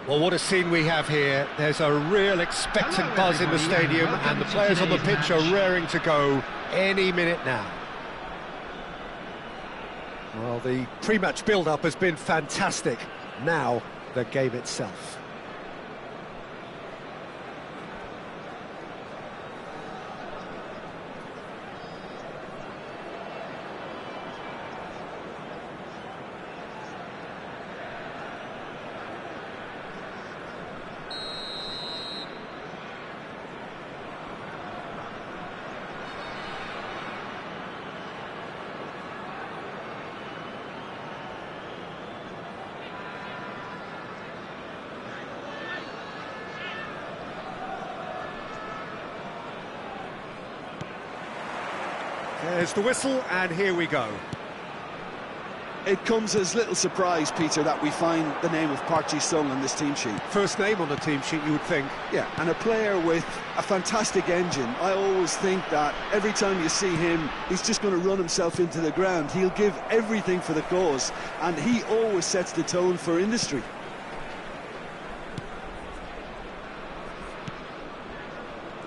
Well, what a scene we have here. There's a real expectant buzz in the stadium, and the players on the pitch are raring to go any minute now. Well, the pre-match build-up has been fantastic. Now, the game itself. There's the whistle, and here we go. It comes as little surprise, Peter, that we find the name of Park Ji-sung on this team sheet. First name on the team sheet, you would think. Yeah, and a player with a fantastic engine. I always think that every time you see him, he's just going to run himself into the ground. He'll give everything for the cause, and he always sets the tone for industry.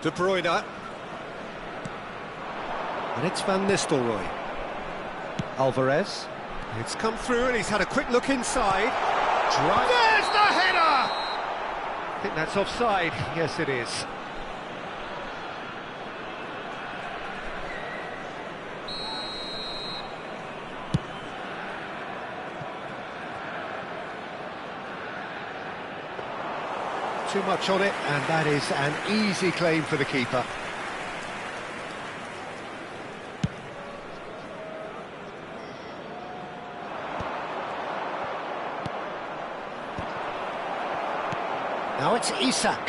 De Bruyne. And it's Van Nistelrooy. Alvarez. It's come through and he's had a quick look inside. There's the header! I think that's offside. Yes, it is. Too much on it, and that is an easy claim for the keeper. Now it's Isak.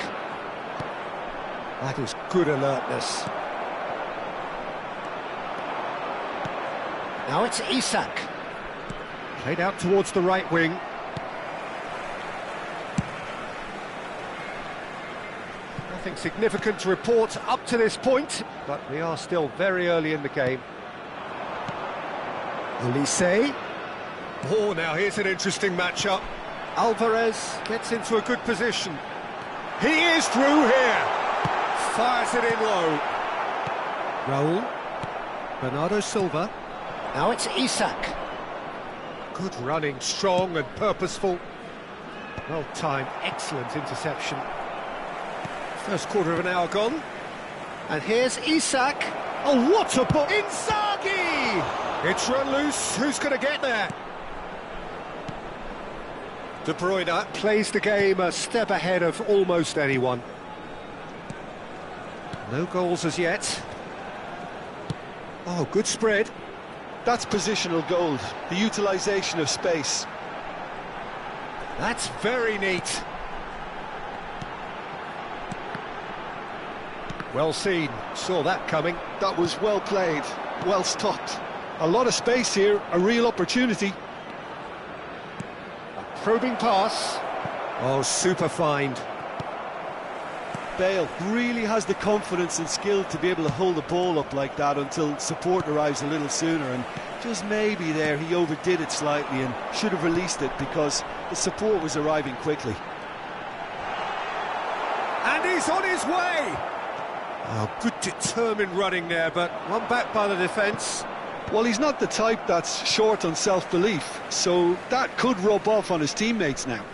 That is good alertness. Now it's Isak. Played out towards the right wing. Nothing significant to report up to this point, but we are still very early in the game. Olise. Oh, now here's an interesting matchup. Alvarez gets into a good position. He is through here. Fires it in low. Raul. Bernardo Silva. Now it's Isak. Good running, strong and purposeful. Well timed, excellent interception. First quarter of an hour gone. And here's Isak. Oh, what a ball! Inzaghi! It's run loose. Who's going to get there? De Bruyne plays the game a step ahead of almost anyone. No goals as yet. Oh, good spread. That's positional gold, the utilisation of space. That's very neat. Well seen, saw that coming. That was well played, well stopped. A lot of space here, a real opportunity. Probing pass. Oh, super find. Bale really has the confidence and skill to be able to hold the ball up like that until support arrives a little sooner, and just maybe there he overdid it slightly and should have released it because the support was arriving quickly. And he's on his way! Oh, good determined running there, but one back by the defence. Well, he's not the type that's short on self-belief, so that could rub off on his teammates now.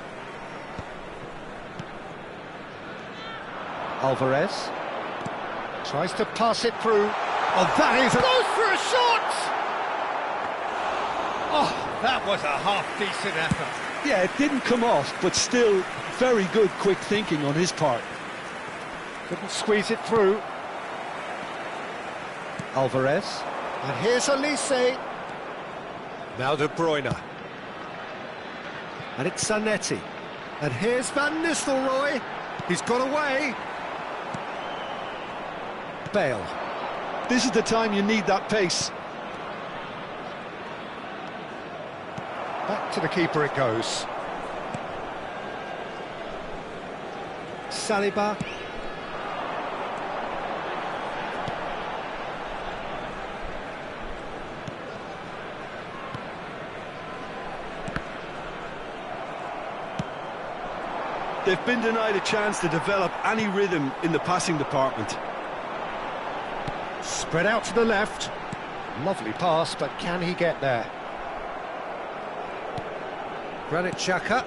Alvarez tries to pass it through. Oh, that is... Goes for a shot! Oh, that was a half-decent effort. Yeah, it didn't come off, but still very good quick thinking on his part. Couldn't squeeze it through. Alvarez. And here's Olise. Now De Bruyne. And it's Zanetti. And here's Van Nistelrooy. He's got away. Bale. This is the time you need that pace. Back to the keeper it goes. Saliba. They've been denied a chance to develop any rhythm in the passing department. Spread out to the left. Lovely pass, but can he get there? Granit Xhaka.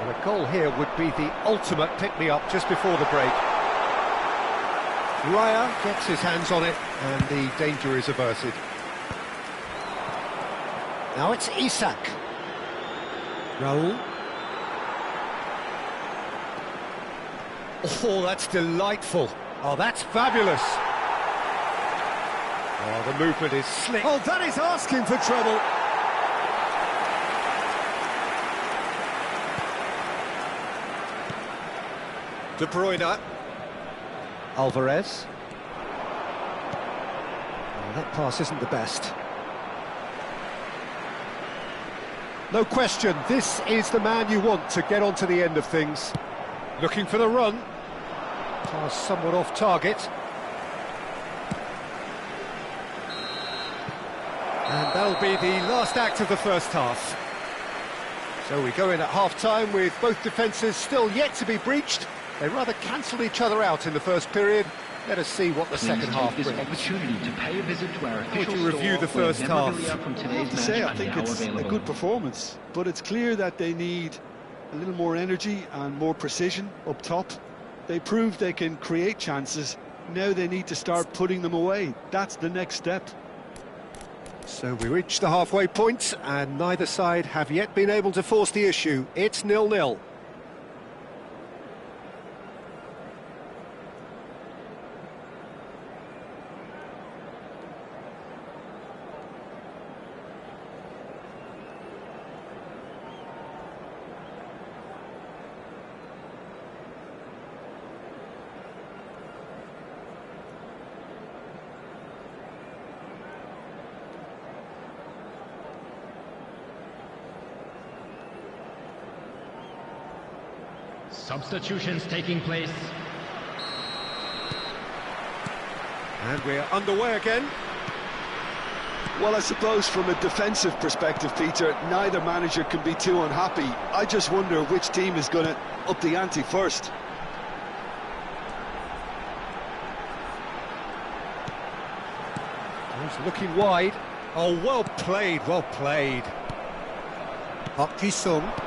And a goal here would be the ultimate pick-me-up just before the break. Raya gets his hands on it, and the danger is averted. Now it's Isak. Raul. Oh, that's delightful. Oh, that's fabulous. Oh, the movement is slick. Oh, that is asking for trouble. De Bruyne. Alvarez. Oh, that pass isn't the best. No question, this is the man you want to get onto the end of things. Looking for the run. Pass somewhat off target. And that'll be the last act of the first half. So we go in at half-time with both defences still yet to be breached. They rather cancelled each other out in the first period. Let us see what the second half brings. Opportunity to pay a visit to our official Would you review the first half? I have to say, I think it's a good performance, but it's clear that they need a little more energy and more precision up top. They proved they can create chances. Now they need to start putting them away. That's the next step. So we reach the halfway point, and neither side have yet been able to force the issue. It's 0-0. Substitutions taking place. And we're underway again. Well, I suppose from a defensive perspective, Peter, neither manager can be too unhappy. I just wonder which team is going to up the ante first. He's looking wide. Oh, well played, well played. eFootball.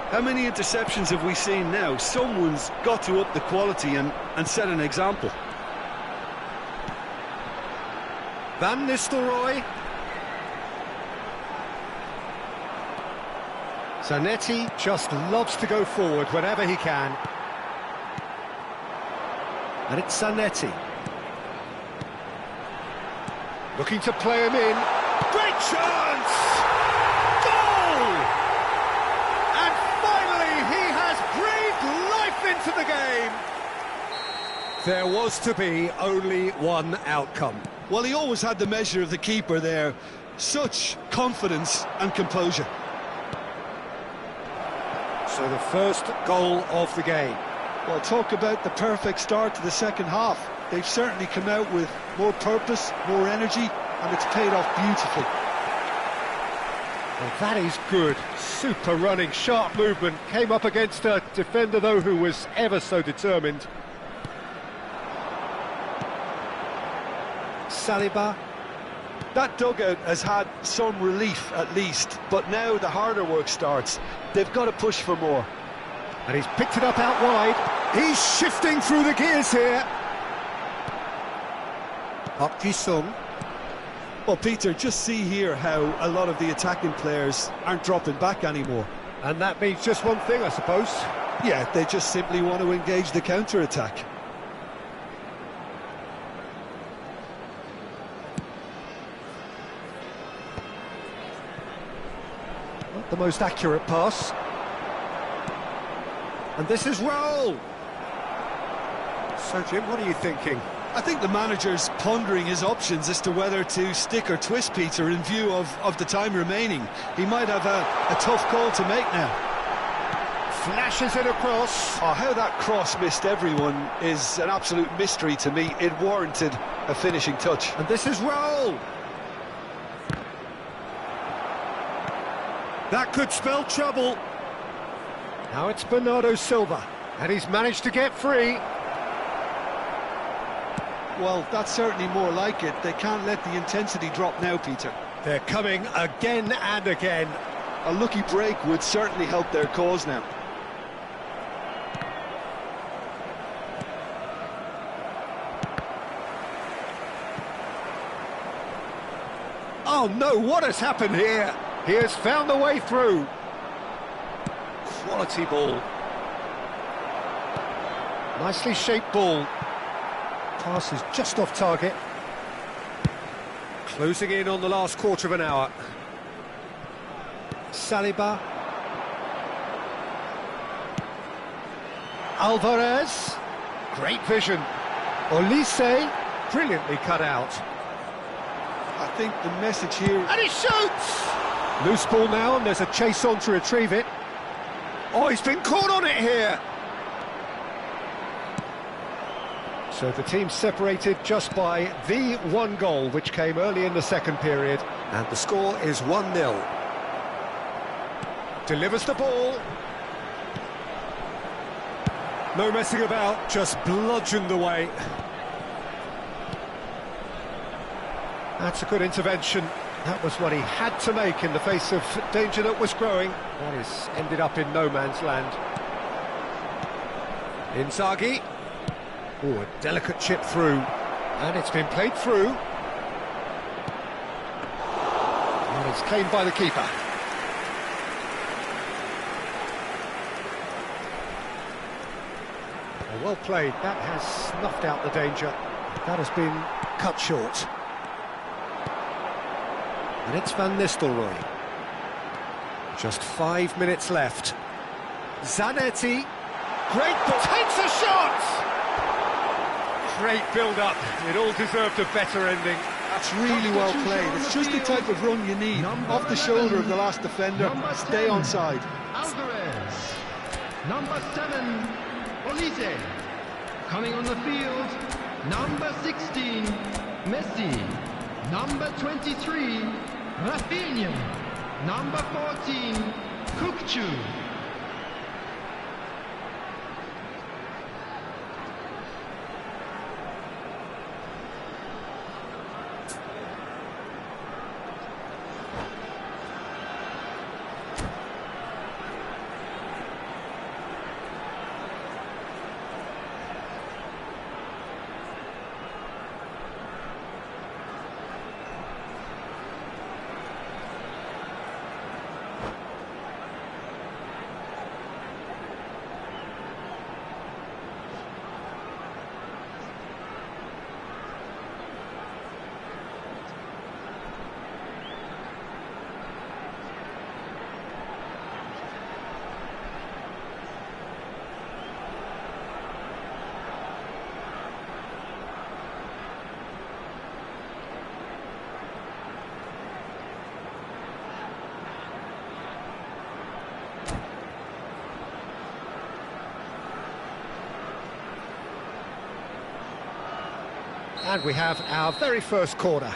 How many interceptions have we seen now? Someone's got to up the quality and set an example. Van Nistelrooy. Zanetti just loves to go forward whenever he can. And it's Zanetti. Looking to play him in. Great chance! Goal! And finally he has breathed life into the game. There was to be only one outcome. Well, he always had the measure of the keeper there. Such confidence and composure. So the first goal of the game. Well, talk about the perfect start to the second half. They've certainly come out with more purpose, more energy, and it's paid off beautifully. Well, that is good. Super running, sharp movement. Came up against a defender, though, who was ever so determined. Saliba. That dugout has had some relief, at least, but now the harder work starts. They've got to push for more. And he's picked it up out wide. He's shifting through the gears here. eFootball. Well, Peter, just see here how a lot of the attacking players aren't dropping back anymore. And that means just one thing, I suppose. Yeah, they just simply want to engage the counter-attack. Not the most accurate pass. And this is Raul. So, Jim, what are you thinking? I think the manager's pondering his options as to whether to stick or twist, Peter, in view of the time remaining. He might have a tough call to make now. Flashes it across. Oh, how that cross missed everyone is an absolute mystery to me. It warranted a finishing touch. And this is Raul. That could spell trouble. Now it's Bernardo Silva, and he's managed to get free. Well, that's certainly more like it. They can't let the intensity drop now, Peter. They're coming again and again. A lucky break would certainly help their cause now. Oh no, what has happened here? He has found the way through. Quality ball. Nicely shaped ball. Pass is just off target. Closing in on the last quarter of an hour. Saliba. Alvarez. Great vision. Olise. Brilliantly cut out. I think the message here... And he shoots! Loose ball now, and there's a chase on to retrieve it. Oh, he's been caught on it here! So the team separated just by the one goal, which came early in the second period. And the score is 1-0. Delivers the ball. No messing about, just bludgeoned away. That's a good intervention. That was what he had to make in the face of danger that was growing. That is ended up in no man's land. Inzaghi. Oh, a delicate chip through. And it's been played through. And it's claimed by the keeper. Well played. That has snuffed out the danger. That has been cut short. And it's Van Nistelrooy. Just 5 minutes left. Zanetti. Great ball. Takes a shot! Great build-up. It all deserved a better ending. That's really well played. It's just the type of run you need. Off the shoulder of the last defender. Stay on side. Alvarez. Number 7, Olise. Coming on the field, number 16, Messi. Number 23, Rafinha. Number 14, Kukçu. And we have our very first corner.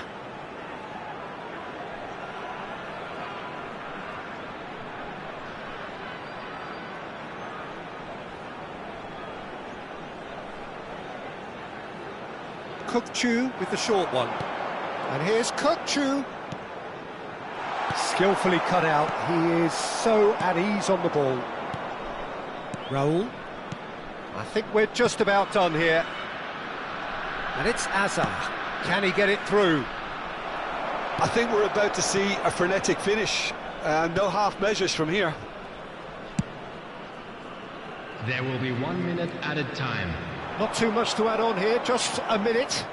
Kukçu with the short one. And here's Kukçu. Skillfully cut out. He is so at ease on the ball. Raul. I think we're just about done here. And it's Azar. Can he get it through? I think we're about to see a frenetic finish. No half measures from here. There will be 1 minute added time. Not too much to add on here, just a minute.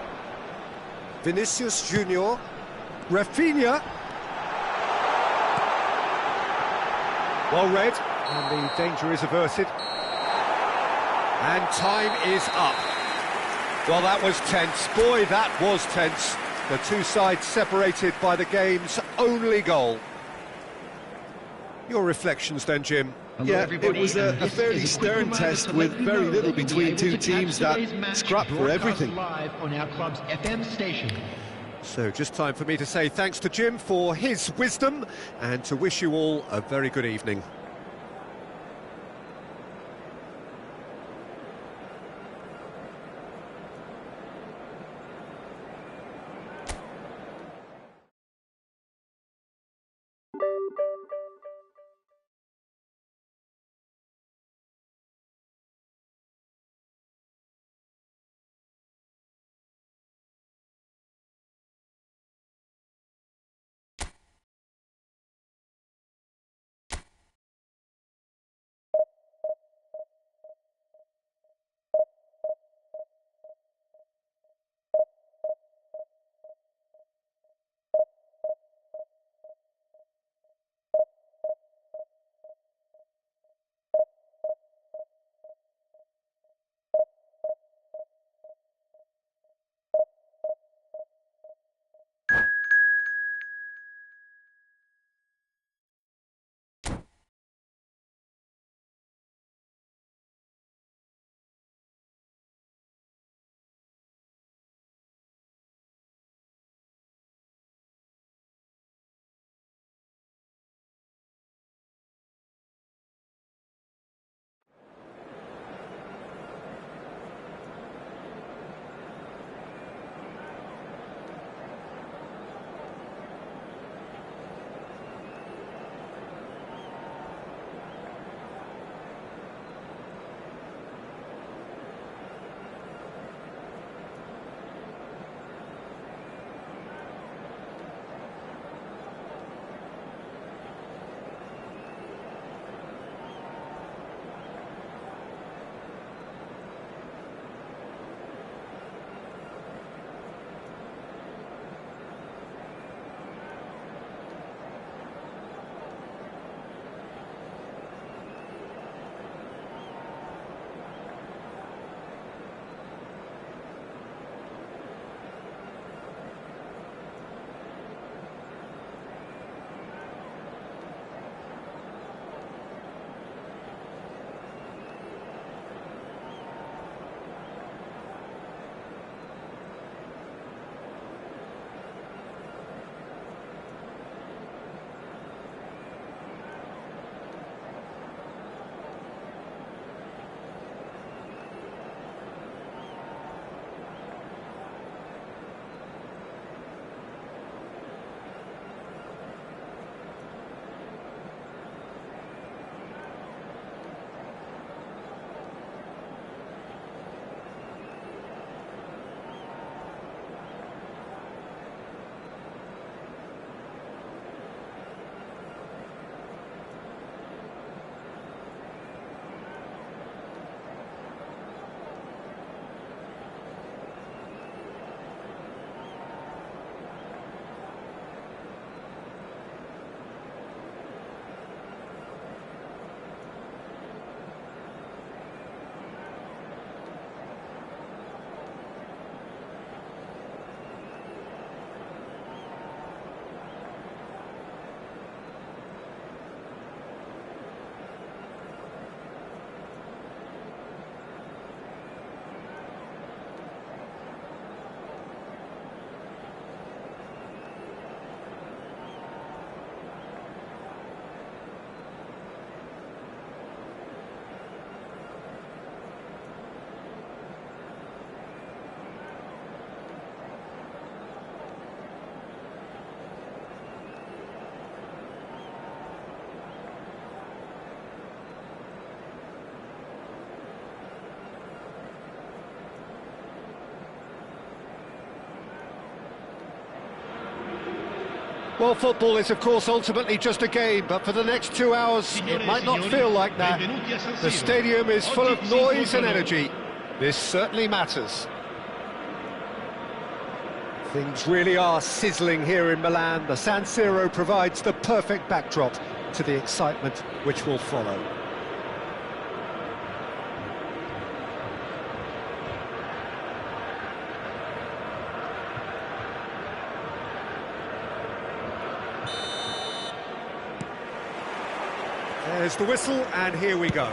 Vinicius Junior. Rafinha. Well read, and the danger is averted. And time is up. Well, that was tense. Boy, that was tense. The two sides separated by the game's only goal. Your reflections then, Jim? Yeah, it was a fairly stern test with very little between two teams that scrapped for everything. Live on our club's FM station. So just time for me to say thanks to Jim for his wisdom and to wish you all a very good evening. Well, football is, of course, ultimately just a game, but for the next 2 hours, it might not feel like that. The stadium is full of noise and energy. This certainly matters. Things really are sizzling here in Milan. The San Siro provides the perfect backdrop to the excitement which will follow. There's the whistle, and here we go.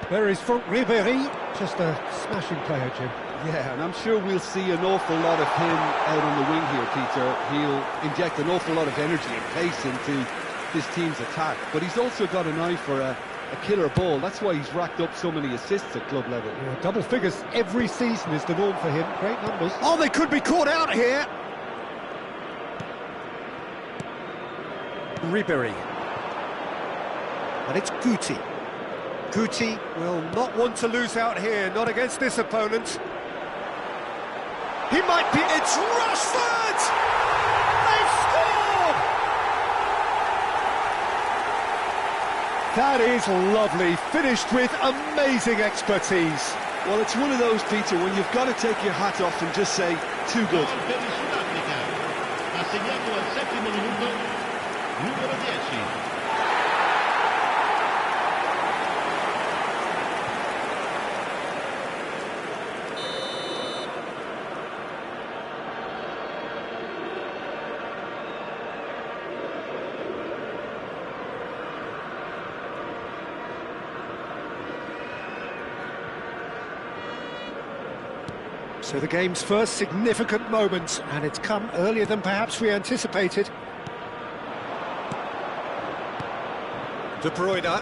There is Franck Ribéry, just a smashing player, Jim. Yeah, and I'm sure we'll see an awful lot of him out on the wing here, Peter. He'll inject an awful lot of energy and pace into this team's attack, but he's also got an eye for a killer ball. That's why he's racked up so many assists at club level. Yeah, double figures every season is the norm for him. Great numbers. Oh, they could be caught out here. Ribery. And it's Guti. Guti will not want to lose out here, not against this opponent. He might be... It's Rashford! They've scored! That is lovely, finished with amazing expertise. Well, it's one of those, Peter, when you've got to take your hat off and just say, too good. Ha segnato al 7° minuto, numero 10. So the game's first significant moment, and it's come earlier than perhaps we anticipated. De Bruyne.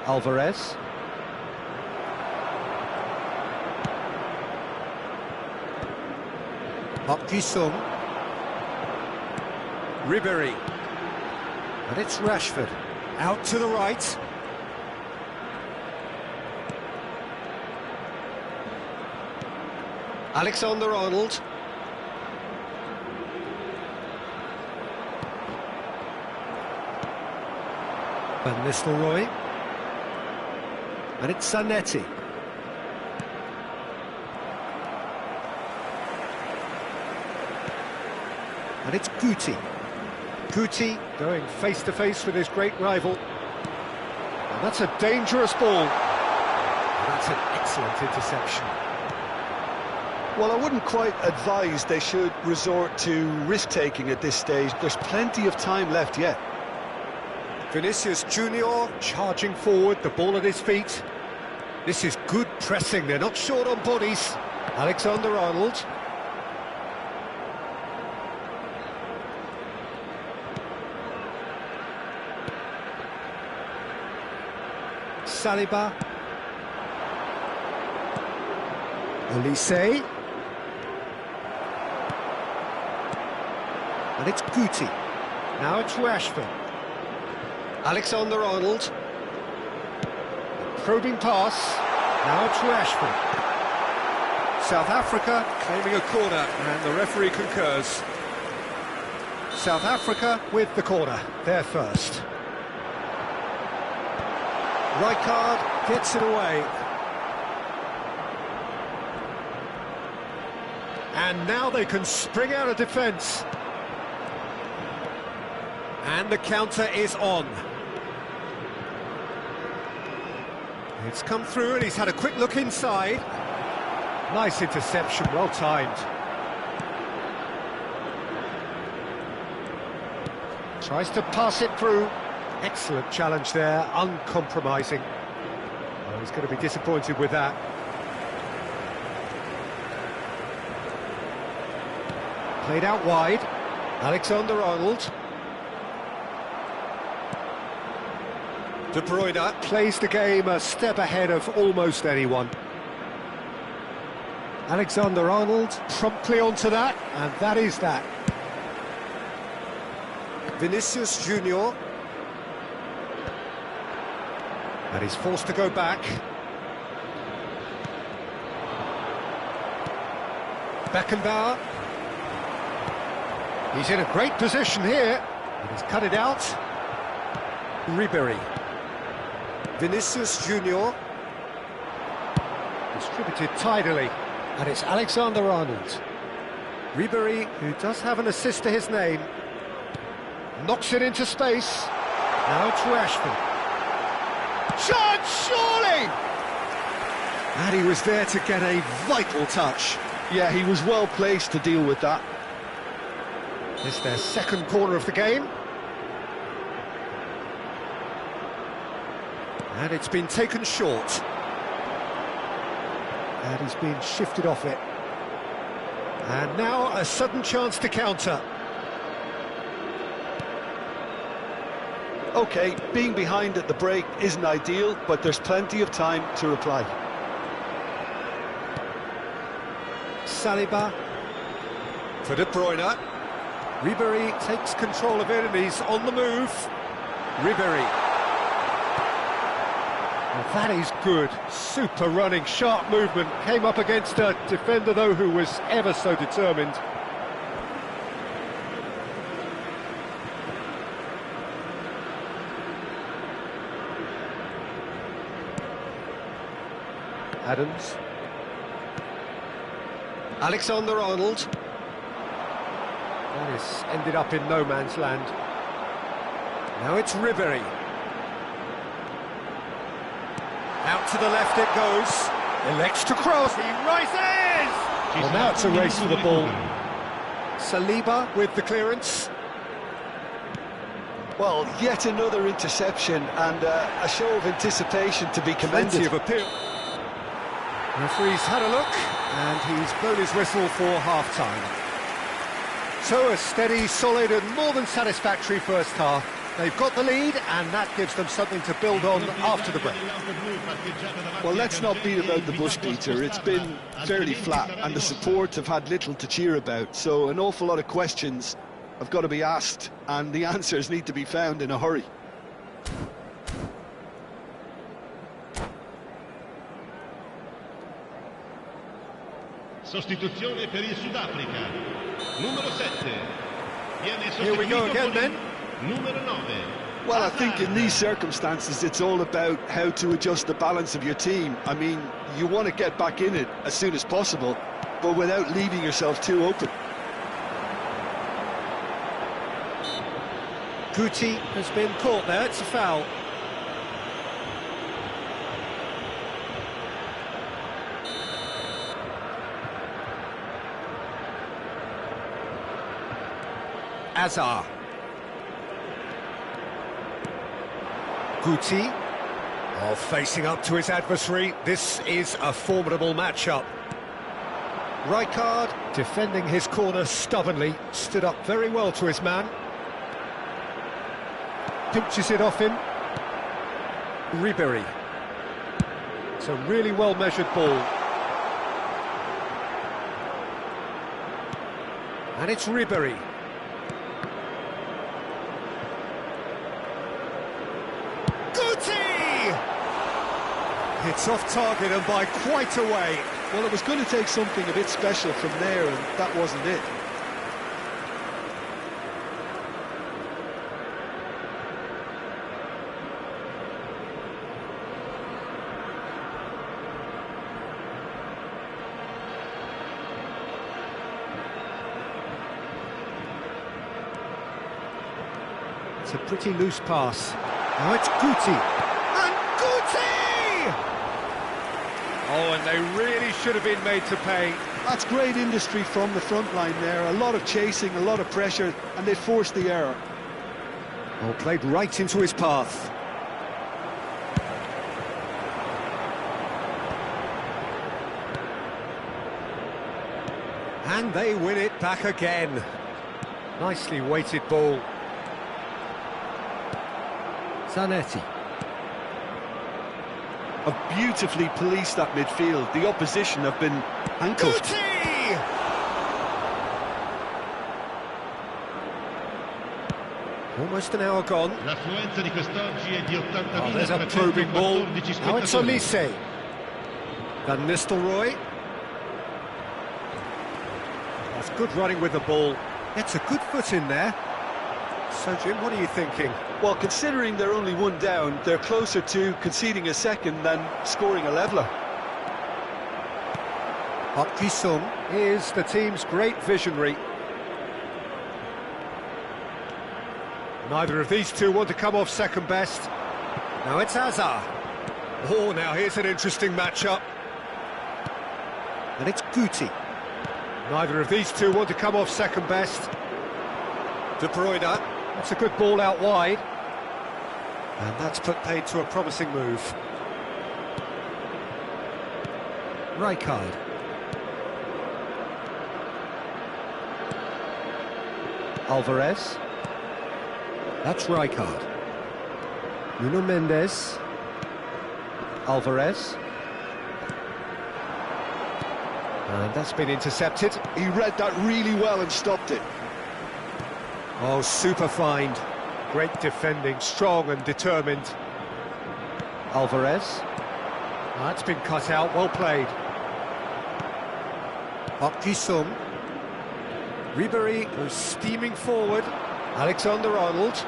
Alvarez. Park Ji-sung. Ribery. And it's Rashford. Out to the right. Alexander-Arnold. Van Nistelrooy. And it's Zanetti. And it's Guti. Guti going face-to-face with his great rival. And that's a dangerous ball. And that's an excellent interception. Well, I wouldn't quite advise they should resort to risk-taking at this stage. There's plenty of time left yet. Vinicius Junior charging forward, the ball at his feet. This is good pressing, they're not short on bodies. Alexander-Arnold. Saliba. Olise. And it's Guti. Now it's Rashford. Alexander-Arnold. Probing pass. Now it's Rashford. South Africa claiming a corner, and the referee concurs. South Africa with the corner. They're first. Rijkaard gets it away. And now they can spring out of defence. And the counter is on. It's come through and he's had a quick look inside. Nice interception, well timed. Tries to pass it through. Excellent challenge there, uncompromising. Oh, he's going to be disappointed with that. Played out wide. Alexander-Arnold. De Bruyne plays the game a step ahead of almost anyone. Alexander-Arnold promptly onto that, and that is that. Vinicius Junior. And he's forced to go back. Beckenbauer. He's in a great position here. And he's cut it out. Ribery. Vinicius Junior. Distributed tidily. And it's Alexander-Arnold. Ribery, who does have an assist to his name, knocks it into space. Now it's Rashford. Chance, surely! And he was there to get a vital touch. Yeah, he was well placed to deal with that. It's their second corner of the game. And it's been taken short. And he's been shifted off it. And now a sudden chance to counter. OK, being behind at the break isn't ideal, but there's plenty of time to reply. Saliba. For De Bruyne. Ribéry takes control of it and he's on the move. Ribéry. Well, that is good. Super running, sharp movement. Came up against a defender, though, who was ever so determined. Adams. Alexander-Arnold. That has ended up in no man's land. Now it's Ribéry. Out to the left it goes. Elects to cross. He rises! Well, now it's a race for the ball. Saliba with the clearance. Well, yet another interception and a show of anticipation to be commended. Plenty of appeal. The referee's had a look and he's blown his whistle for half-time. So a steady, solid and more than satisfactory first half. They've got the lead and that gives them something to build on after the break. Well, let's not beat about the bush, Peter. It's been fairly flat and the support have had little to cheer about. So an awful lot of questions have got to be asked and the answers need to be found in a hurry. Sostituzione per il Sudafrica. Numero 7. Here we go again, then. Numero 9. Well, I think in these circumstances it's all about how to adjust the balance of your team. I mean, you want to get back in it as soon as possible, but without leaving yourself too open. Guti has been caught there, it's a foul. Azar. Guti. Oh, facing up to his adversary. This is a formidable matchup. Rijkaard defending his corner stubbornly. Stood up very well to his man. Pinches it off him. Ribéry. It's a really well-measured ball. And it's Ribéry. It's off target and by quite a way. Well, it was going to take something a bit special from there, and that wasn't it. It's a pretty loose pass. Now it's Guti. And Guti! Oh, and they really should have been made to pay. That's great industry from the front line there. A lot of chasing, a lot of pressure, and they forced the error. Oh, played right into his path. And they win it back again. Nicely weighted ball. Zanetti. Have beautifully policed that midfield. The opposition have been handcuffed. Guti! Almost an hour gone. L'affluenza di quest'oggi è di 80.000. Oh, there's a probing ball. Now it's Olise. Van Nistelrooy. That's good running with the ball. It's a good foot in there. So, Jim, what are you thinking? Well, considering they're only one down, they're closer to conceding a second than scoring a leveller. eFootball is the team's great visionary. Neither of these two want to come off second best. Now it's Azar. Oh, now here's an interesting matchup. And it's Guti. Neither of these two want to come off second best. De Bruyne. That's a good ball out wide. And that's put paid to a promising move. Rijkaard. Alvarez. That's Rijkaard. Nuno Mendes. Alvarez. And that's been intercepted. He read that really well and stopped it. Oh, super find. Great defending, strong and determined. Alvarez. That's been cut out, well played. Park Ji-sung. Ribéry goes steaming forward. Alexander-Arnold.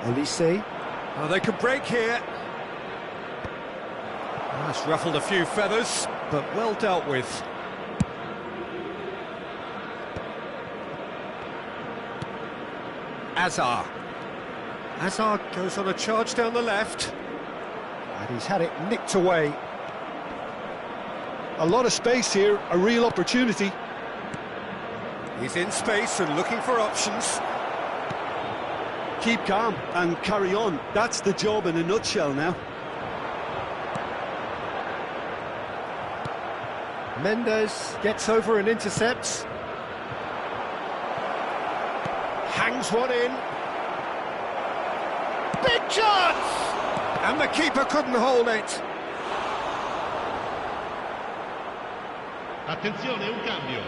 Olise. Oh, they can break here. That's ruffled a few feathers, but well dealt with. Azar. Azar goes on a charge down the left. And he's had it nicked away. A lot of space here, a real opportunity. He's in space and looking for options. Keep calm and carry on. That's the job in a nutshell now. Mendes gets over and intercepts. Hangs one in. Big chance! And the keeper couldn't hold it. Attenzione, un cambio.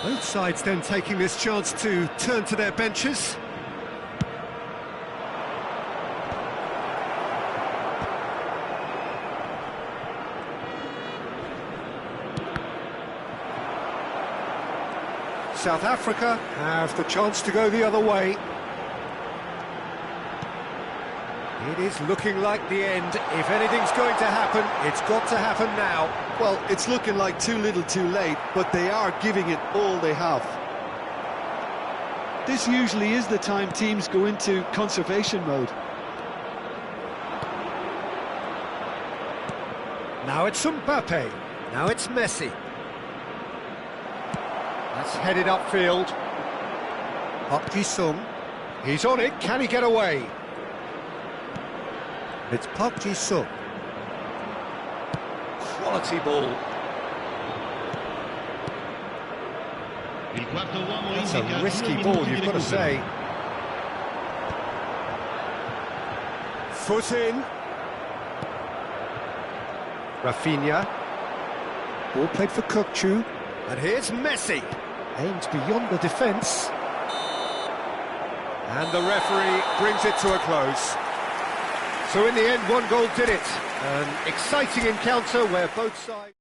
Both sides then taking this chance to turn to their benches. South Africa have the chance to go the other way. It is looking like the end. If anything's going to happen, it's got to happen now. Well, it's looking like too little too late, but they are giving it all they have. This usually is the time teams go into conservation mode. Now it's Mbappe. Now it's Messi. That's headed upfield. Park Ji-sung. He's on it. Can he get away? It's Park Ji-sung. Quality ball. Il quarto uomo That's indica a risky 2 ball, minuti you've di got to recupero. say. Foot in. Rafinha. Ball played for Kökçü. And here's Messi. Aims beyond the defence. And the referee brings it to a close. So in the end, one goal did it. An exciting encounter where both sides...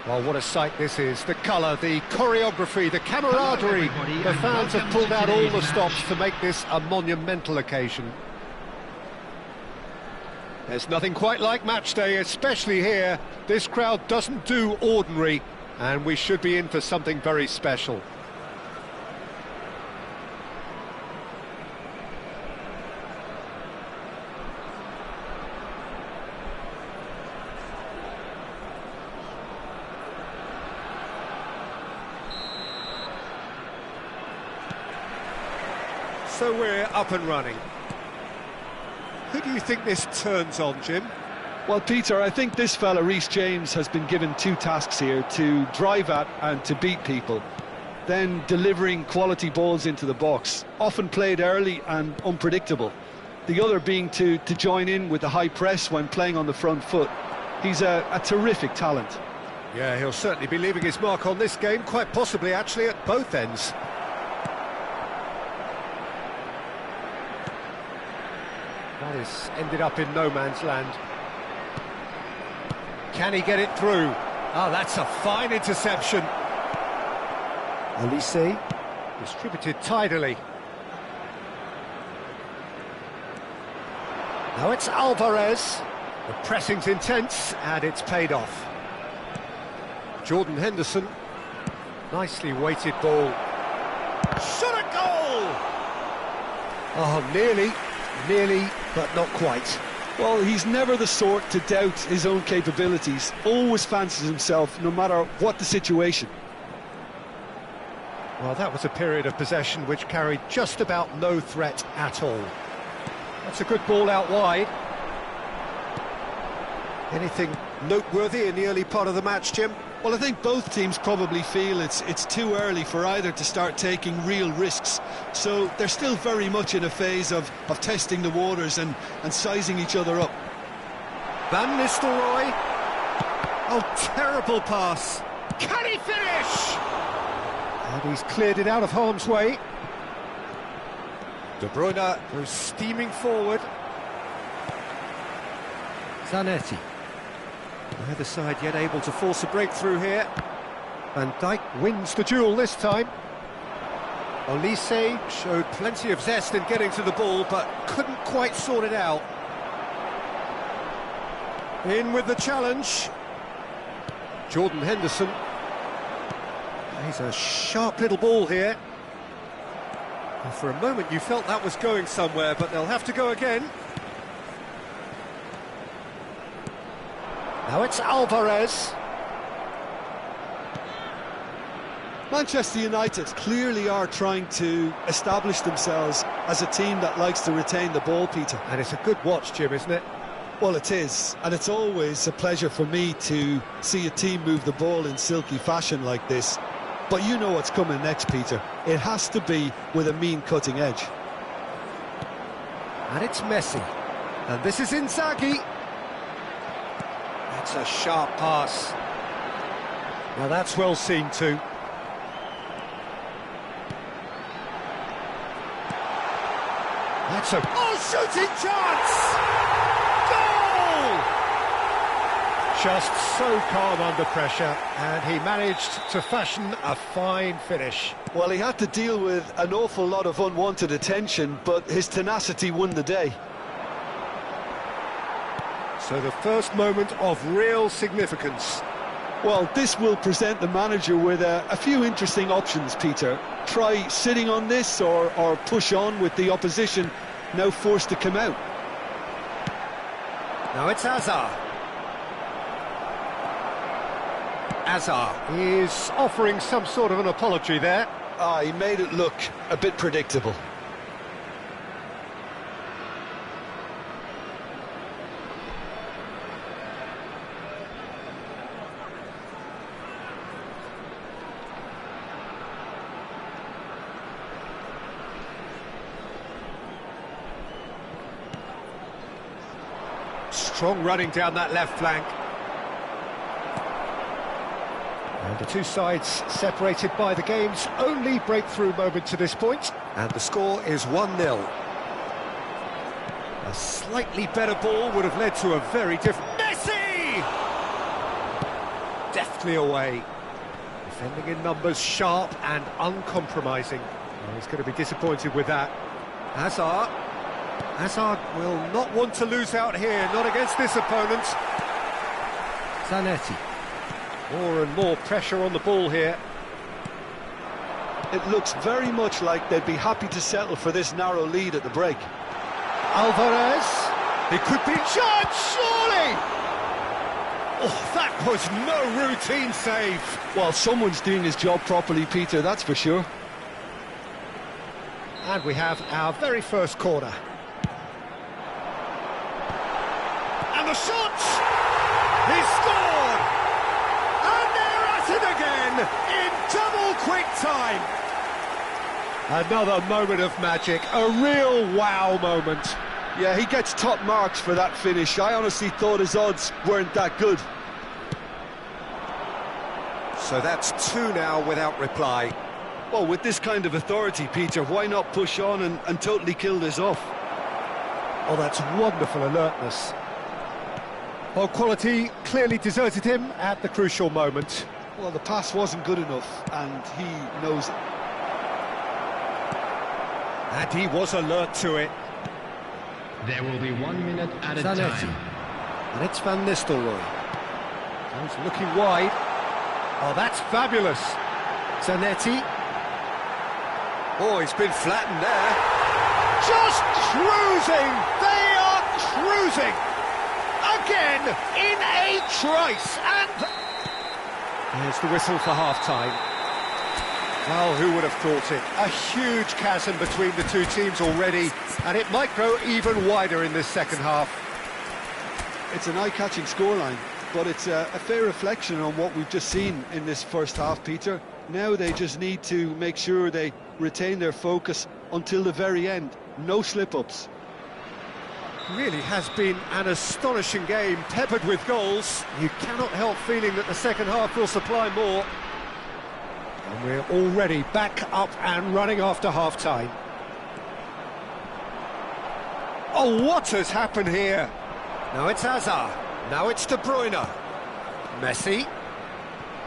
Well, what a sight this is. The colour, the choreography, the camaraderie. The fans have pulled out all the stops to make this a monumental occasion. There's nothing quite like match day, especially here. This crowd doesn't do ordinary, and we should be in for something very special. So we're up and running. Who do you think this turns on, Jim? Well, Peter, I think this fella, Reece James, has been given two tasks here: to drive at and to beat people. Then delivering quality balls into the box, often played early and unpredictable. The other being to join in with the high press when playing on the front foot. He's a terrific talent. Yeah, he'll certainly be leaving his mark on this game, quite possibly actually at both ends. That has ended up in no man's land. Can he get it through? Oh, that's a fine interception. Olise, distributed tidily. Now it's Alvarez. The pressing's intense, and it's paid off. Jordan Henderson. Nicely weighted ball. Shot a goal! Oh, nearly, but not quite. Well, he's never the sort to doubt his own capabilities. Always fancies himself, no matter what the situation. Well, that was a period of possession which carried just about no threat at all. That's a good ball out wide. Anything noteworthy in the early part of the match, Jim? Well, I think both teams probably feel it's too early for either to start taking real risks. So they're still very much in a phase of testing the waters and sizing each other up. Van Nistelrooy. Oh, terrible pass. Can he finish? And he's cleared it out of harm's way. De Bruyne goes steaming forward. Zanetti. Neither side yet able to force a breakthrough here. Van Dijk wins the duel this time. Olise showed plenty of zest in getting to the ball, but couldn't quite sort it out. In with the challenge. Jordan Henderson. Plays a sharp little ball here. And for a moment you felt that was going somewhere, but they'll have to go again. Now it's Alvarez. Manchester United clearly are trying to establish themselves as a team that likes to retain the ball, Peter. And it's a good watch, Jim, isn't it? Well, it is, and it's always a pleasure for me to see a team move the ball in silky fashion like this. But you know what's coming next, Peter. It has to be with a mean cutting edge. And it's Messi. And this is Inzaghi. That's a sharp pass. Now that's well seen too. That's a shooting chance! Goal! Just so calm under pressure, and he managed to fashion a fine finish. Well, he had to deal with an awful lot of unwanted attention, but his tenacity won the day. So the first moment of real significance. Well, this will present the manager with a few interesting options, Peter. Try sitting on this or push on with the opposition now forced to come out. Now it's Hazard. Hazard is offering some sort of an apology there. He made it look a bit predictable. Strong running down that left flank. And the two sides separated by the game's only breakthrough moment to this point. And the score is 1-0. A slightly better ball would have led to a very different... Messi! deftly away. Defending in numbers, sharp and uncompromising. Well, he's going to be disappointed with that. Hazard. Hazard will not want to lose out here, not against this opponent. Zanetti. More and more pressure on the ball here. It looks very much like they'd be happy to settle for this narrow lead at the break. Alvarez. It could be chance, surely! Oh, that was no routine save. Well, someone's doing his job properly, Peter, that's for sure. And we have our very first corner. And the shot! He scored! And they're at it again in double quick time. Another moment of magic, a real wow moment. Yeah, he gets top marks for that finish. I honestly thought his odds weren't that good. So that's 2 now without reply. Well, with this kind of authority, Peter, why not push on and totally kill this off? Oh, that's wonderful alertness. Well, quality clearly deserted him at the crucial moment. Well, the pass wasn't good enough, and he knows it. And he was alert to it. There will be 1 minute added Zanetti. time. And it's Van Nistelrooy. He's looking wide. Oh, that's fabulous. Zanetti. Oh, he's been flattened there. Just cruising! They are cruising! Again, in a trice, and... There's the whistle for half-time. Well, who would have thought it? A huge chasm between the two teams already, and it might grow even wider in this second half. It's an eye-catching scoreline, but it's a fair reflection on what we've just seen in this first half, Peter. Now they just need to make sure they retain their focus until the very end. No slip-ups. Really has been an astonishing game, peppered with goals. You cannot help feeling that the second half will supply more. And we're already back up and running after half-time. Oh, what has happened here? Now it's Hazard. Now it's De Bruyne. Messi.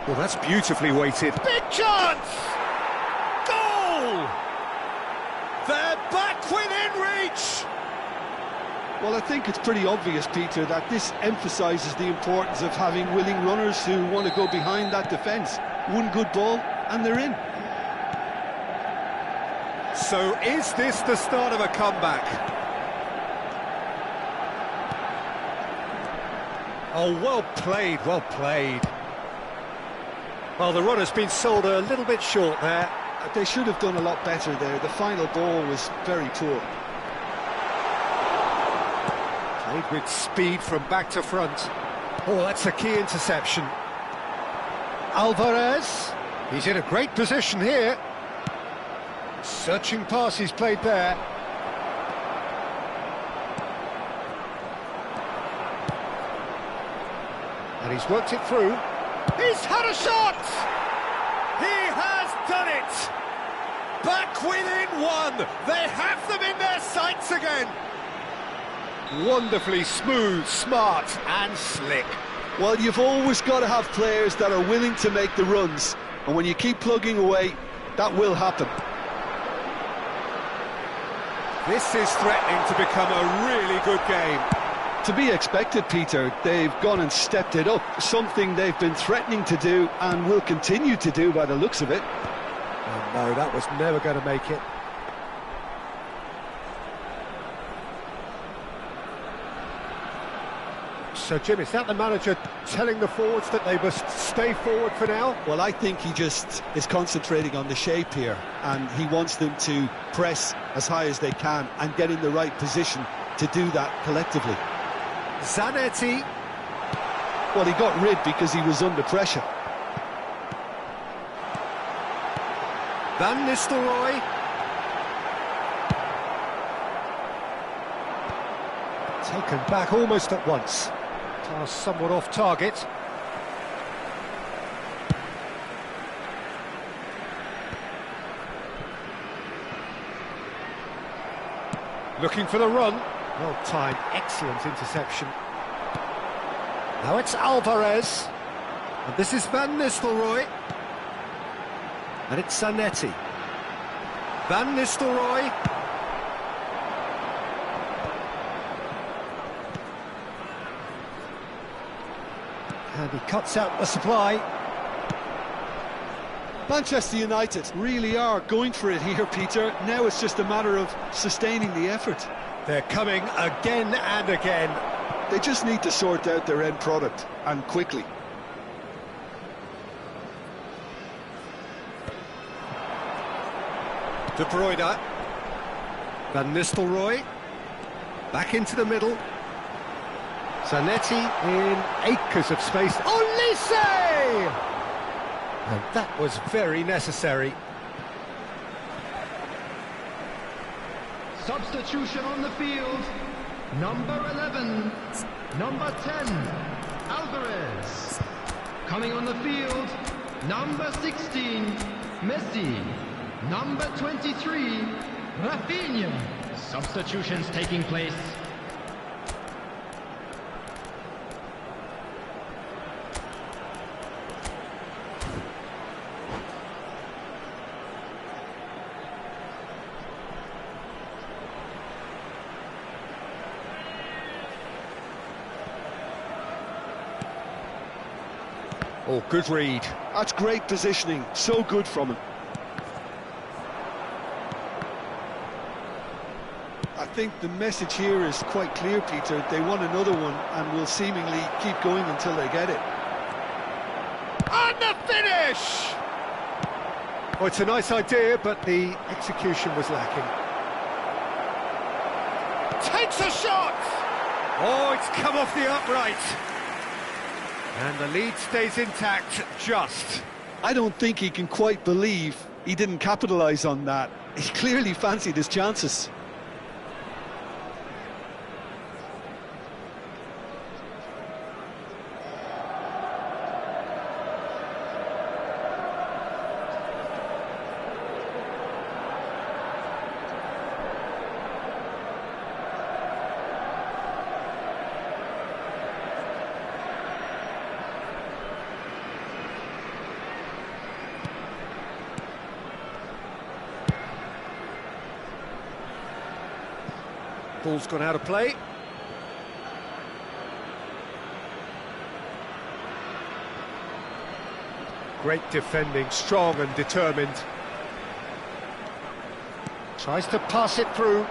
Well, that's beautifully weighted. Big chance! Goal! They're back within reach! Well, I think it's pretty obvious, Peter, that this emphasises the importance of having willing runners who want to go behind that defence. One good ball, and they're in. So is this the start of a comeback? Oh, well played, well played. Well, the run has been sold a little bit short there. They should have done a lot better there. The final ball was very poor. Played with speed from back to front. Oh, that's a key interception. Alvarez. He's in a great position here. Searching pass he's played there. And he's worked it through. He's had a shot! He has done it! Back within one! They have them in their sights again! Wonderfully smooth, smart and slick. Well, you've always got to have players that are willing to make the runs. And when you keep plugging away, that will happen. This is threatening to become a really good game. To be expected, Peter. They've gone and stepped it up, something they've been threatening to do and will continue to do by the looks of it. Oh no, that was never going to make it. So, Jim, is that the manager telling the forwards that they must stay forward for now? Well, I think he just is concentrating on the shape here, and he wants them to press as high as they can and get in the right position to do that collectively. Zanetti. Well, he got rid because he was under pressure. Van Nistelrooy. Taken back almost at once. Pass somewhat off target. Looking for the run. Well timed, excellent interception. Now it's Alvarez. And this is Van Nistelrooy. And it's Zanetti. Van Nistelrooy. And he cuts out the supply. Manchester United really are going for it here, Peter. Now it's just a matter of sustaining the effort. They're coming again and again. They just need to sort out their end product, and quickly. De Bruyne. Van Nistelrooy. Back into the middle. Zanetti in acres of space. Olise! And that was very necessary. Substitution on the field. Number 11. Number 10. Alvarez. Coming on the field. Number 16. Messi. Number 23. Rafinha. Substitutions taking place. Oh, good read. That's great positioning, so good from him. I think the message here is quite clear, Peter. They want another one and will seemingly keep going until they get it. And the finish! Oh, it's a nice idea, but the execution was lacking. Takes a shot! Oh, it's come off the upright. And the lead stays intact, just. I don't think he can quite believe he didn't capitalise on that. He clearly fancied his chances. Ball's gone out of play. Great defending, strong and determined. Tries to pass it through.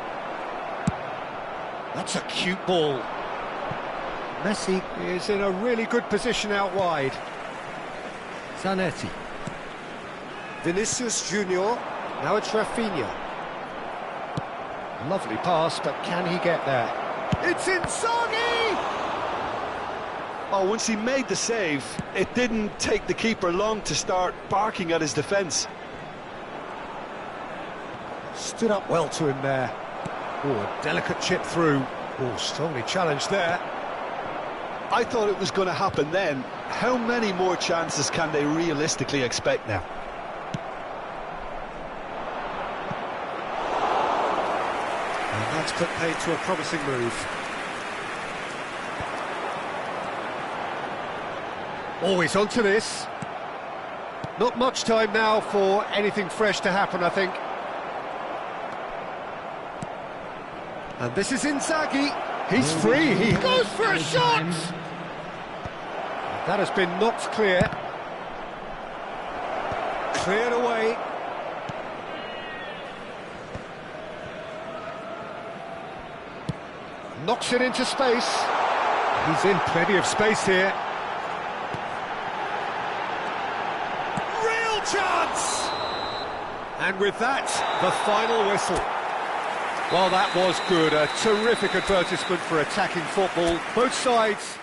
That's a cute ball. Messi is in a really good position out wide. Zanetti. Vinicius Junior. Now it's Rafinha. Lovely pass, but can he get there? It's Inzaghi! Oh, once he made the save, it didn't take the keeper long to start barking at his defence. Stood up well to him there. Oh, a delicate chip through. Oh, strongly challenged there. I thought it was going to happen then. How many more chances can they realistically expect now? And that's put paid to a promising move. Always onto this. Not much time now for anything fresh to happen, I think. And this is Inzaghi. He's free. He goes for a shot. That has been knocked clear. Cleared away. Knocks it into space. He's in plenty of space here. Real chance! And with that, the final whistle. Well, that was good. A terrific advertisement for attacking football. Both sides...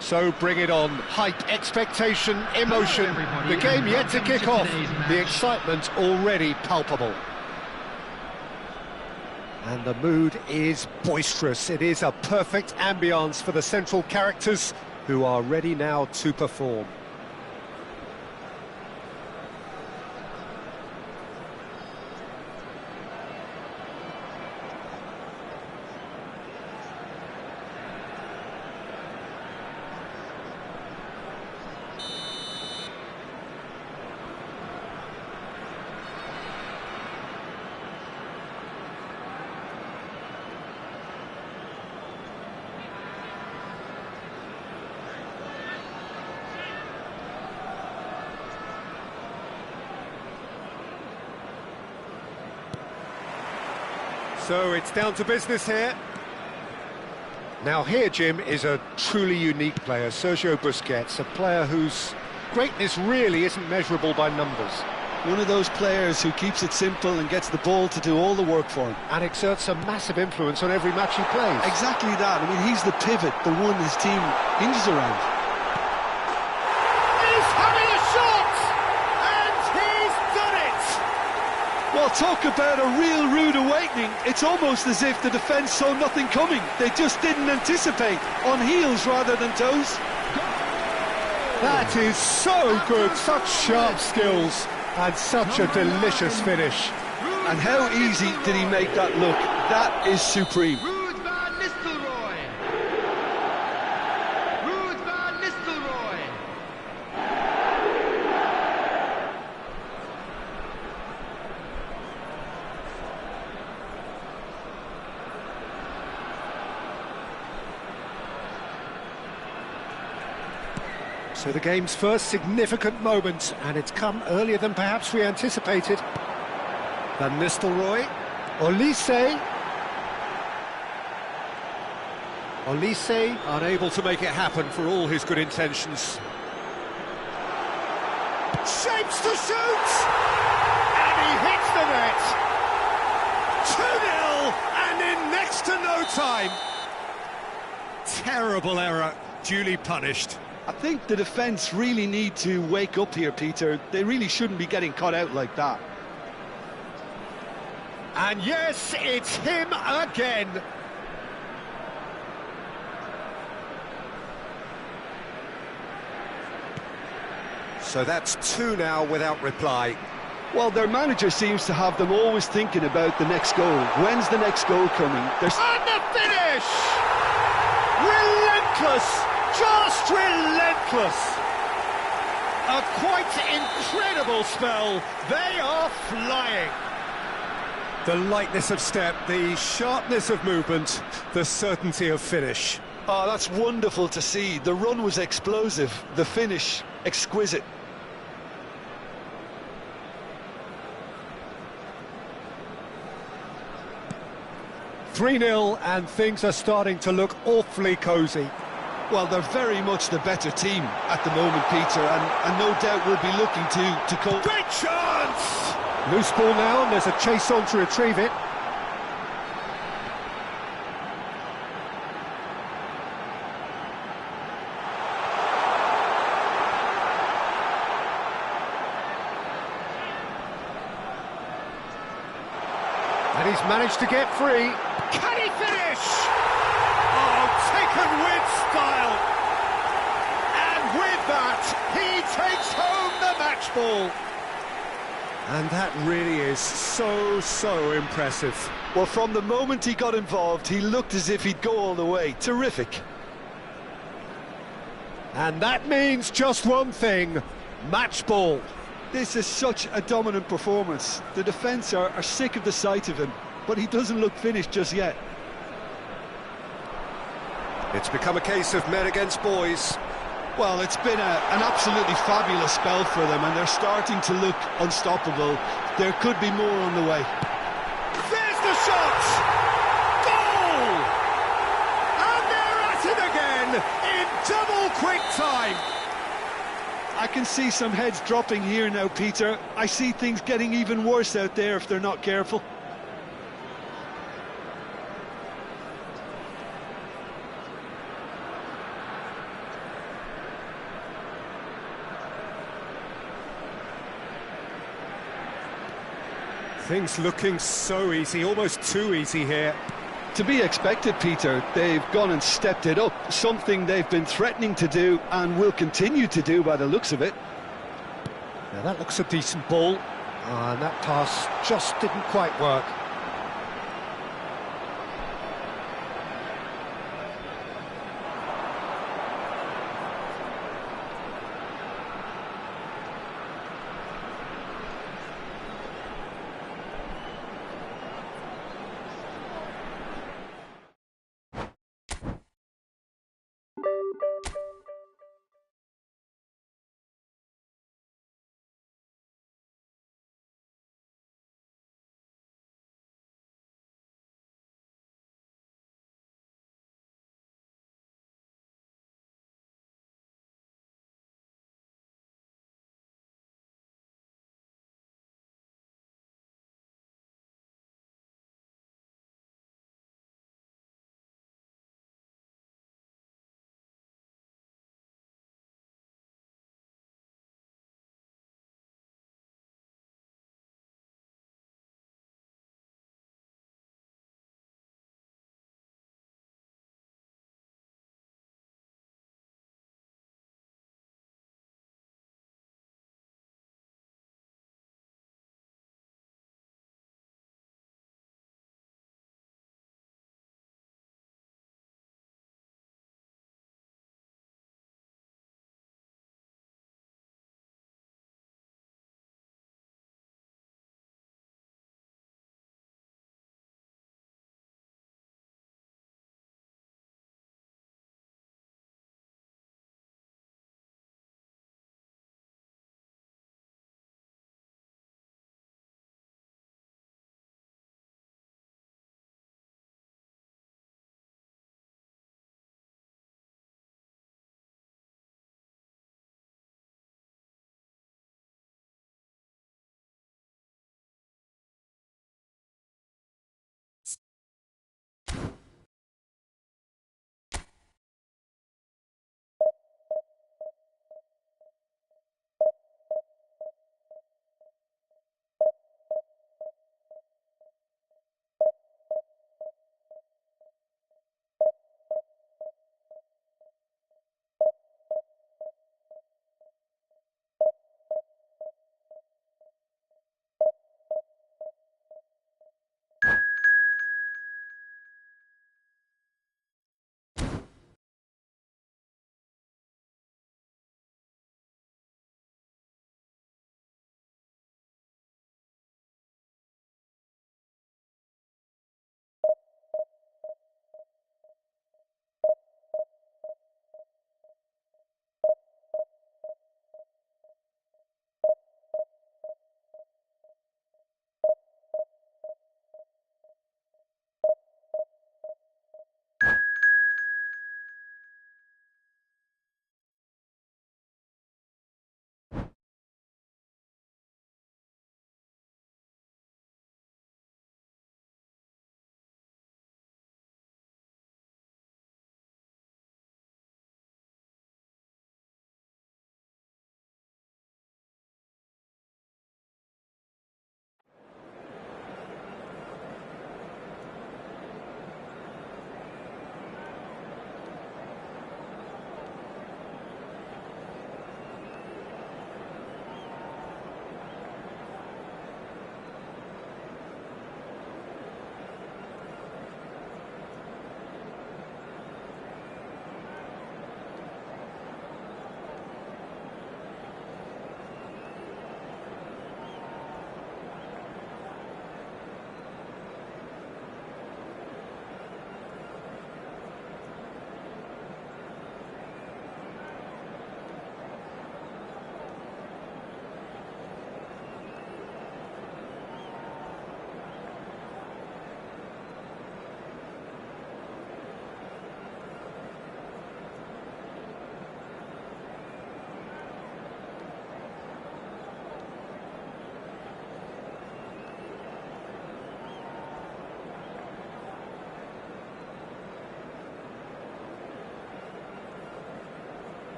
So bring it on. Hype, expectation, emotion. The game yet to kick off. The excitement already palpable. And the mood is boisterous. It is a perfect ambience for the central characters who are ready now to perform. So it's down to business here. Now here, Jim, is a truly unique player, Sergio Busquets, a player whose greatness really isn't measurable by numbers. One of those players who keeps it simple and gets the ball to do all the work for him. And exerts a massive influence on every match he plays. Exactly that. I mean, he's the pivot, the one his team hinges around. He's having a shot! And he's done it! Well, talk about a real rude awakening. It's almost as if the defence saw nothing coming. They just didn't anticipate, on heels rather than toes. That is so good, such sharp skills, and such a delicious finish. And how easy did he make that look? That is supreme. So the game's first significant moment, and it's come earlier than perhaps we anticipated. Van Nistelrooy, Olise, unable to make it happen for all his good intentions. Shapes to shoot! And he hits the net! 2-0, and in next next to no time. Terrible error, duly punished. I think the defence really need to wake up here, Peter. They really shouldn't be getting caught out like that. And yes, it's him again. So that's two now without reply. Well, their manager seems to have them always thinking about the next goal. When's the next goal coming? And the finish! Relentless! Just relentless! A quite incredible spell. They are flying. The lightness of step, the sharpness of movement, the certainty of finish. Oh, that's wonderful to see. The run was explosive, the finish exquisite. "3-0 and things are starting to look awfully cosy. Well, they're very much the better team at the moment, Peter, and no doubt will be looking to cope. Great chance! Loose ball now, and there's a chase on to retrieve it. And he's managed to get free. Can he finish? Oh, taken with style. And with that, he takes home the match ball. And that really is so impressive. Well, from the moment he got involved, he looked as if he'd go all the way. Terrific. And that means just one thing, match ball. This is such a dominant performance. The defence are sick of the sight of him, but he doesn't look finished just yet. It's become a case of men against boys. Well, it's been an absolutely fabulous spell for them, and they're starting to look unstoppable. There could be more on the way. There's the shot! Goal! And they're at it again in double quick time. I can see some heads dropping here now, Peter. I see things getting even worse out there if they're not careful. Things looking so easy, almost too easy here. To be expected, Peter. They've gone and stepped it up, something they've been threatening to do and will continue to do by the looks of it. Now that looks a decent ball, and that pass just didn't quite work.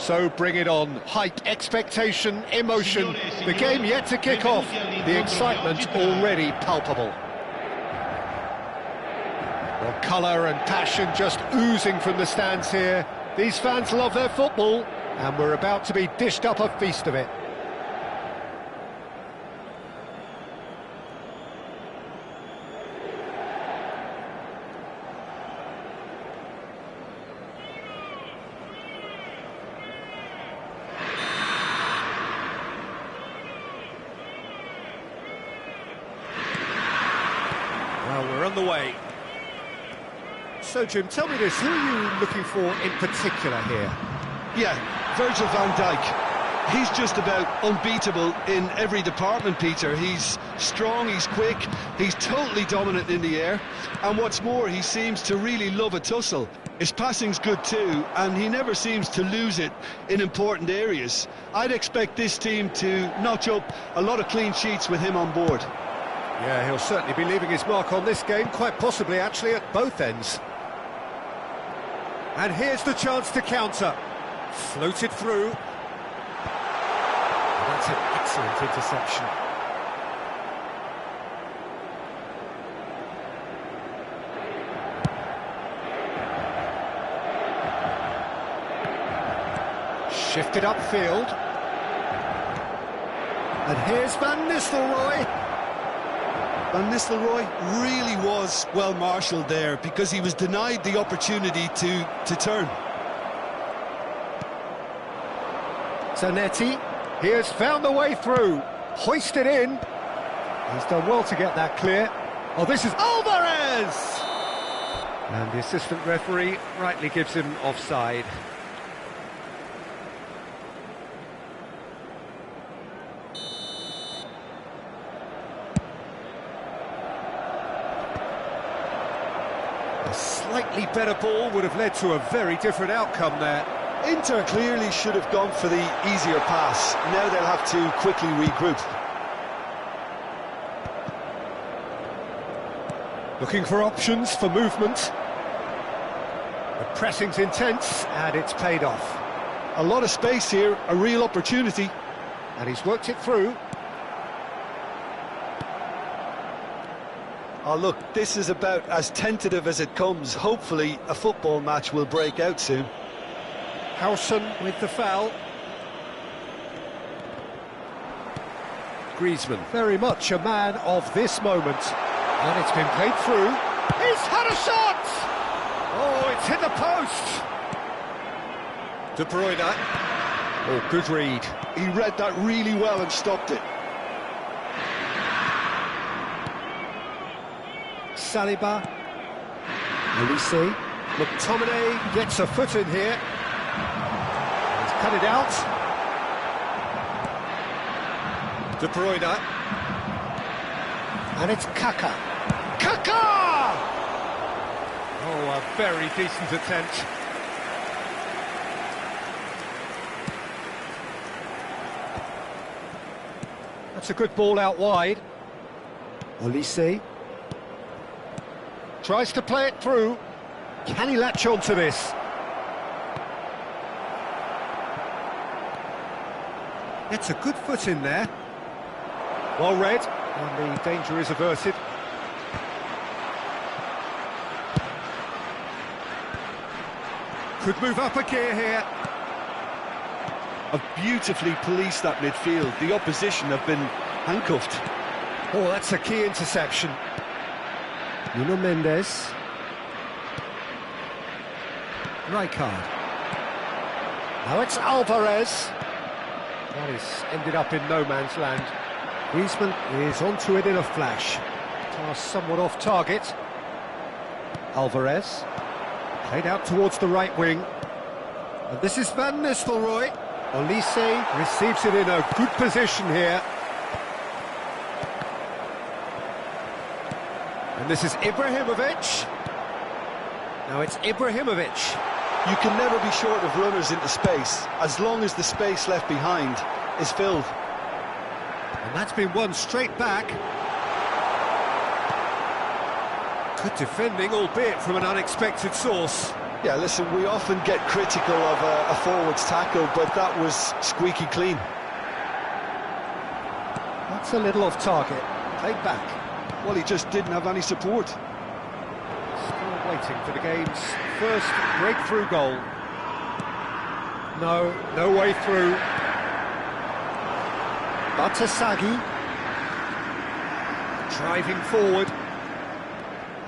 So bring it on. Hype, expectation, emotion. The game yet to kick off. The excitement already palpable. Well, colour and passion just oozing from the stands here. These fans love their football, and we're about to be dished up a feast of it. Well, we're on the way. So, Jim, tell me this, who are you looking for in particular here? Yeah, Virgil van Dijk. He's just about unbeatable in every department, Peter. He's strong, he's quick, he's totally dominant in the air, and what's more, he seems to really love a tussle. His passing's good too, and he never seems to lose it in important areas. I'd expect this team to notch up a lot of clean sheets with him on board. Yeah, he'll certainly be leaving his mark on this game, quite possibly actually at both ends. And here's the chance to counter. Floated through. That's an excellent interception. Shifted upfield. And here's Van Nistelrooy. Van Nistelrooy really was well marshalled there because he was denied the opportunity to turn. Zanetti, he has found the way through, hoisted in. He's done well to get that clear. Oh, this is Alvarez! And the assistant referee rightly gives him offside. A slightly better ball would have led to a very different outcome there. Inter clearly should have gone for the easier pass. Now they'll have to quickly regroup. Looking for options for movement. The pressing's intense, and it's paid off. A lot of space here, a real opportunity. And he's worked it through. Oh, look, this is about as tentative as it comes. Hopefully, a football match will break out soon. Howson with the foul. Griezmann, very much a man of this moment. And it's been played through. He's had a shot! Oh, it's hit the post! De Bruyne. Oh, good read. He read that really well and stopped it. Saliba. Olise. McTominay gets a foot in here. He's cut it out. De Bruyne. And it's Kaka. Kaka! Oh, a very decent attempt. That's a good ball out wide. Olise. Tries to play it through. Can he latch on to this? It's a good foot in there. Well read, and the danger is averted. Could move up a gear here. Have beautifully policed that midfield. The opposition have been handcuffed. Oh, that's a key interception. Nuno Mendes. Rijkaard. Now it's Alvarez. That is ended up in no man's land. Griezmann is onto it in a flash. Pass somewhat off target. Alvarez. Played out towards the right wing. And this is Van Nistelrooy. Olise receives it in a good position here. And this is Ibrahimovic. Now it's Ibrahimovic. You can never be short of runners into space, as long as the space left behind is filled. And that's been won straight back. Good defending, albeit from an unexpected source. Yeah, listen, we often get critical of a forward's tackle, but that was squeaky clean. That's a little off target. Played back. Well, he just didn't have any support. Still waiting for the game's first breakthrough goal. No way through. Batasagi. Driving forward.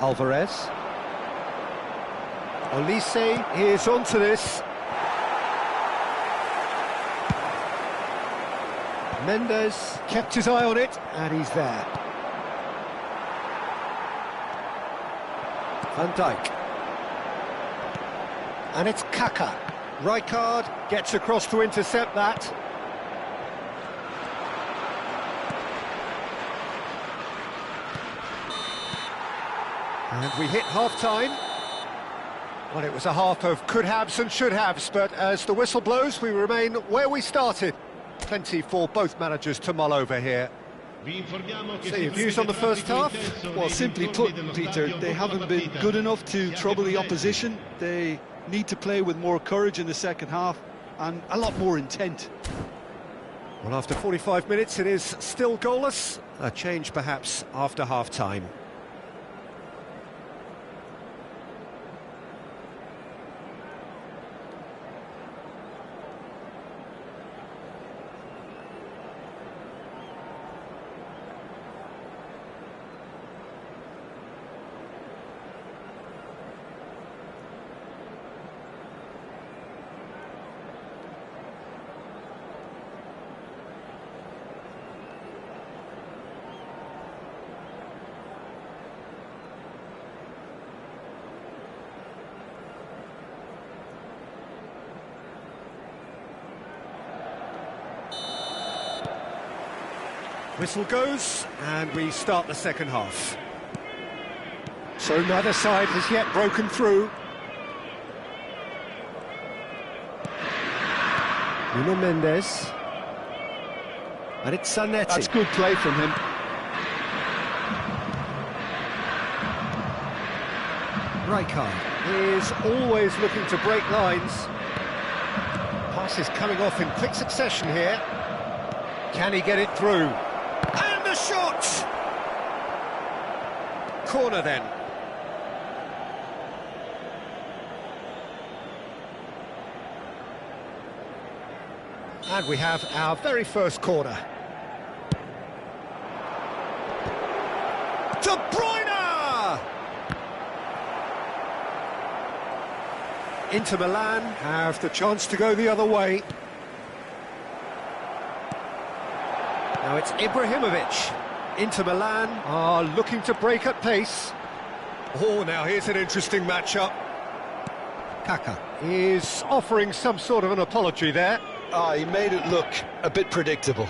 Alvarez. Olise is onto this. Mendes kept his eye on it, and he's there. Van Dijk. And it's Kaka. Rijkaard gets across to intercept that. And we hit half-time. Well, it was a half of could-haves and should-haves, but as the whistle blows, we remain where we started. Plenty for both managers to mull over here. So your views on the first half? Well, simply put, Peter, they haven't been good enough to trouble the opposition. They need to play with more courage in the second half and a lot more intent. Well, after 45 minutes, it is still goalless. A change, perhaps, after half-time. Whistle goes, and we start the second half. So neither side has yet broken through. Nuno Mendes. And it's Zanetti. That's good play from him. Rijkaard is always looking to break lines. Passes coming off in quick succession here. Can he get it through? And the shot! Corner then. And we have our very first corner. De Bruyne! Inter Milan have the chance to go the other way. Now it's Ibrahimovic. Inter Milan are looking to break at pace. Oh, now here's an interesting matchup. Kaka is offering some sort of an apology there. He made it look a bit predictable.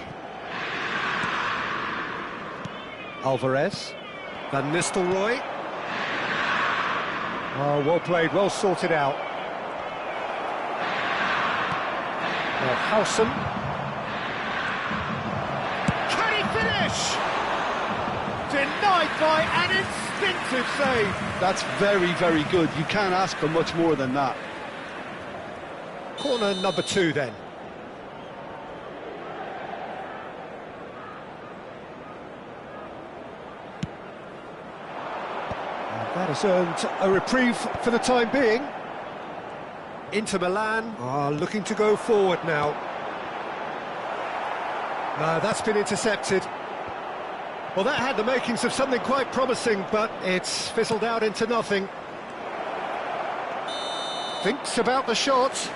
Alvarez. Van Nistelrooy. Oh, well played, well sorted out. Howson. Can he finish? Denied by an instinctive save. That's very, very good. You can't ask for much more than that. Corner number 2 then. That has earned a reprieve for the time being. Inter Milan are looking to go forward now. No, that's been intercepted. Well, that had the makings of something quite promising, but it's fizzled out into nothing. Thinks about the shot.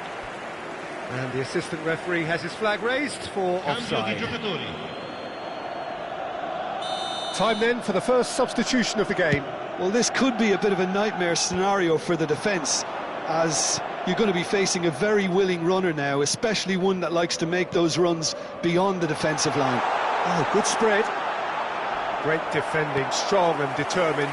And the assistant referee has his flag raised for offside. Time then for the first substitution of the game. Well, this could be a bit of a nightmare scenario for the defence, as you're going to be facing a very willing runner now, especially one that likes to make those runs beyond the defensive line. Oh, good spread. Great defending, strong and determined.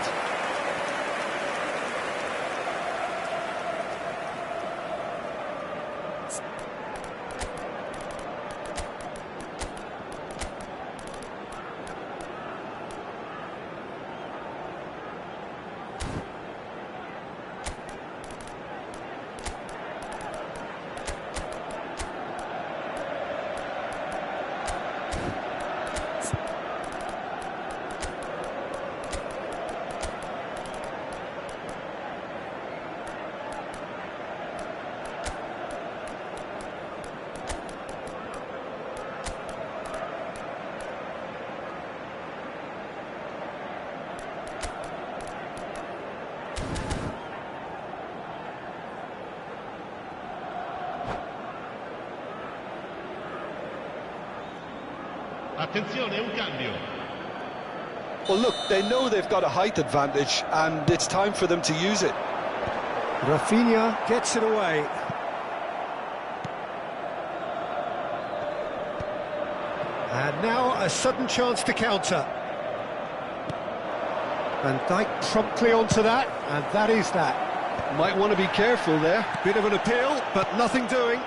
Attenzione, un cambio. Well, look, they know they've got a height advantage, and it's time for them to use it. Rafinha gets it away. And now a sudden chance to counter. Van Dijk promptly onto that, and that is that. Might want to be careful there. Bit of an appeal, but nothing doing.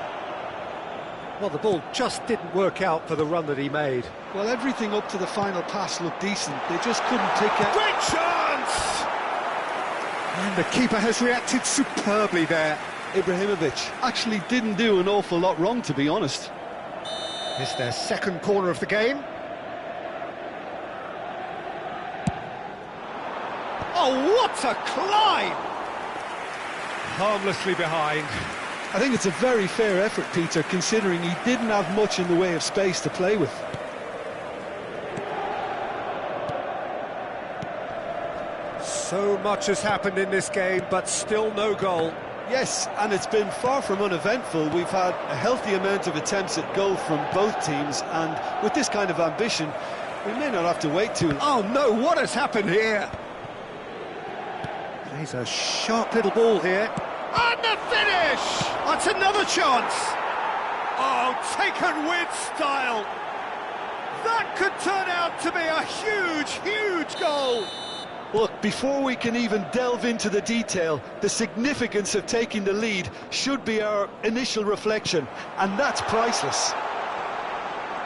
Well, the ball just didn't work out for the run that he made. Well, everything up to the final pass looked decent. They just couldn't pick out. Great chance! And the keeper has reacted superbly there. Ibrahimovic actually didn't do an awful lot wrong, to be honest. It's their second corner of the game. Oh, what a climb! Harmlessly behind. I think it's a very fair effort, Peter, considering he didn't have much in the way of space to play with. So much has happened in this game, but still no goal. Yes, and it's been far from uneventful. We've had a healthy amount of attempts at goal from both teams, and with this kind of ambition, we may not have to wait too long. Oh no, what has happened here? Plays a sharp little ball here. And the finish! That's another chance! Oh, taken with style! That could turn out to be a huge, huge goal! Look, before we can even delve into the detail, the significance of taking the lead should be our initial reflection, and that's priceless.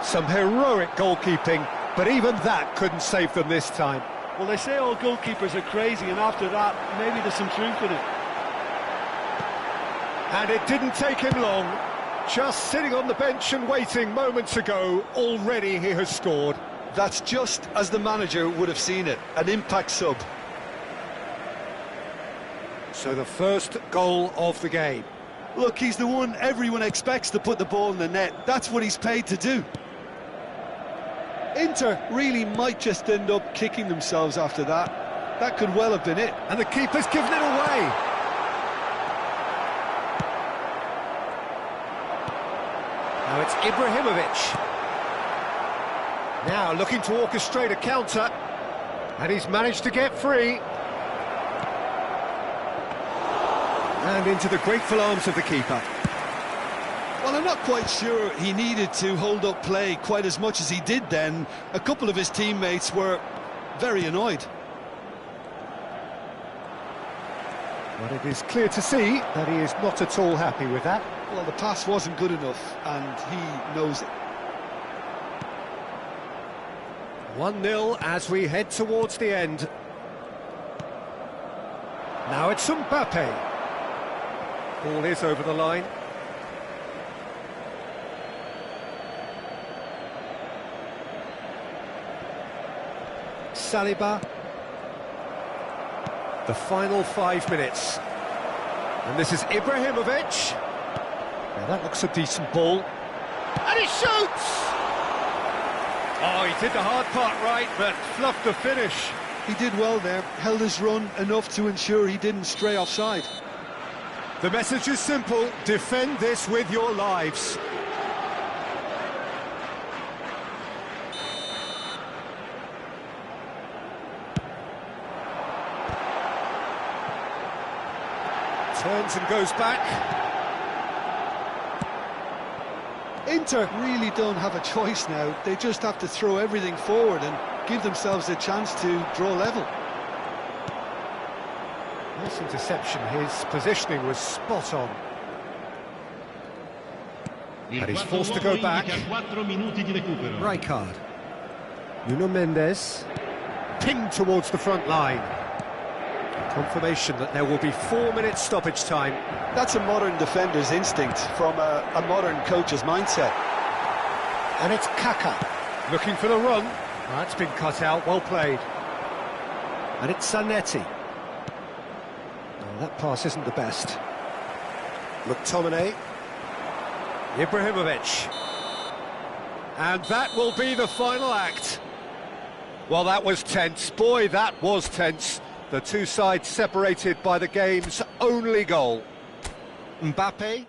Some heroic goalkeeping, but even that couldn't save them this time. Well, they say all goalkeepers are crazy, and after that, maybe there's some truth in it. And it didn't take him long. Just sitting on the bench and waiting moments ago, already he has scored. That's just as the manager would have seen it, an impact sub. So the first goal of the game. Look, he's the one everyone expects to put the ball in the net. That's what he's paid to do. Inter really might just end up kicking themselves after that. That could well have been it. And the keeper's given it away. Now it's Ibrahimovic. Now looking to orchestrate a counter. And he's managed to get free. And into the grateful arms of the keeper. Well, I'm not quite sure he needed to hold up play quite as much as he did then. A couple of his teammates were very annoyed. But it is clear to see that he is not at all happy with that. Well, the pass wasn't good enough, and he knows it. 1-0 as we head towards the end. Now it's Mbappe. Ball is over the line. Saliba. The final 5 minutes. And this is Ibrahimovic. Now that looks a decent ball. And he shoots! Oh, he did the hard part right, but fluffed the finish. He did well there, held his run enough to ensure he didn't stray offside. The message is simple: defend this with your lives. Turns and goes back. Inter really don't have a choice now. They just have to throw everything forward and give themselves a chance to draw level. Nice interception. His positioning was spot on. And he's forced to go back. Rijkaard. Nuno Mendes. Pinged towards the front line. Confirmation that there will be 4 minutes stoppage time. That's a modern defender's instinct from a modern coach's mindset. And it's Kaka looking for the run. That's been cut out, well played. And it's Zanetti. Oh, that pass isn't the best. McTominay. Ibrahimovic. And that will be the final act. Well, that was tense. Boy, that was tense. The two sides separated by the game's only goal. Mbappe.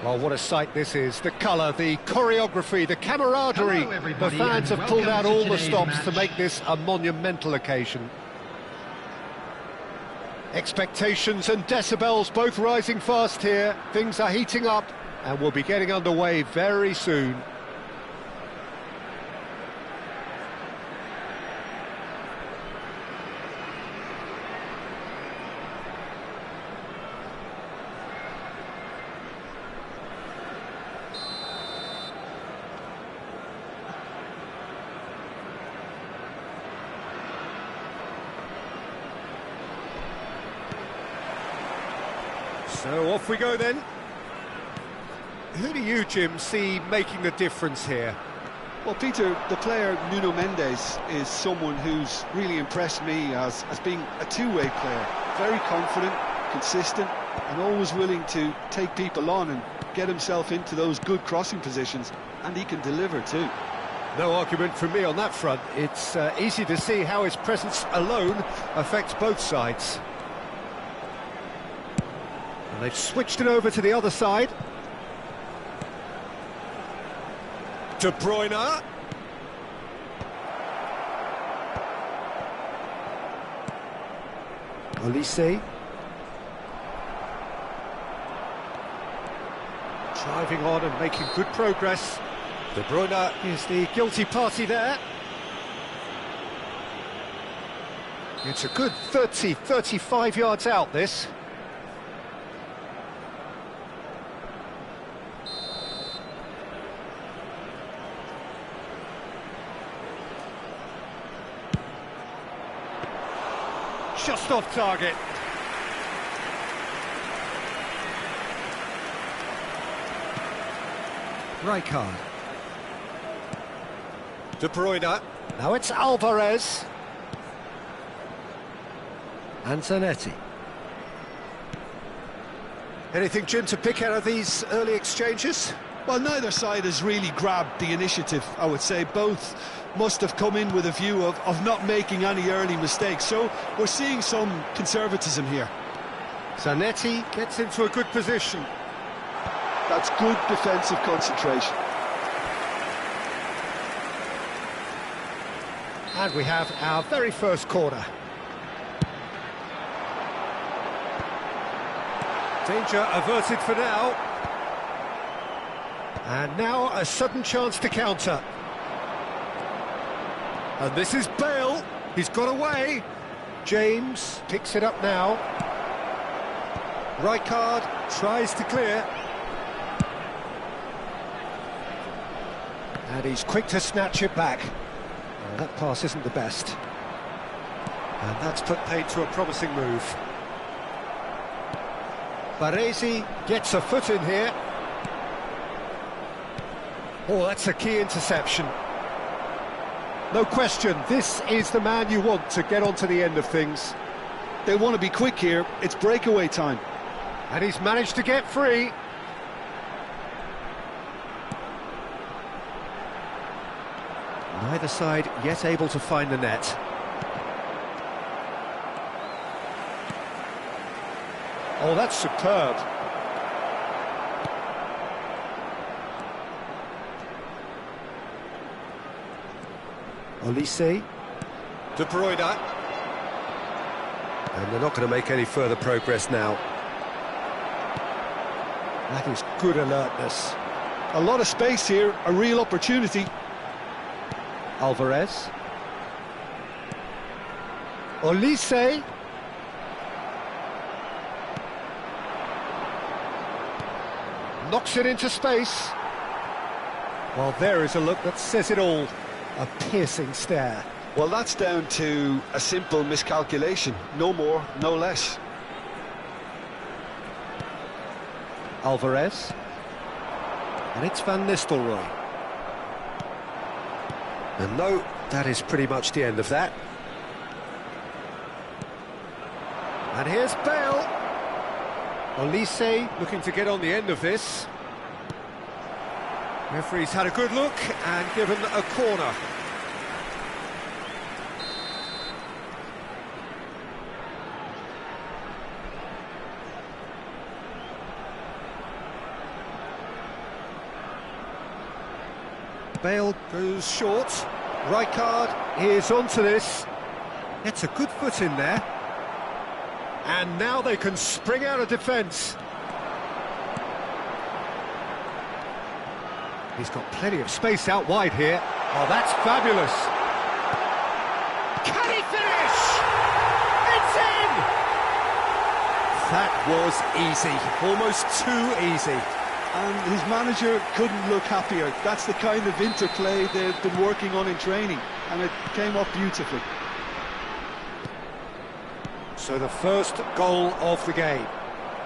Well, what a sight this is. The colour, the choreography, the camaraderie. Hello, The everybody, fans and have pulled out welcome to all the today's stops to match. make this a monumental occasion. Expectations and decibels both rising fast here. Things are heating up and we'll be getting underway very soon. So off we go then. Who do you, Jim, see making the difference here? Well, Peter, the player Nuno Mendes is someone who's really impressed me as being a two-way player. Very confident, consistent, and always willing to take people on and get himself into those good crossing positions, and he can deliver too. No argument from me on that front. It's easy to see how his presence alone affects both sides. And they've switched it over to the other side. De Bruyne. Olise. Driving on and making good progress. De Bruyne is the guilty party there. It's a good 35 yards out, this. Just off target. Rijkaard. De Bruyne. Now it's Alvarez. And Zanetti. Anything, Jim, to pick out of these early exchanges? Well, neither side has really grabbed the initiative, I would say. Both must have come in with a view of not making any early mistakes. So we're seeing some conservatism here. Zanetti gets into a good position. That's good defensive concentration. And we have our very first corner. Danger averted for now. And now a sudden chance to counter. And this is Bale. He's got away. James picks it up now. Rijkaard tries to clear. And he's quick to snatch it back. Well, that pass isn't the best. And that's put paid to a promising move. Baresi gets a foot in here. Oh, that's a key interception. No question, this is the man you want to get onto the end of things. They want to be quick here. It's breakaway time. And he's managed to get free. Neither side yet able to find the net. Oh, that's superb. Olise. De Bruyne. And they're not going to make any further progress now. That is good alertness. A lot of space here, a real opportunity. Alvarez. Olise. Knocks it into space. Well, there is a look that says it all. A piercing stare. Well, that's down to a simple miscalculation. No more, no less. Alvarez. And it's Van Nistelrooy. And no, that is pretty much the end of that. And here's Bale. Olise looking to get on the end of this. Referee's had a good look and given a corner. Bale goes short. Rijkaard is onto this. Gets a good foot in there. And now they can spring out of defence. He's got plenty of space out wide here. Oh, that's fabulous. Can he finish? It's in! That was easy, almost too easy. And his manager couldn't look happier. That's the kind of interplay they've been working on in training, and it came off beautifully. So the first goal of the game.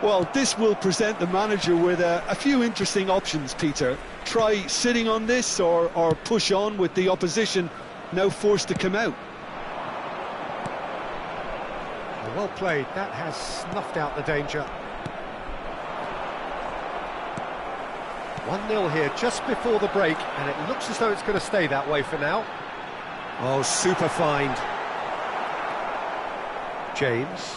Well, this will present the manager with a few interesting options, Peter. Try sitting on this or push on with the opposition now forced to come out. Well played, that has snuffed out the danger. 1-0 here just before the break, and it looks as though it's going to stay that way for now. Oh, super find. James.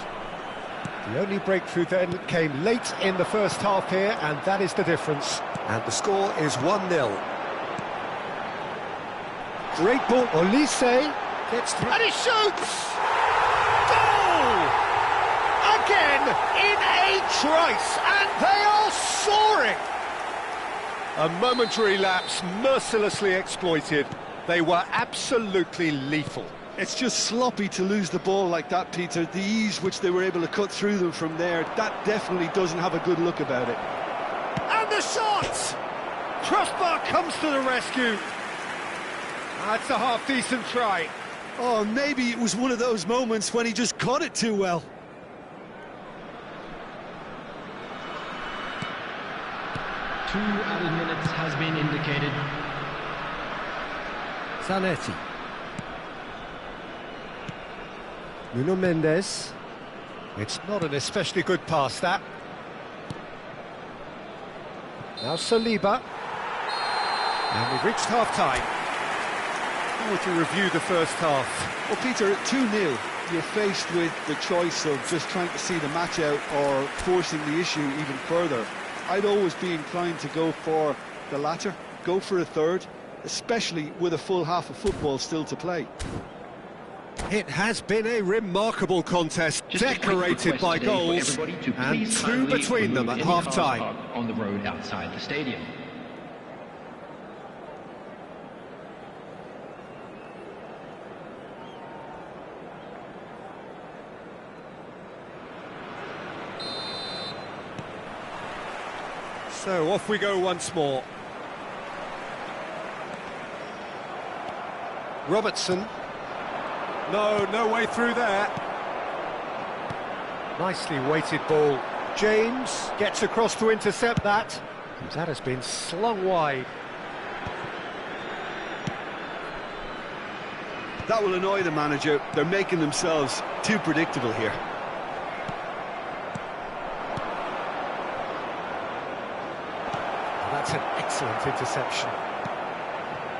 The only breakthrough then came late in the first half here, and that is the difference. And the score is 1-0. Great ball. Olise gets through. And he shoots! Goal! Again in a trice, and they are soaring! A momentary lapse mercilessly exploited. They were absolutely lethal. It's just sloppy to lose the ball like that, Peter. The ease which they were able to cut through them from there, that definitely doesn't have a good look about it. And the shot! Crossbar comes to the rescue. That's a half-decent try. Oh, maybe it was one of those moments when he just caught it too well. Two added minutes has been indicated. Zanetti. Nuno Mendes. It's not an especially good pass, that. Now Saliba. And we've reached half-time. How would you review the first half? Well, Peter, 2-0. You're faced with the choice of just trying to see the match out or forcing the issue even further. I'd always be inclined to go for the latter, go for a third, especially with a full half of football still to play. It has been a remarkable contest, decorated by goals, and two between them at half-time. On the road outside the stadium. So off we go once more. Robertson. No way through there. Nicely weighted ball. James gets across to intercept that. That has been slung wide. That will annoy the manager. They're making themselves too predictable here. That's an excellent interception.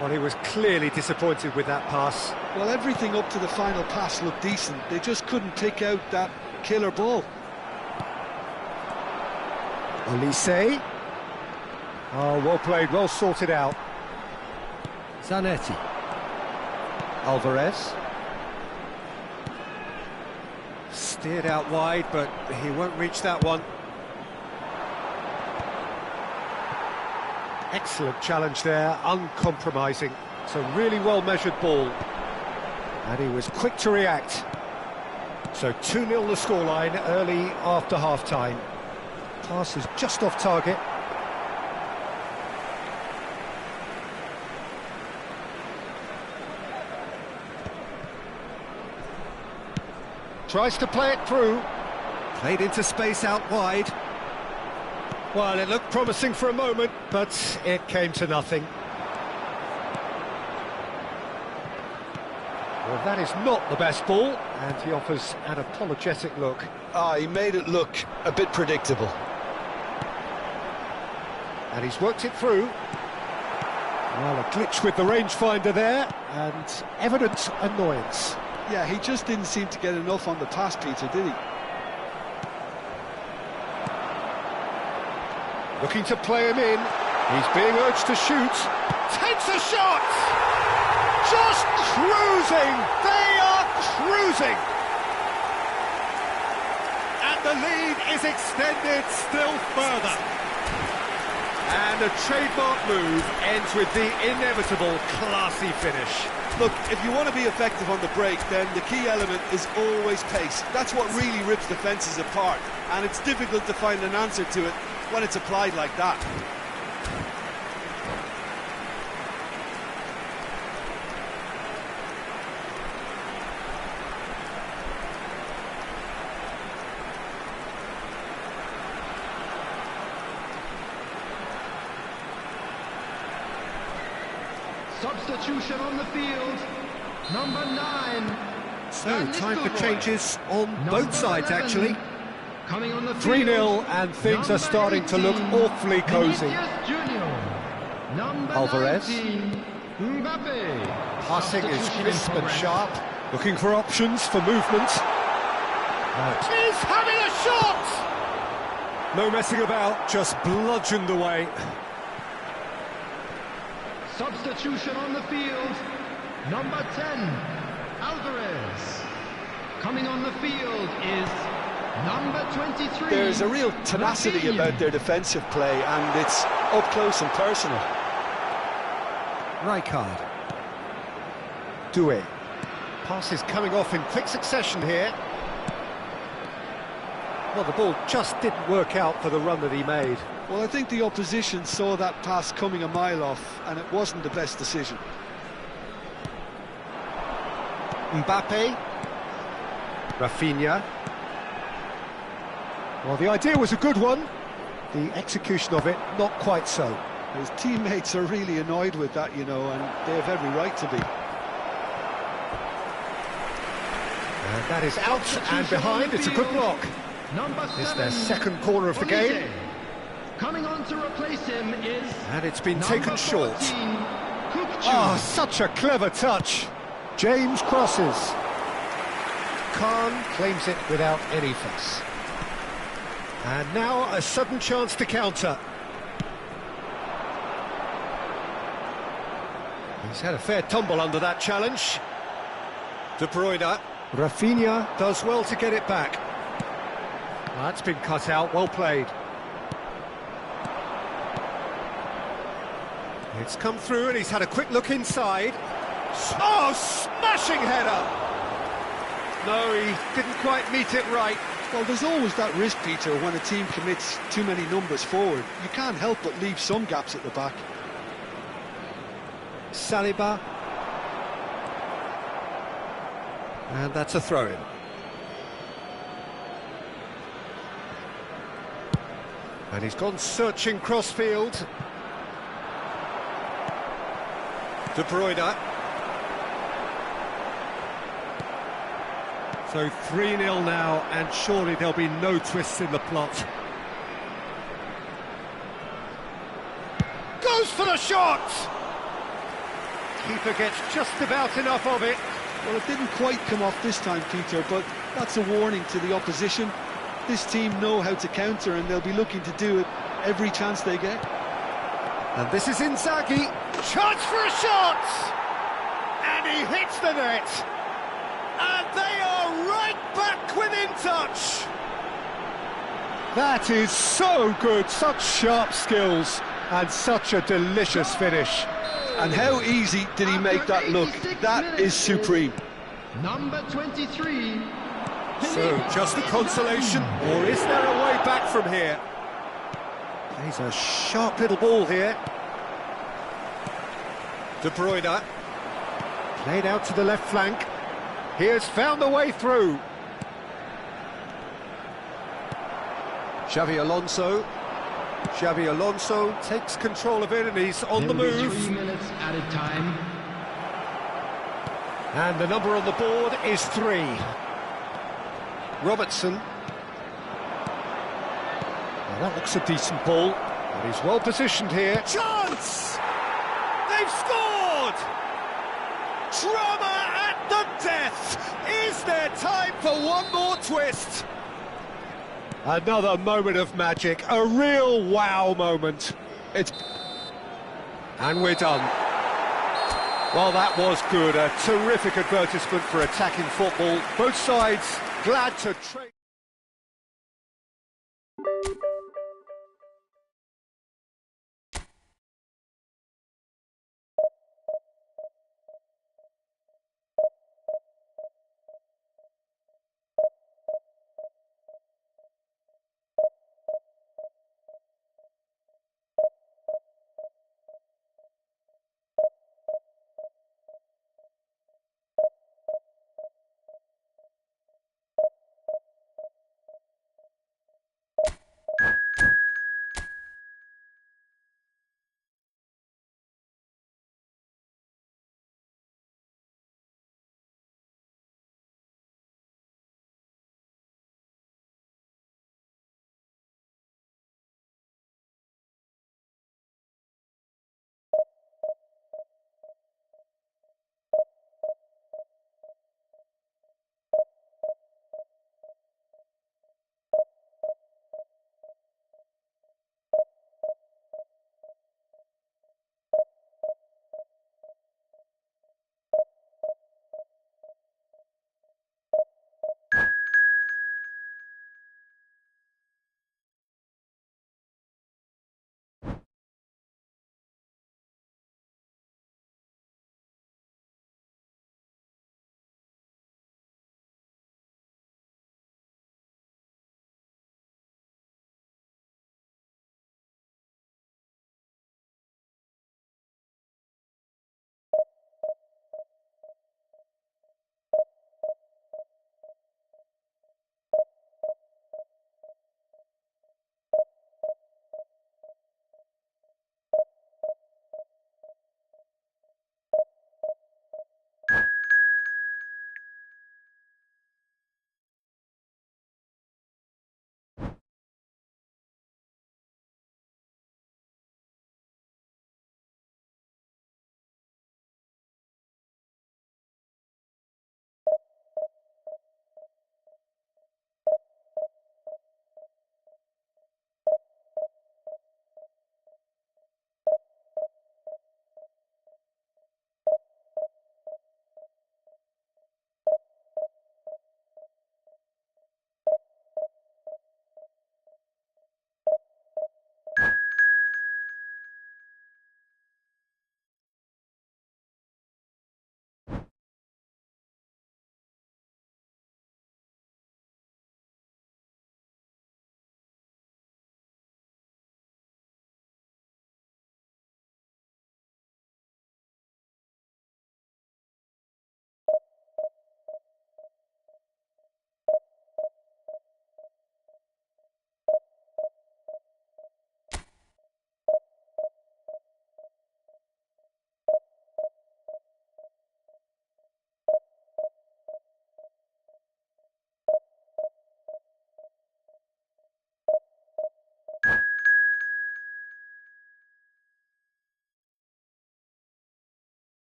Well, he was clearly disappointed with that pass. Well, everything up to the final pass looked decent. They just couldn't pick out that killer ball. Olise. Oh, well played, well sorted out. Zanetti. Alvarez. Steered out wide, but he won't reach that one. Excellent challenge there, uncompromising. It's a really well-measured ball. And he was quick to react. So 2-0 the scoreline early after half-time. Pass is just off target. Tries to play it through. Played into space out wide. Well, it looked promising for a moment, but it came to nothing. Well, that is not the best ball, and he offers an apologetic look. He made it look a bit predictable. And he's worked it through. Well, a glitch with the rangefinder there, and evident annoyance. Yeah, he just didn't seem to get enough on the pass, Peter, did he? Looking to play him in. He's being urged to shoot. Takes a shot! Just cruising! They are cruising! And the lead is extended still further. And a trademark move ends with the inevitable classy finish. Look, if you want to be effective on the break, then the key element is always pace. That's what really rips defences apart, and it's difficult to find an answer to it when it's applied like that. Substitution on the field, number 9. So, time for changes on both sides, actually. Coming on the 3-0, and things are starting to look awfully cosy. Alvarez. Passing is crisp and sharp. Looking for options for movement. He's having a shot! No messing about, just bludgeoned away. Substitution on the field, number 10, Alvarez. Coming on the field is number 23. There's a real tenacity about their defensive play, and it's up close and personal. Rijkaard. Doué. Passes coming off in quick succession here. Well, the ball just didn't work out for the run that he made. Well, I think the opposition saw that pass coming a mile off, and it wasn't the best decision. Mbappe. Rafinha. Well, the idea was a good one. The execution of it, not quite so. His teammates are really annoyed with that, you know, and they have every right to be. And that is out and behind. It's a good block. It's their second corner of the game. Coming on to replace him is... And it's been taken short. Oh, such a clever touch. James crosses. Khan claims it without any fuss. And now a sudden chance to counter. He's had a fair tumble under that challenge. De Bruyne. Rafinha does well to get it back. Well, that's been cut out, well played. It's come through and he's had a quick look inside. Oh, smashing header! No, he didn't quite meet it right. Well, there's always that risk, Peter, when a team commits too many numbers forward. You can't help but leave some gaps at the back. Saliba. And that's a throw-in. And he's gone searching crossfield. De Bruyne. So 3-0 now, and surely there'll be no twists in the plot. Goes for the shot! Keeper gets just about enough of it. Well, it didn't quite come off this time, Peter, but that's a warning to the opposition. This team know how to counter, and they'll be looking to do it every chance they get. And this is Inzaghi. Chance for a shot! And he hits the net. And they are right back within touch. That is so good, such sharp skills, and such a delicious finish. And how easy did he make that look? That is supreme. Number 23. So, just a consolation, or is there a way back from here? He's a sharp little ball here. De Bruyne. Played out to the left flank. He has found the way through. Xavi Alonso. Xavi Alonso takes control of it and he's on the move. 3 minutes added time. And the number on the board is 3. Robertson. Well, that looks a decent ball, but he's well positioned here. Chance! They've scored! Drama at the death! Is there time for one more twist? Another moment of magic, a real wow moment. And we're done. Well, that was good. A terrific advertisement for attacking football. Both sides glad to trade.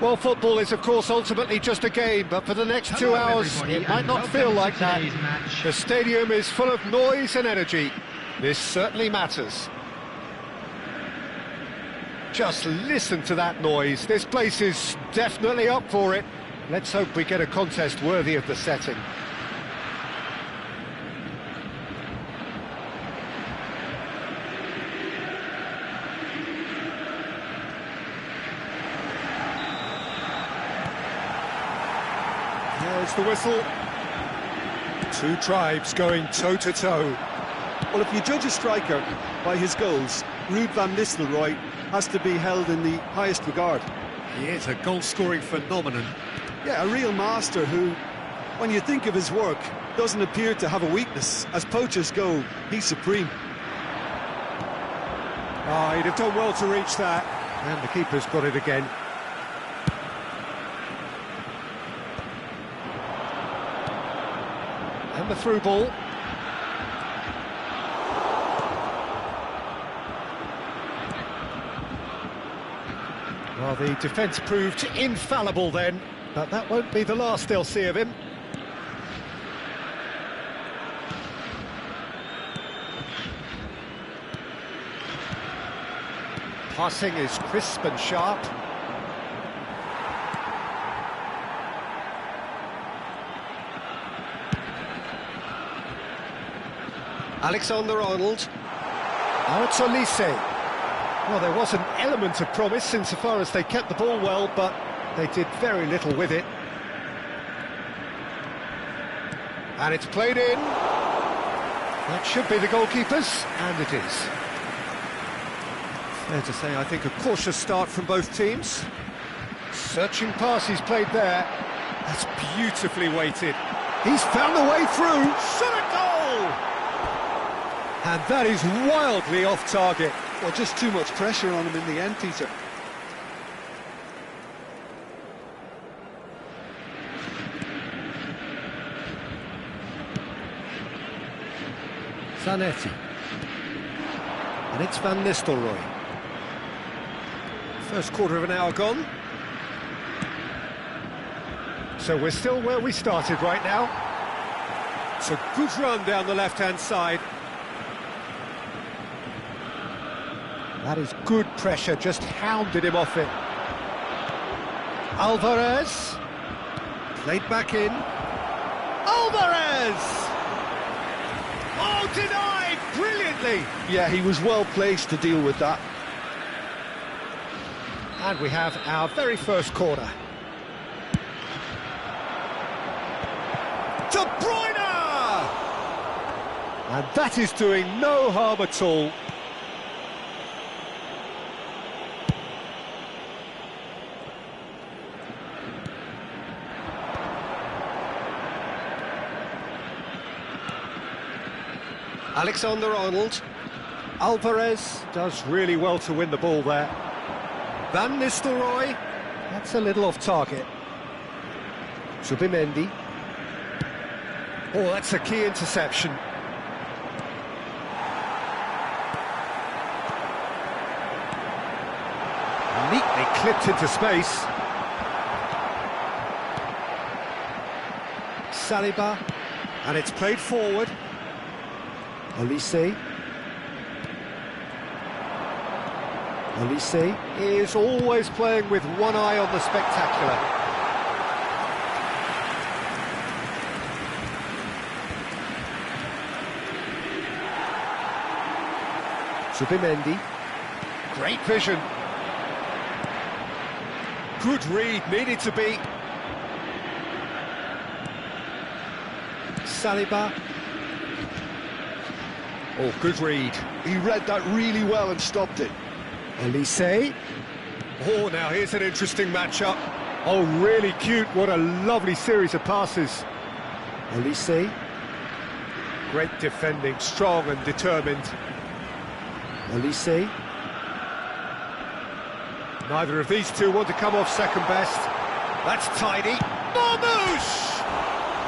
Well, football is, of course, ultimately just a game, but for the next 2 hours, it might not feel like that. The stadium is full of noise and energy. This certainly matters. Just listen to that noise. This place is definitely up for it. Let's hope we get a contest worthy of the setting. There's the whistle. Two tribes going toe-to-toe. Well, if you judge a striker by his goals, Ruud van Nistelrooy has to be held in the highest regard. He is a goal-scoring phenomenon. Yeah, a real master who, when you think of his work, doesn't appear to have a weakness. As poachers go, he's supreme. Ah, he'd have done well to reach that. And the keeper's got it again. And the through ball. Well, the defence proved infallible then, but that won't be the last they'll see of him. Passing is crisp and sharp. Alexander-Arnold. Now it's Olise. Well, there was an element of promise insofar as they kept the ball well, but they did very little with it. And it's played in. That should be the goalkeeper's, and it is. Fair to say, I think, a cautious start from both teams. Searching pass he's played there. That's beautifully weighted. He's found a way through. Shot a goal! And that is wildly off target. Well, just too much pressure on him in the end, Peter. Zanetti. And it's Van Nistelrooy. First quarter of an hour gone. So we're still where we started right now. It's a good run down the left-hand side. That is good pressure, just hounded him off it. Alvarez. Played back in. Alvarez! Oh, denied brilliantly! Yeah, he was well placed to deal with that. And we have our very first corner. De Bruyne! And that is doing no harm at all. Alexander-Arnold. Alvarez does really well to win the ball there. Van Nistelrooy. That's a little off target. Zubimendi. Oh, that's a key interception. Neatly clipped into space. Saliba. And it's played forward. Olise. Olise is always playing with one eye on the spectacular. Zubimendi. Great vision. Good read, needed to be. Saliba. Oh, good read. He read that really well and stopped it. Olise. Oh, now here's an interesting matchup. Oh, really cute. What a lovely series of passes. Olise. Great defending, strong and determined. Olise. Neither of these two want to come off second best. That's tidy. Marmoush!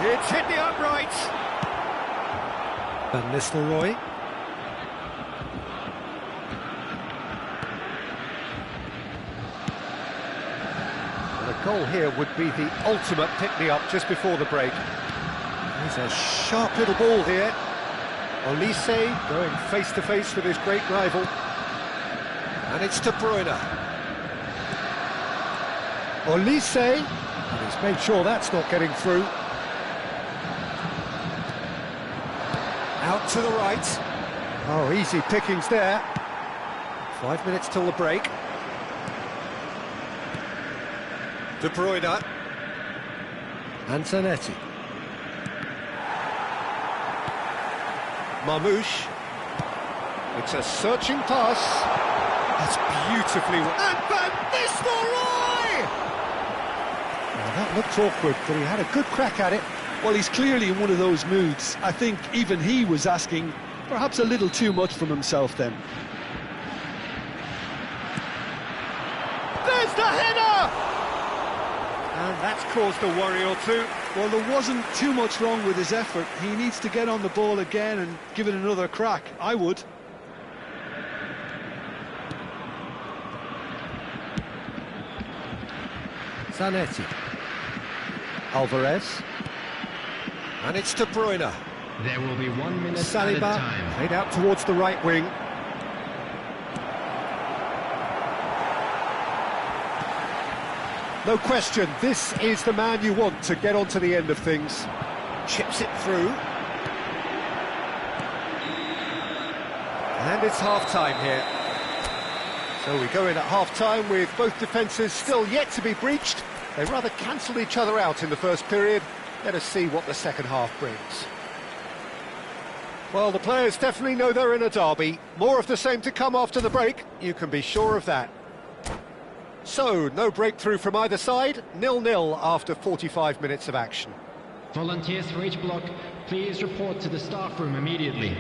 It's hit the upright. Van Nistelrooy. A goal here would be the ultimate pick-me-up just before the break. There's a sharp little ball here. Olise going face-to-face with his great rival. And it's De Bruyne. Olise, and he's made sure that's not getting through. Out to the right. Oh, easy pickings there. 5 minutes till the break. De Bruyne. And Zanetti. Marmoush. It's a searching pass. That's beautifully... And Van Nistelrooy! Well, that looked awkward, but he had a good crack at it. Well, he's clearly in one of those moods. I think even he was asking perhaps a little too much from himself then. There's the header! And that's caused a worry or two. Well, there wasn't too much wrong with his effort. He needs to get on the ball again and give it another crack. I would. Zanetti. Alvarez. And it's De Bruyne. There will be 1 minute Saliba, at a time. played out towards the right wing. No question, this is the man you want to get onto the end of things. Chips it through. And it's half-time here. So we go in at half-time with both defences still yet to be breached. They rather cancelled each other out in the first period. Let us see what the second half brings. Well, the players definitely know they're in a derby. More of the same to come after the break, you can be sure of that. So, no breakthrough from either side, 0-0 after 45 minutes of action. Volunteers for each block, please report to the staff room immediately.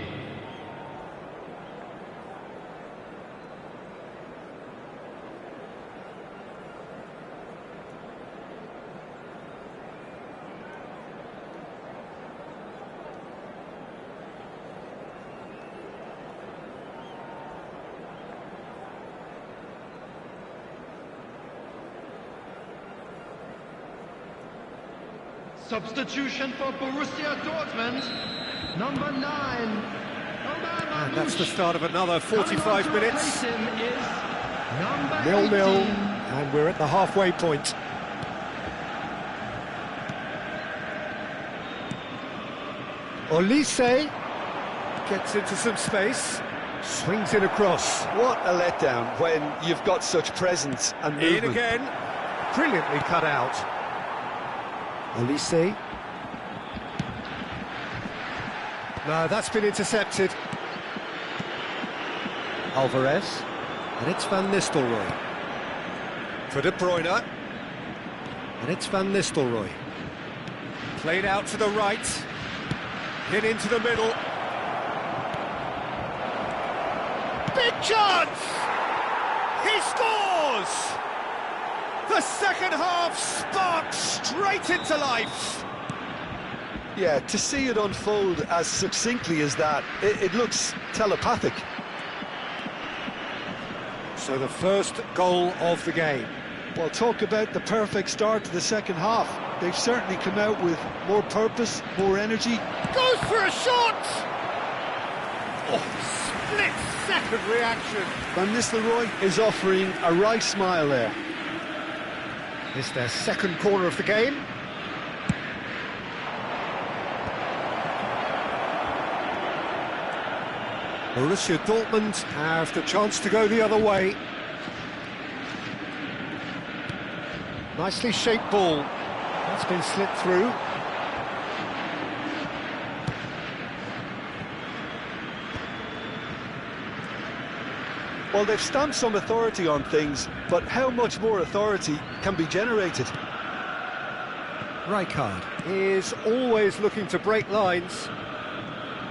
Substitution for Borussia Dortmund. Number 9. And that's the start of another 45 minutes. 0-0, and we're at the halfway point. Olise gets into some space, swings it across. What a letdown when you've got such presence and movement. In again, brilliantly cut out. Olise. No, that's been intercepted. Alvarez. And it's Van Nistelrooy. For De Bruyne. And it's Van Nistelrooy. Played out to the right. Hit into the middle. Big chance! He scores! The second half sparks straight into life. Yeah, to see it unfold as succinctly as that, it looks telepathic. So the first goal of the game. Well, talk about the perfect start to the second half. They've certainly come out with more purpose, more energy. Goes for a shot! Oh, split-second reaction. Van Nistelrooy is offering a wry smile there. It's their second corner of the game. Borussia Dortmund have the chance to go the other way. Nicely shaped ball. That's been slipped through. Well, they've stamped some authority on things, but how much more authority can be generated? Rijkaard is always looking to break lines.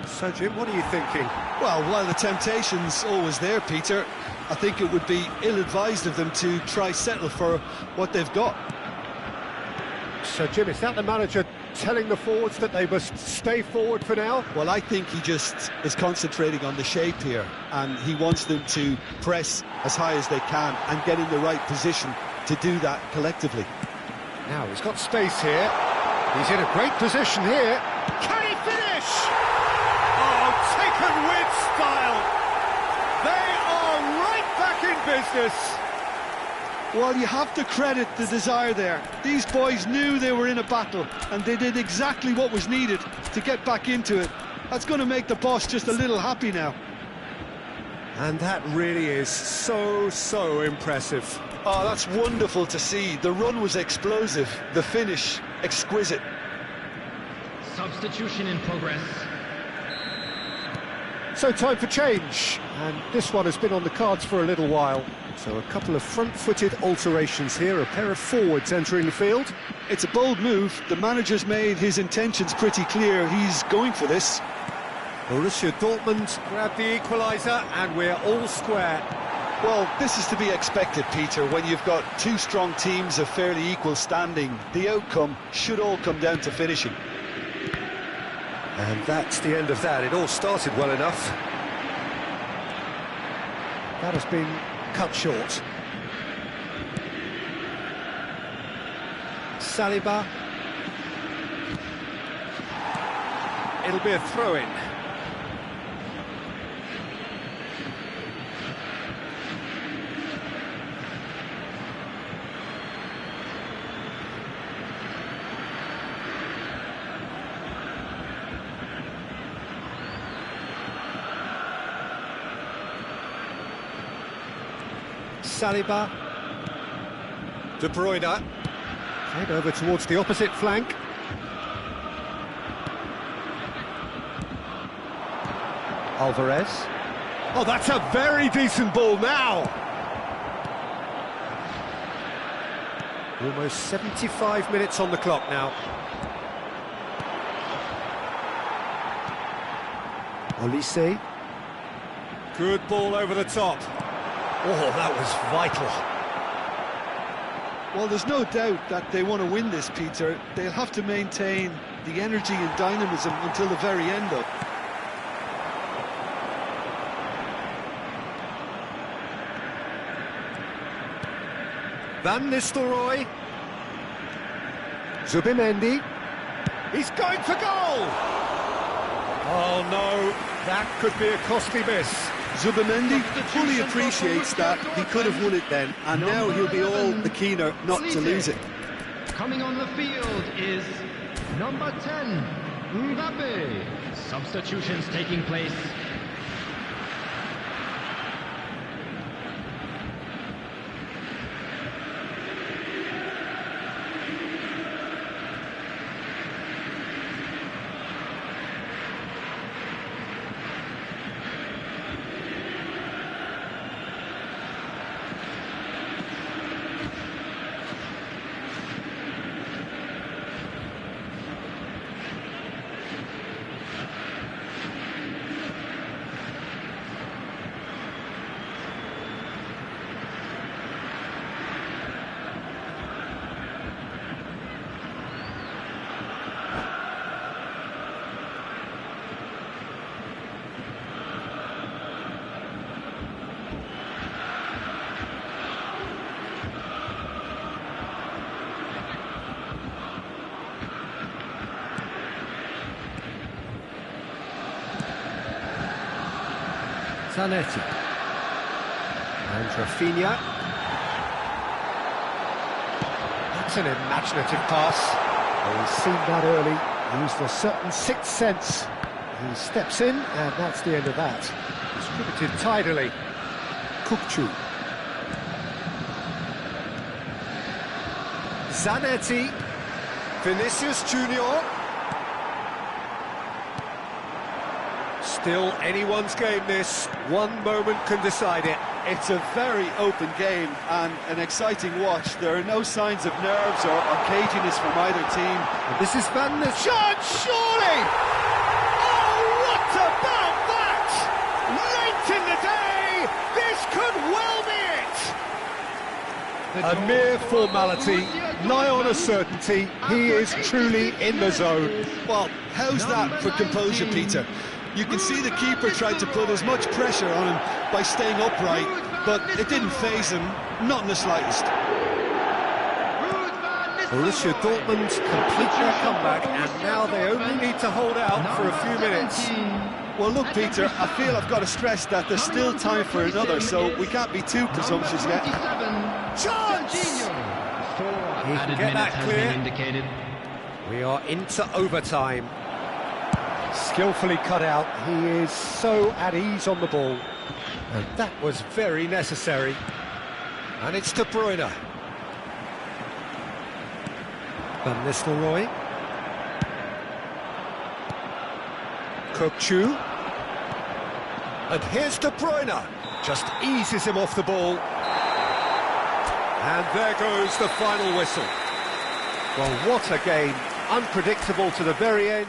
So, Jim, what are you thinking? Well, while the temptation's always there, Peter, I think it would be ill-advised of them to try settle for what they've got. So, Jim, is that the manager telling the forwards that they must stay forward for now? Well, I think he just is concentrating on the shape here, and he wants them to press as high as they can and get in the right position to do that collectively. Now, he's got space here. He's in a great position here. Can he finish? Oh, taken with style. They are right back in business. Well, you have to credit the desire there. These boys knew they were in a battle, and they did exactly what was needed to get back into it. That's going to make the boss just a little happy now. And that really is so impressive. Oh, that's wonderful to see. The run was explosive, the finish exquisite. Substitution in progress. So time for change, and this one has been on the cards for a little while. So a couple of front-footed alterations here, a pair of forwards entering the field. It's a bold move. The manager's made his intentions pretty clear. He's going for this. Borussia Dortmund grab the equaliser, and we're all square. Well, this is to be expected, Peter. When you've got two strong teams of fairly equal standing, the outcome should all come down to finishing. And that's the end of that. It all started well enough. That has been cut short. Saliba. It'll be a throw-in. Saliba. De Bruyne. Played over towards the opposite flank. Alvarez. Oh, that's a very decent ball now. Almost 75 minutes on the clock now. Olise. Good ball over the top. Oh, that was vital. Well, there's no doubt that they want to win this, Peter. They'll have to maintain the energy and dynamism until the very end, though. Van Nistelrooy. Zubimendi. He's going for goal! Oh, no, that could be a costly miss. Zubimendi fully appreciates that he could have won it then, and now he'll be all the keener not to lose it. Coming on the field is number 10, Mbappe. Substitutions taking place. Zanetti. And Rafinha. That's an imaginative pass. Well, he's seen that early, used a certain sixth sense. He steps in, and that's the end of that. Distributed tidily. Kukçu. Zanetti. Vinicius Junior. Still anyone's game this. One moment can decide it. It's a very open game and an exciting watch. There are no signs of nerves or caginess from either team. And this is Van der Shot, surely! Oh, what about that? Late in the day, this could well be it! A mere formality, nigh on a certainty, he is truly in the zone. Well, how's that for composure, Peter? You can see the keeper tried to put as much pressure on him by staying upright, but it didn't faze him, not in the slightest. Borussia Dortmund complete their comeback, and now they only need to hold out for a few minutes. Well, look, Peter, I feel I've got to stress that there's still time for another, so we can't be too presumptuous yet. Chance! He can get that clear. We are into overtime. Skillfully cut out, he is so at ease on the ball. And that was very necessary. And it's De Bruyne. Van Nistelrooy. Kukçu. And here's De Bruyne. Just eases him off the ball. And there goes the final whistle. Well, what a game. Unpredictable to the very end.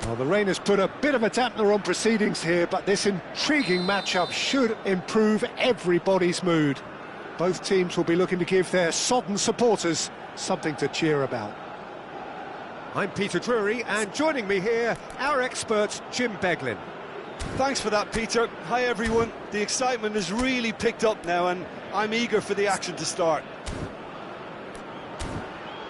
Well, the rain has put a bit of a dampener on proceedings here, but this intriguing matchup should improve everybody's mood. Both teams will be looking to give their sodden supporters something to cheer about. I'm Peter Drury, and joining me here, our expert, Jim Beglin. Thanks for that, Peter. Hi, everyone. The excitement has really picked up now, and I'm eager for the action to start.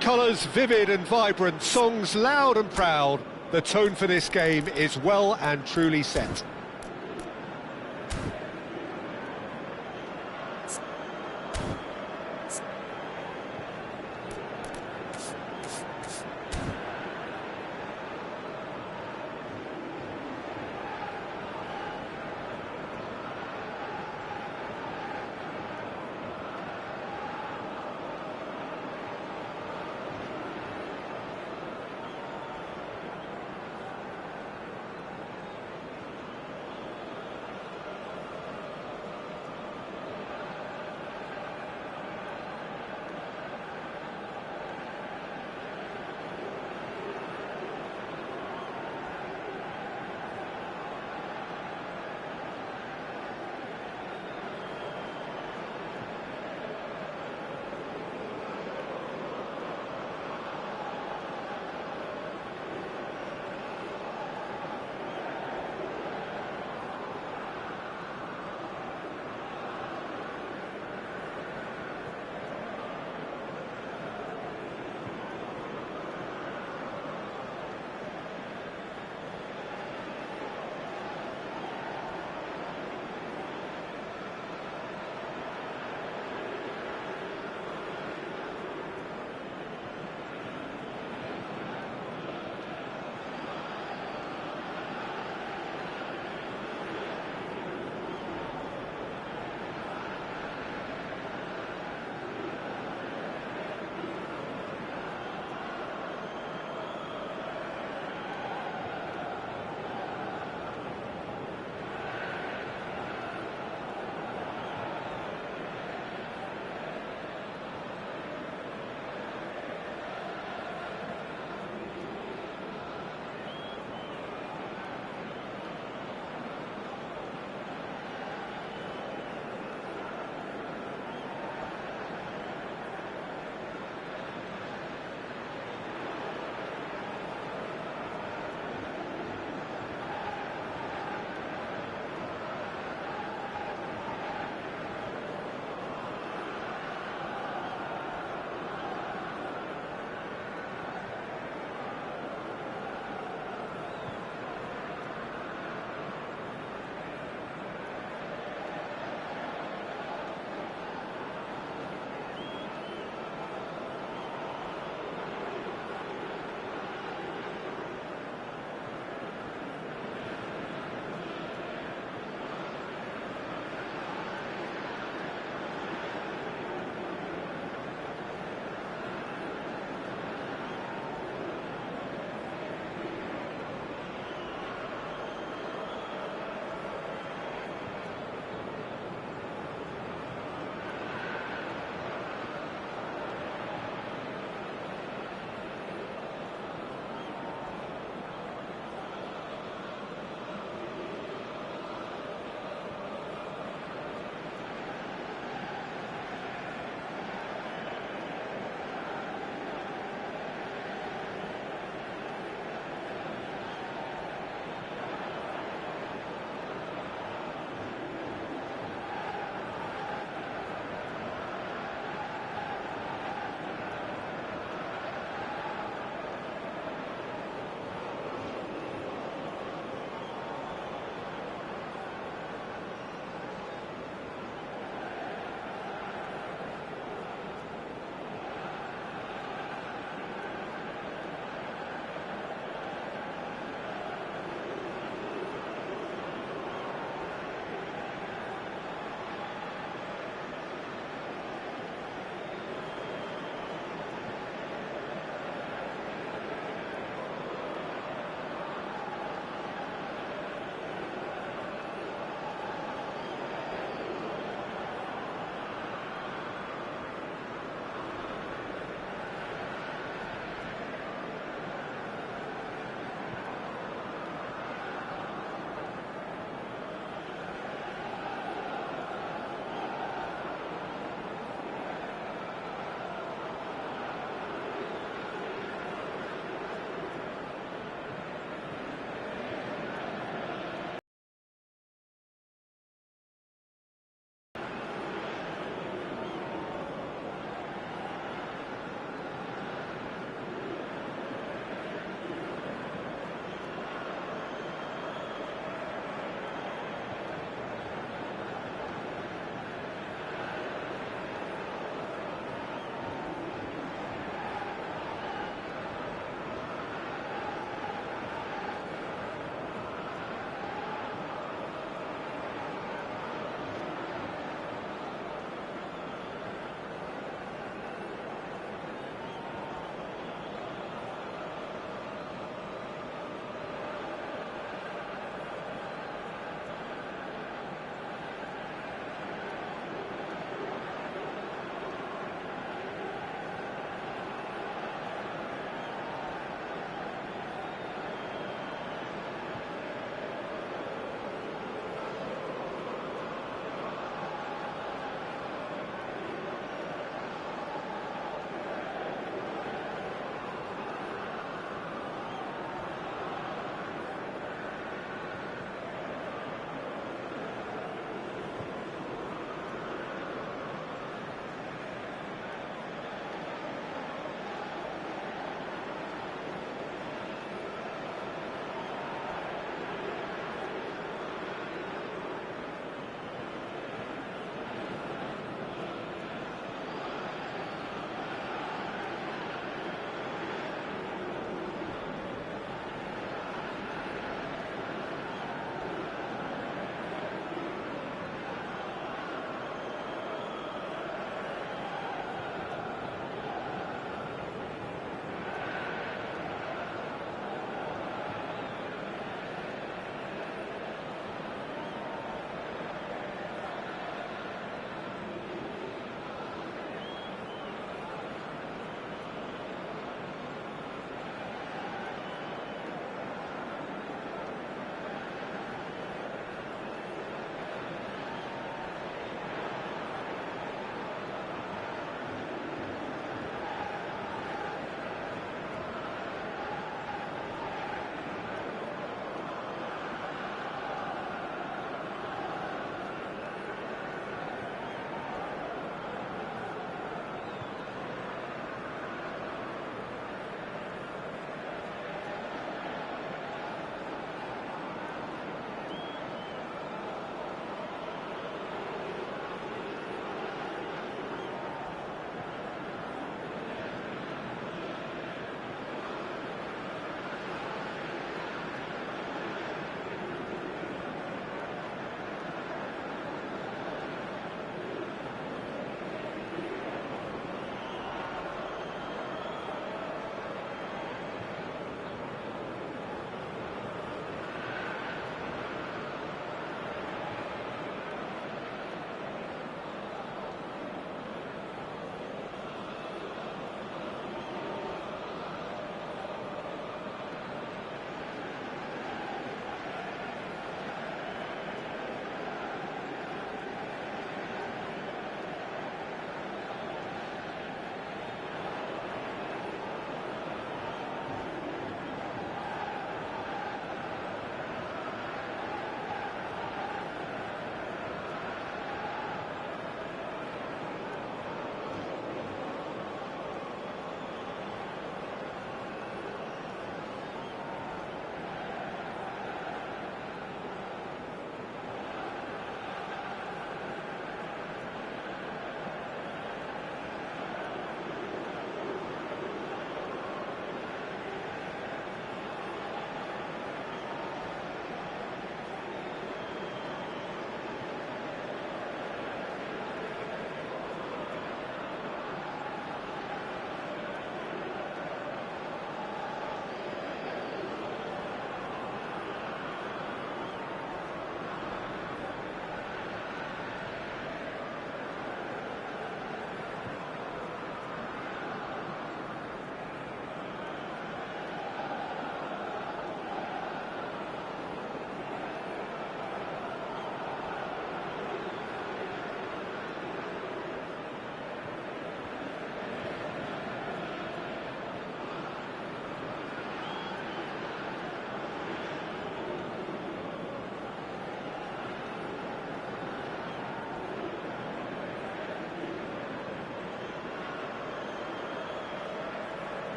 Colours vivid and vibrant, songs loud and proud. The tone for this game is well and truly set.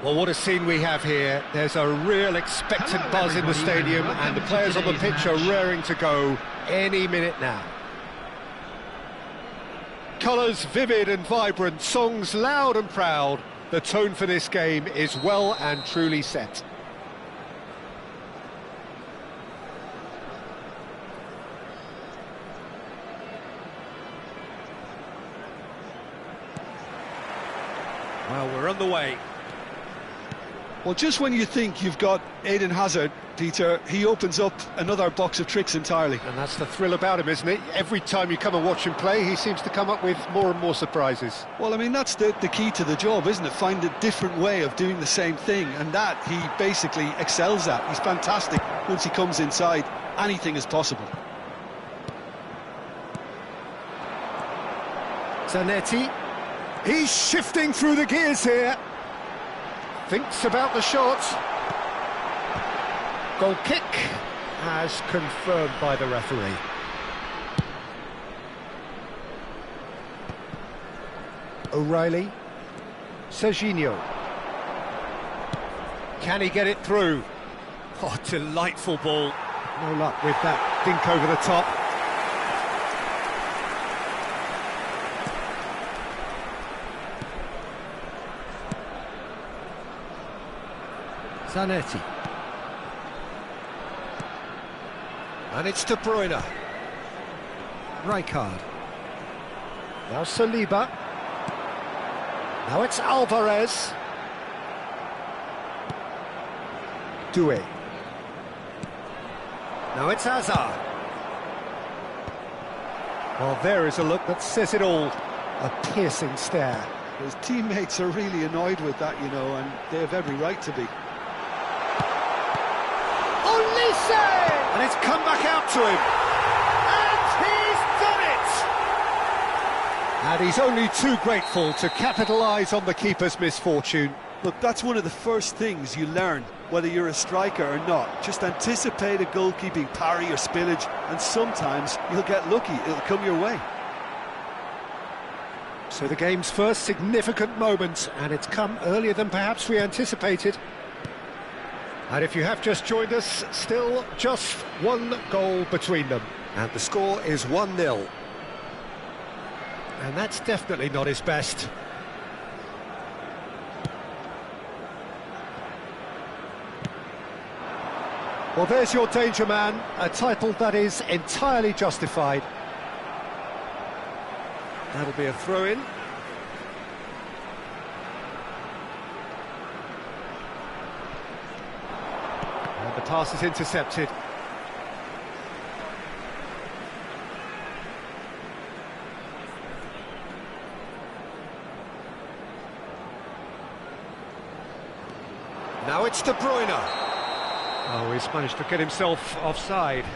Well, what a scene we have here. There's a real expectant buzz in the stadium, and the players on the pitch are raring to go any minute now. Colours vivid and vibrant, songs loud and proud. The tone for this game is well and truly set. Well, we're on the way. Well, just when you think you've got Eden Hazard, Peter, he opens up another box of tricks entirely. And that's the thrill about him, isn't it? Every time you come and watch him play, he seems to come up with more and more surprises. Well, I mean, that's the key to the job, isn't it? Find a different way of doing the same thing, and that he basically excels at. He's fantastic. Once he comes inside, anything is possible. Zanetti, he's shifting through the gears here. Thinks about the shot. Goal kick, as confirmed by the referee. O'Reilly. Serginho. Can he get it through? Oh, delightful ball. No luck with that dink over the top. Zanetti. And it's De Bruyne. Rijkaard. Now Saliba. Now it's Alvarez. Doué. Now it's Hazard. Well, there is a look that says it all. A piercing stare. His teammates are really annoyed with that, you know, and they have every right to be. And it's come back out to him. And he's done it! And he's only too grateful to capitalise on the keeper's misfortune. Look, that's one of the first things you learn, whether you're a striker or not. Just anticipate a goalkeeping parry or spillage, and sometimes you'll get lucky, it'll come your way. So the game's first significant moment, and it's come earlier than perhaps we anticipated. And if you have just joined us, still just one goal between them. And the score is 1-0. And that's definitely not his best. Well, there's your danger man, a title that is entirely justified. That'll be a throw-in. The pass is intercepted. Now it's De Bruyne. Oh, he's managed to get himself offside.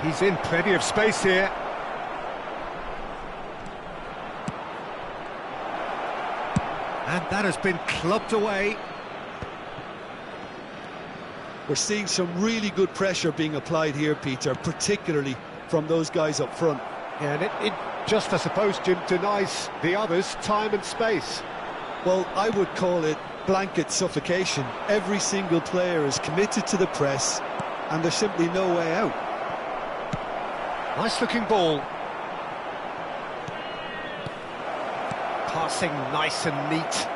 He's in plenty of space here. And that has been clubbed away. We're seeing some really good pressure being applied here, Peter, particularly from those guys up front. Yeah, and it just, I suppose, Jim, denies the others time and space. Well, I would call it blanket suffocation. Every single player is committed to the press, and there's simply no way out. Nice looking ball. Passing nice and neat.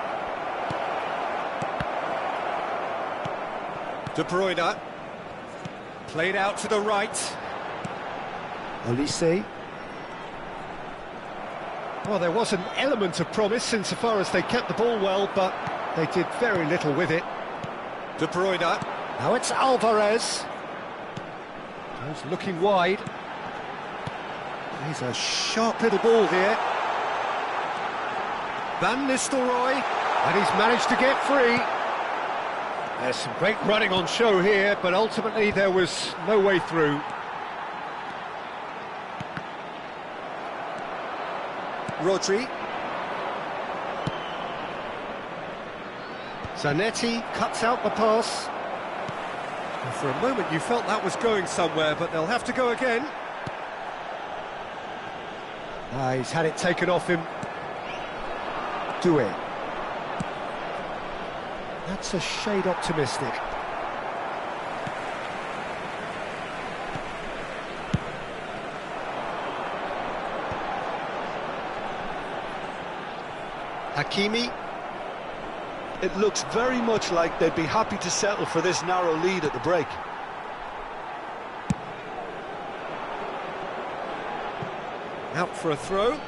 De Bruyne. Played out to the right. Olise. Well, there was an element of promise insofar as they kept the ball well, but they did very little with it. De Bruyne. Now it's Alvarez. He's looking wide. He's a sharp little ball here. Van Nistelrooy, and he's managed to get free. There's some great running on show here, but ultimately there was no way through. Rodri. Zanetti cuts out the pass. And for a moment you felt that was going somewhere, but they'll have to go again. He's had it taken off him. Doué. That's a shade optimistic. Hakimi. It looks very much like they'd be happy to settle for this narrow lead at the break. Out for a throw.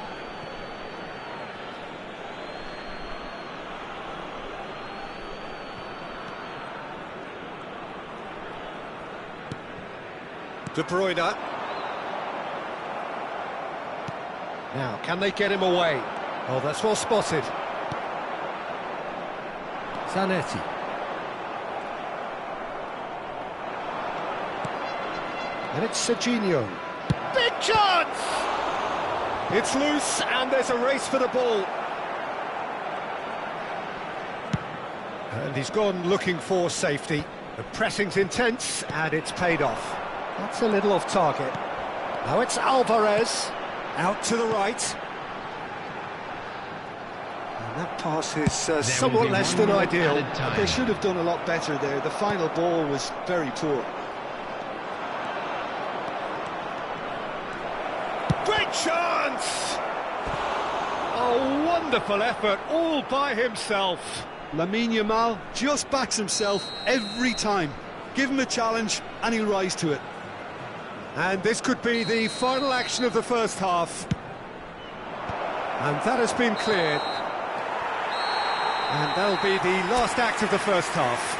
De Bruyne. Now, can they get him away? Oh, that's well spotted. Zanetti. And it's Serginho. Big chance! It's loose, and there's a race for the ball. And he's gone looking for safety. The pressing's intense, and it's paid off. That's a little off target. Now it's Alvarez. Out to the right. And that pass is somewhat less than ideal. They should have done a lot better there. The final ball was very poor. Great chance! A wonderful effort, all by himself. Lamine Yamal just backs himself every time. Give him a challenge and he'll rise to it. And this could be the final action of the first half. And that has been cleared. And that'll be the last act of the first half.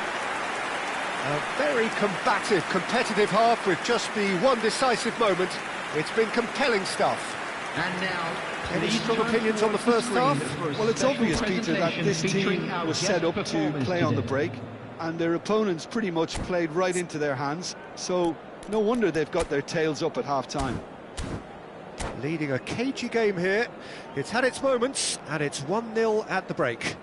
A very combative, competitive half with just the one decisive moment. It's been compelling stuff. And now, any strong opinions on the first half? Well, it's obvious, Peter, that this team was set up to play on the break, and their opponents pretty much played right into their hands, so no wonder they've got their tails up at half-time. Leading a cagey game here. It's had its moments, and it's 1-0 at the break.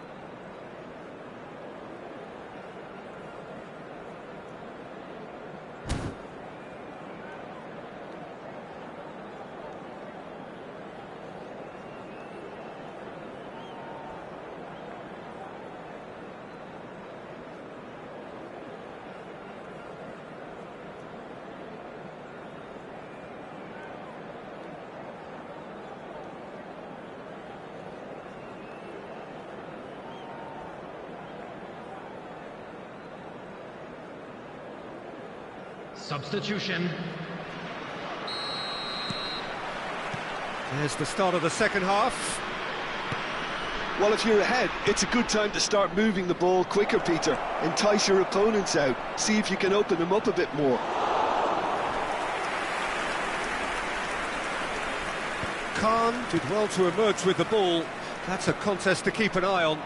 Substitution. There's the start of the second half. Well, if you're ahead, it's a good time to start moving the ball quicker, Peter. Entice your opponents out. See if you can open them up a bit more. Khan did well to emerge with the ball. That's a contest to keep an eye on.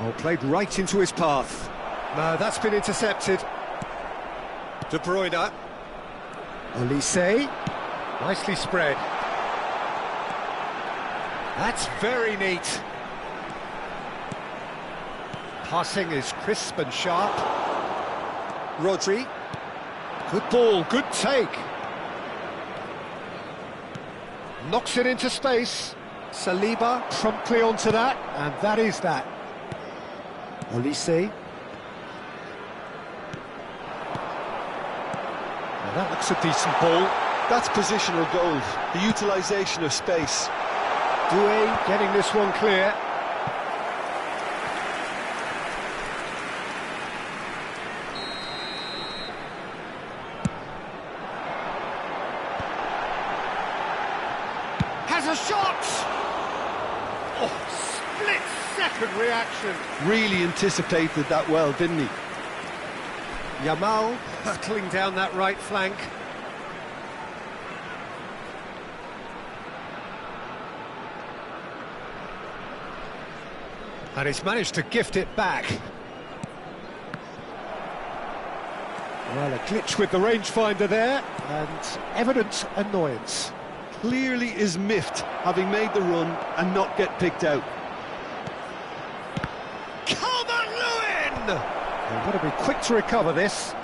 Oh, played right into his path. No, that's been intercepted. De Bruyne. Olise. Nicely spread. That's very neat. Passing is crisp and sharp. Rodri. Good ball, good take. Knocks it into space. Saliba promptly onto that, and that is that. Olise. Well, that looks a decent ball. That's positional gold, the utilisation of space. Doué getting this one clear. Has a shot! Oh, split-second reaction. Really anticipated that well, didn't he? Yamal hurtling down that right flank. And he's managed to gift it back. Well, a glitch with the rangefinder there, and evident annoyance. Clearly is miffed, having made the run and not get picked out. Calvert-Lewin! They've got to be quick to recover this.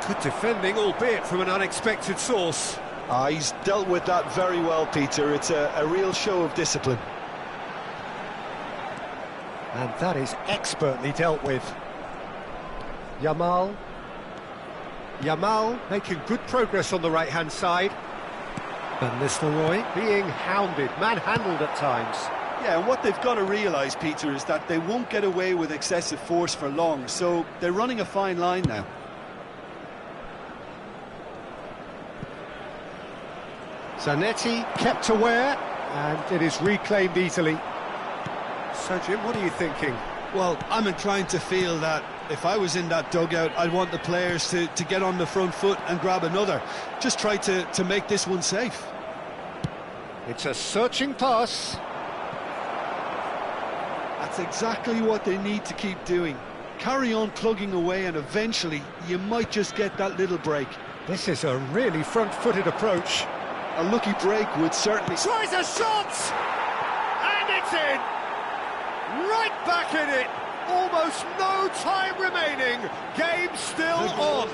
Good defending, albeit from an unexpected source. He's dealt with that very well, Peter. It's a real show of discipline. And that is expertly dealt with. Yamal making good progress on the right-hand side. Van Nistelrooy being hounded, manhandled at times. Yeah, and what they've got to realise, Peter, is that they won't get away with excessive force for long, so they're running a fine line now. Zanetti kept aware, and it is reclaimed easily. So, Jim, what are you thinking? Well, I'm inclined to feel that if I was in that dugout, I'd want the players to get on the front foot and grab another. Just try to make this one safe. It's a searching pass. That's exactly what they need to keep doing. Carry on plugging away, and eventually you might just get that little break. This is a really front-footed approach. A lucky break would certainly... Tries a shot! And it's in! Right back in it! Almost no time remaining. Game still on.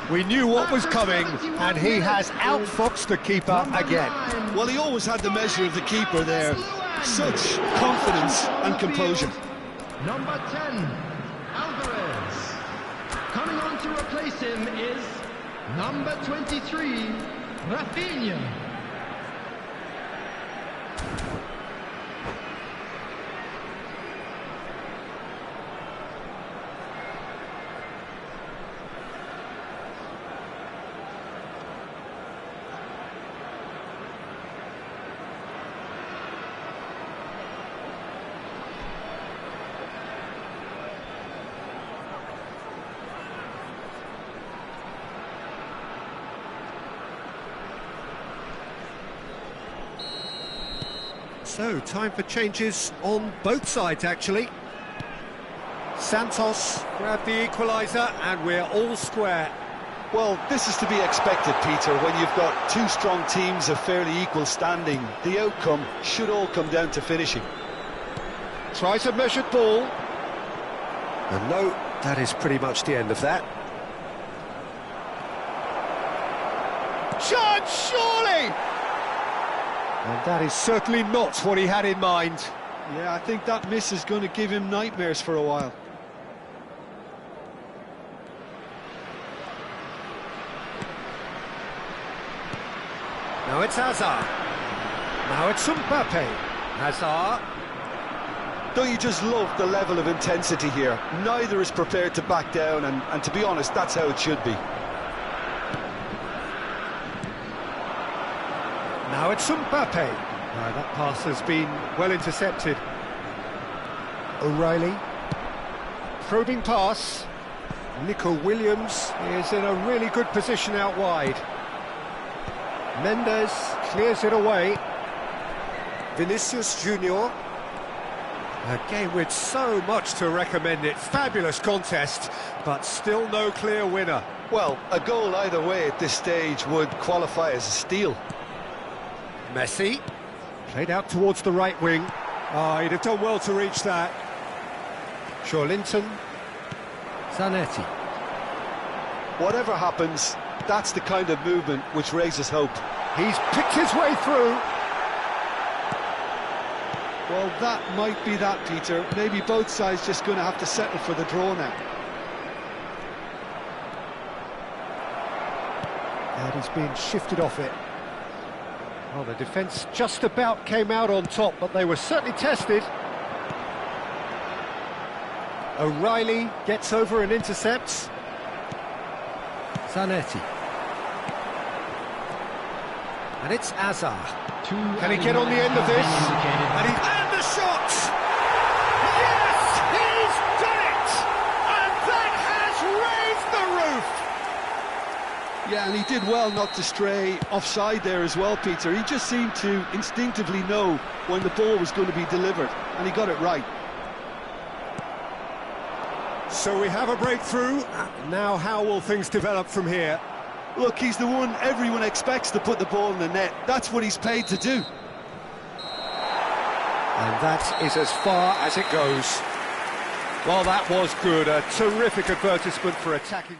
We knew what was coming, and he has outfoxed the keeper again. Well, he always had the measure of the keeper there. Such confidence and composure. Number 10, Alvarez. Coming on to replace him is number 23, Rafinha. So, time for changes on both sides, actually. Santos grabbed the equaliser, and we're all square. Well, this is to be expected, Peter, when you've got two strong teams of fairly equal standing. The outcome should all come down to finishing. Tries a measured ball. And no, that is pretty much the end of that. Chance, surely! And that is certainly not what he had in mind. Yeah, I think that miss is going to give him nightmares for a while. Now it's Hazard. Now it's Mbappe. Hazard. Don't you just love the level of intensity here? Neither is prepared to back down, and to be honest, that's how it should be. Now it's Mbappe. That pass has been well intercepted. O'Reilly. Probing pass. Nico Williams is in a really good position out wide. Mendes clears it away. Vinicius Junior. A game with so much to recommend it. Fabulous contest, but still no clear winner. Well, a goal either way at this stage would qualify as a steal. Messi, played out towards the right wing. He'd have done well to reach that. Linton. Zanetti. Whatever happens, that's the kind of movement which raises hope. He's picked his way through. Well, that might be that, Peter. Maybe both sides just going to have to settle for the draw now. And he's being shifted off it. Well, the defence just about came out on top, but they were certainly tested. O'Reilly gets over and intercepts. Zanetti. And it's Hazard. Can he get on the end of this? And the shot! Yes, he's done it! And that has raised the roof! Yeah, and he did well not to stray offside there as well, Peter. He just seemed to instinctively know when the ball was going to be delivered, and he got it right. So we have a breakthrough. Now how will things develop from here? Look, he's the one everyone expects to put the ball in the net. That's what he's paid to do. And that is as far as it goes. Well, that was good. A terrific advertisement for attacking.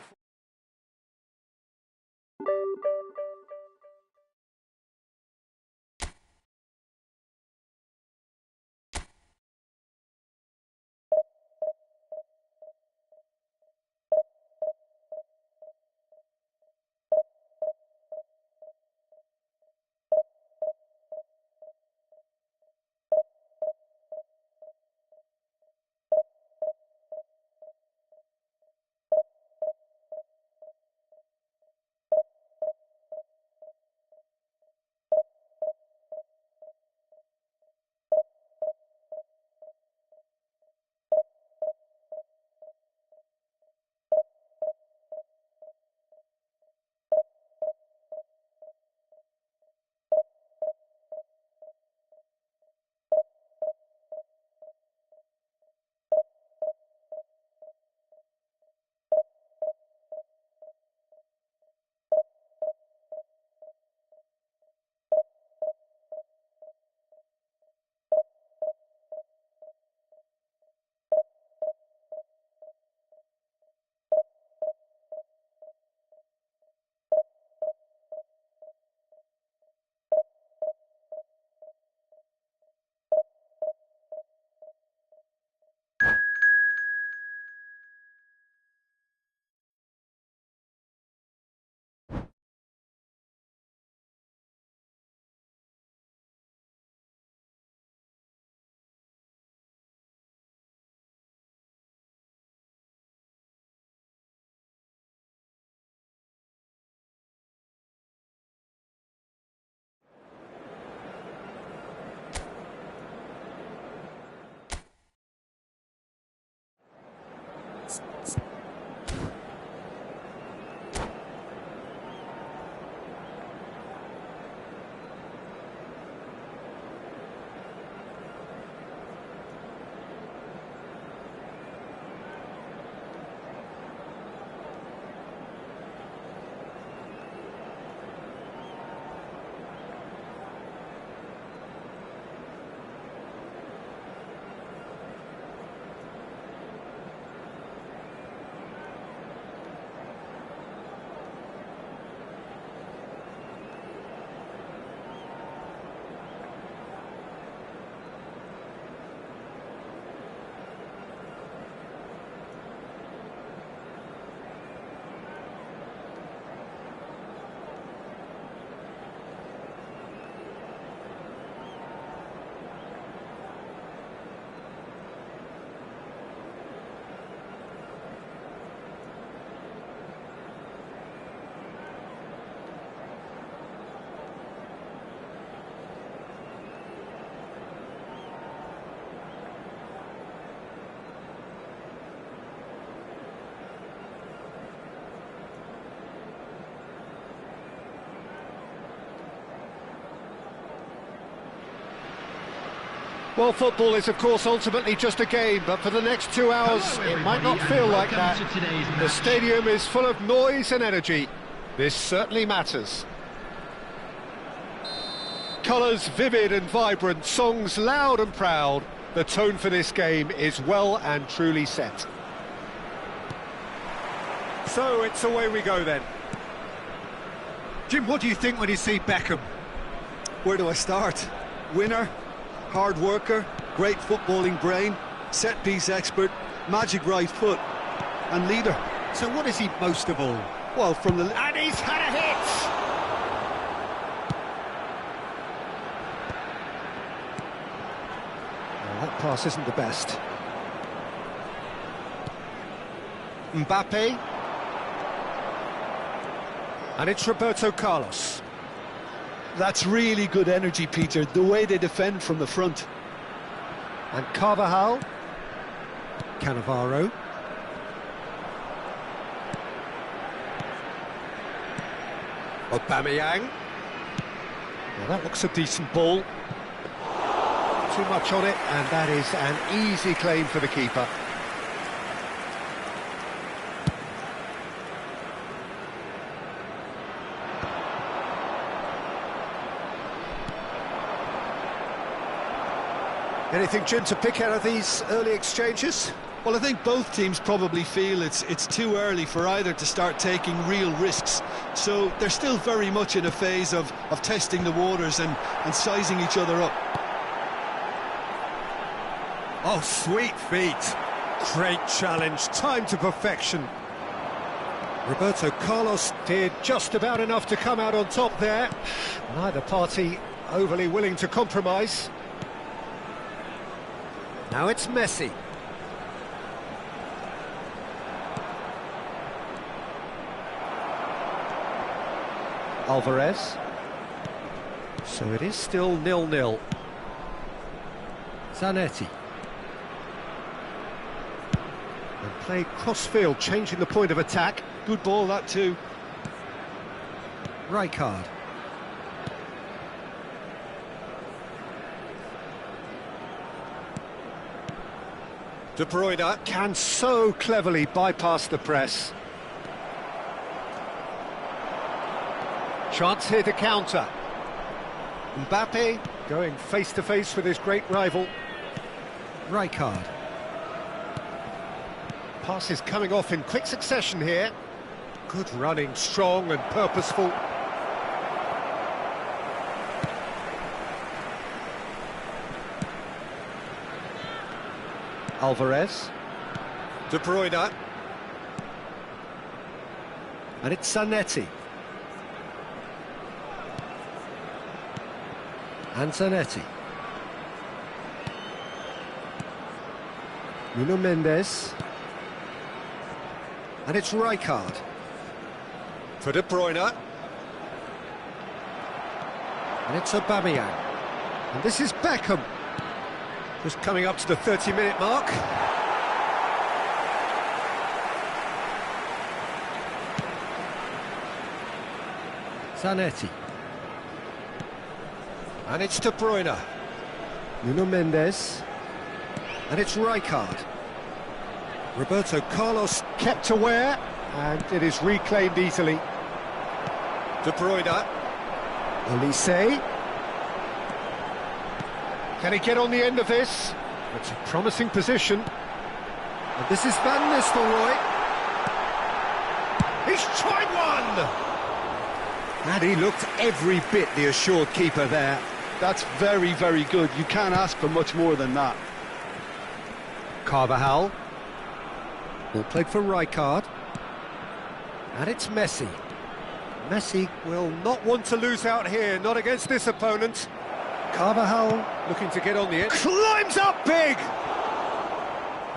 Well, football is, of course, ultimately just a game, but for the next 2 hours, it might not feel like that. The stadium is full of noise and energy. This certainly matters. Colours vivid and vibrant, songs loud and proud. The tone for this game is well and truly set. So it's away we go then. Jim, what do you think when you see Beckham? Where do I start? Winner, hard worker, great footballing brain, set-piece expert, magic right foot, and leader. So what is he most of all? Well, from the... And he's had a hit! Well, that pass isn't the best. Mbappe. And it's Roberto Carlos. That's really good energy, Peter, the way they defend from the front. And Carvajal. Cannavaro. Aubameyang. Well, that looks a decent ball. Too much on it, and that is an easy claim for the keeper. Anything, Jim, to pick out of these early exchanges? Well, I think both teams probably feel it's too early for either to start taking real risks. So they're still very much in a phase of testing the waters and sizing each other up. Oh, sweet feet. Great challenge, time to perfection. Roberto Carlos did just about enough to come out on top there. Neither party overly willing to compromise. Now it's Messi. Alvarez. So it is still 0-0. Zanetti. And played cross-field, changing the point of attack. Good ball, that too. Rijkaard. De Bruyne can so cleverly bypass the press. Chance here to counter. Mbappe going face-to-face with his great rival. Rijkaard. Passes coming off in quick succession here. Good running, strong and purposeful. Alvarez. De Bruyne. And it's Zanetti. And Zanetti. Nuno Mendes. And it's Rijkaard. For De Bruyne. And it's Aubameyang. And this is Beckham. Just coming up to the 30-minute mark. Zanetti. And it's De Bruyne. Nuno Mendes. And it's Rijkaard. Roberto Carlos kept aware, and it is reclaimed easily. De Bruyne. Olise. Can he get on the end of this? It's a promising position. And this is Van Nistelrooy. He's tried one! And he looked every bit the assured keeper there. That's very, very good. You can't ask for much more than that. Carvajal. Ball played for Rijkaard. And it's Messi. Messi will not want to lose out here, not against this opponent. Carvajal looking to get on the edge. Climbs up big!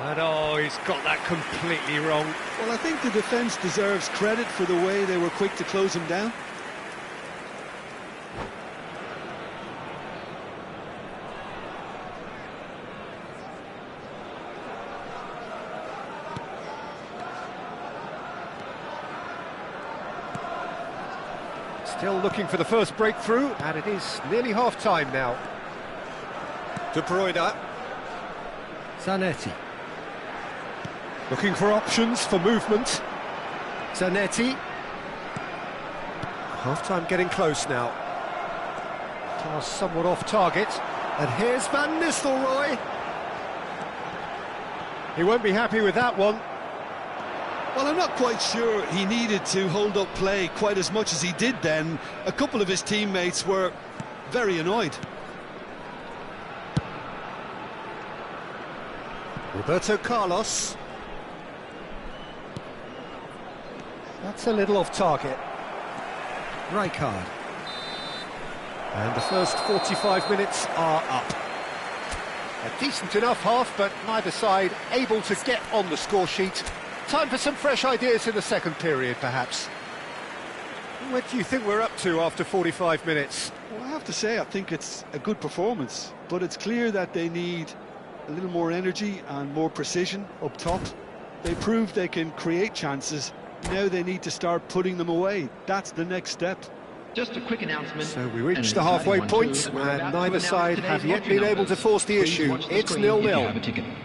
And oh, he's got that completely wrong. Well, I think the defence deserves credit for the way they were quick to close him down. Still looking for the first breakthrough, and it is nearly half-time now. De Bruyne. Zanetti. Looking for options for movement. Zanetti. Half-time getting close now. Pass somewhat off target. And here's Van Nistelrooy. He won't be happy with that one. Well, I'm not quite sure he needed to hold up play quite as much as he did then. A couple of his teammates were very annoyed. Roberto Carlos. That's a little off target. Rijkaard. And the first 45 minutes are up. A decent enough half, but neither side able to get on the score sheet. Time for some fresh ideas in the second period, perhaps. What do you think we're up to after 45 minutes? Well, I have to say, I think it's a good performance, but it's clear that they need a little more energy and more precision up top. They proved they can create chances. Now they need to start putting them away. That's the next step. Just a quick announcement. So we reached the halfway point, and neither side have yet been able to force the issue. It's 0-0.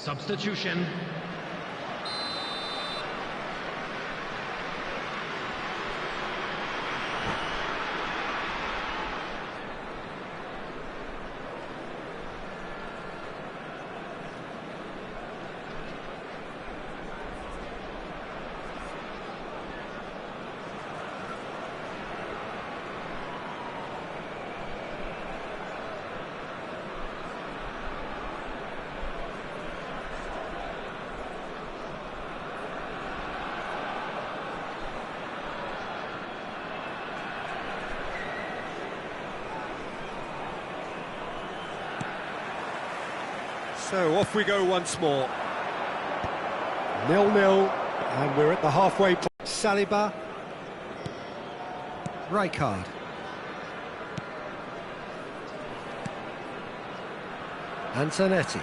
Substitution. So off we go once more. 0-0, and we're at the halfway point. Saliba. Rijkaard. Antonetti.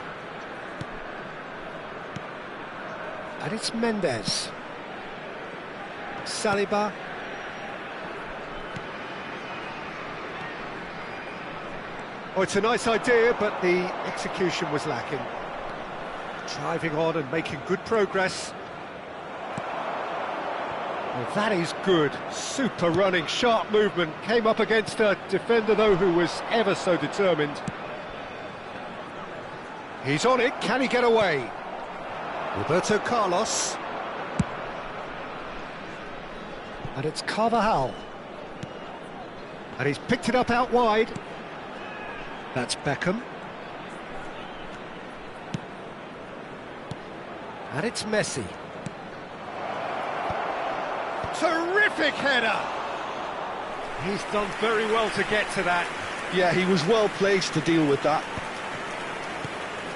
And it's Mendes. Saliba. Oh, it's a nice idea, but the execution was lacking. Driving on and making good progress. Well, that is good. Super running, sharp movement. Came up against a defender, though, who was ever so determined. He's on it. Can he get away? Roberto Carlos. And it's Carvajal. And he's picked it up out wide. That's Beckham. And it's Messi. Terrific header! He's done very well to get to that. Yeah, he was well placed to deal with that.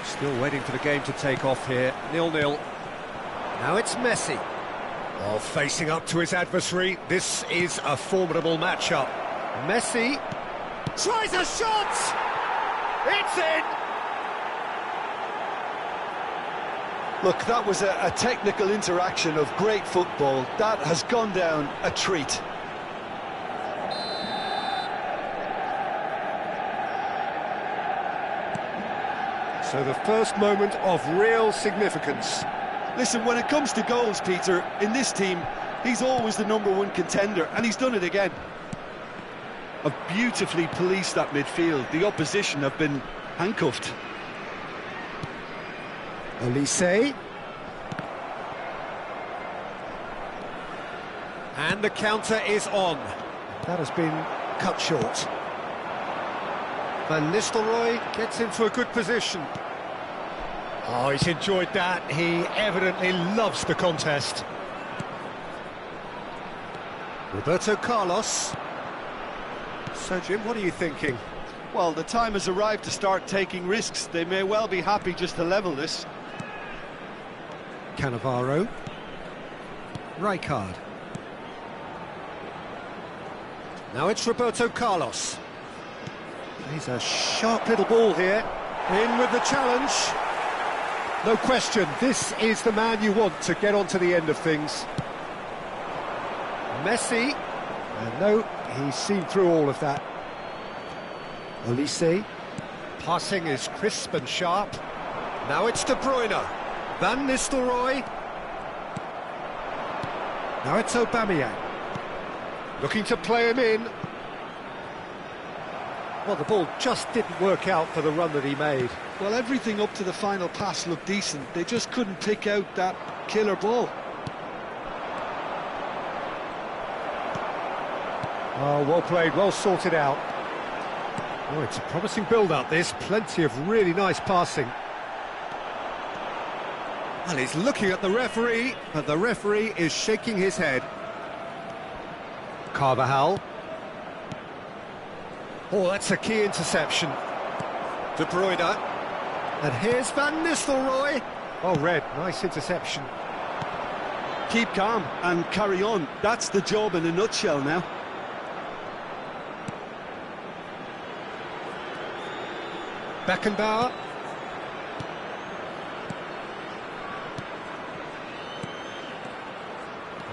Still waiting for the game to take off here. 0-0. Now it's Messi. Oh, facing up to his adversary. This is a formidable matchup. Messi tries a shot! It's in! Look, that was a technical interaction of great football. That has gone down a treat. So the first moment of real significance. Listen, when it comes to goals, Peter, in this team, he's always the #1 contender, and he's done it again. Have beautifully policed that midfield. The opposition have been handcuffed. Olise. And the counter is on. That has been cut short. Van Nistelrooy gets into a good position. Oh, he's enjoyed that. He evidently loves the contest. Roberto Carlos. So, Jim, what are you thinking? Well, the time has arrived to start taking risks. They may well be happy just to level this. Cannavaro. Rijkaard. Now it's Roberto Carlos. He's a sharp little ball here. In with the challenge. No question, this is the man you want to get on to the end of things. Messi. And no, he's seen through all of that. Olise. Passing is crisp and sharp. Now it's De Bruyne. Van Nistelrooy. Now it's Aubameyang. Looking to play him in. Well, the ball just didn't work out for the run that he made. Well, everything up to the final pass looked decent. They just couldn't pick out that killer ball. Oh, well played, well sorted out. Oh, it's a promising build-up, this. Plenty of really nice passing. Well, he's looking at the referee, but the referee is shaking his head. Carvajal. Oh, that's a key interception. De Bruyne. And here's Van Nistelrooy. Oh, red, nice interception. Keep calm and carry on. That's the job in a nutshell now. Beckenbauer.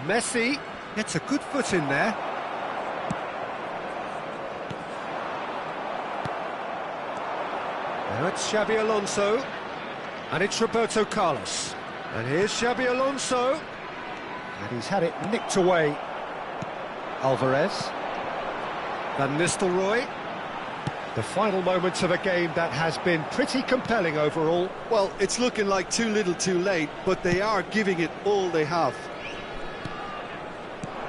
Messi gets a good foot in there. Now it's Xabi Alonso. And it's Roberto Carlos. And here's Xabi Alonso. And he's had it nicked away. Alvarez. Van Nistelrooy. The final moments of a game that has been pretty compelling overall. Well, it's looking like too little too late, but they are giving it all they have.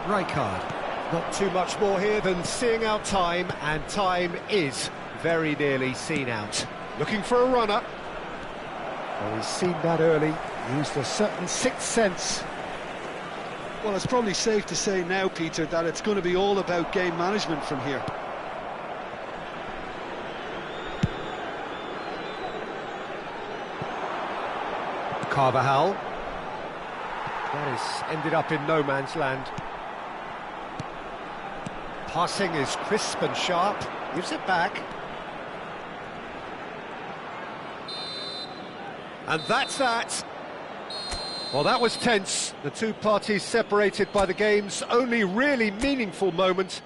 Rijkaard. Not too much more here than seeing out time, and time is very nearly seen out. Looking for a runner. Well, he's seen that early, used a certain sixth sense. Well, it's probably safe to say now, Peter, that it's going to be all about game management from here. Carvajal. That has ended up in no man's land. Passing is crisp and sharp. Gives it back. And that's that. Well, that was tense. The two parties separated by the game's only really meaningful moment.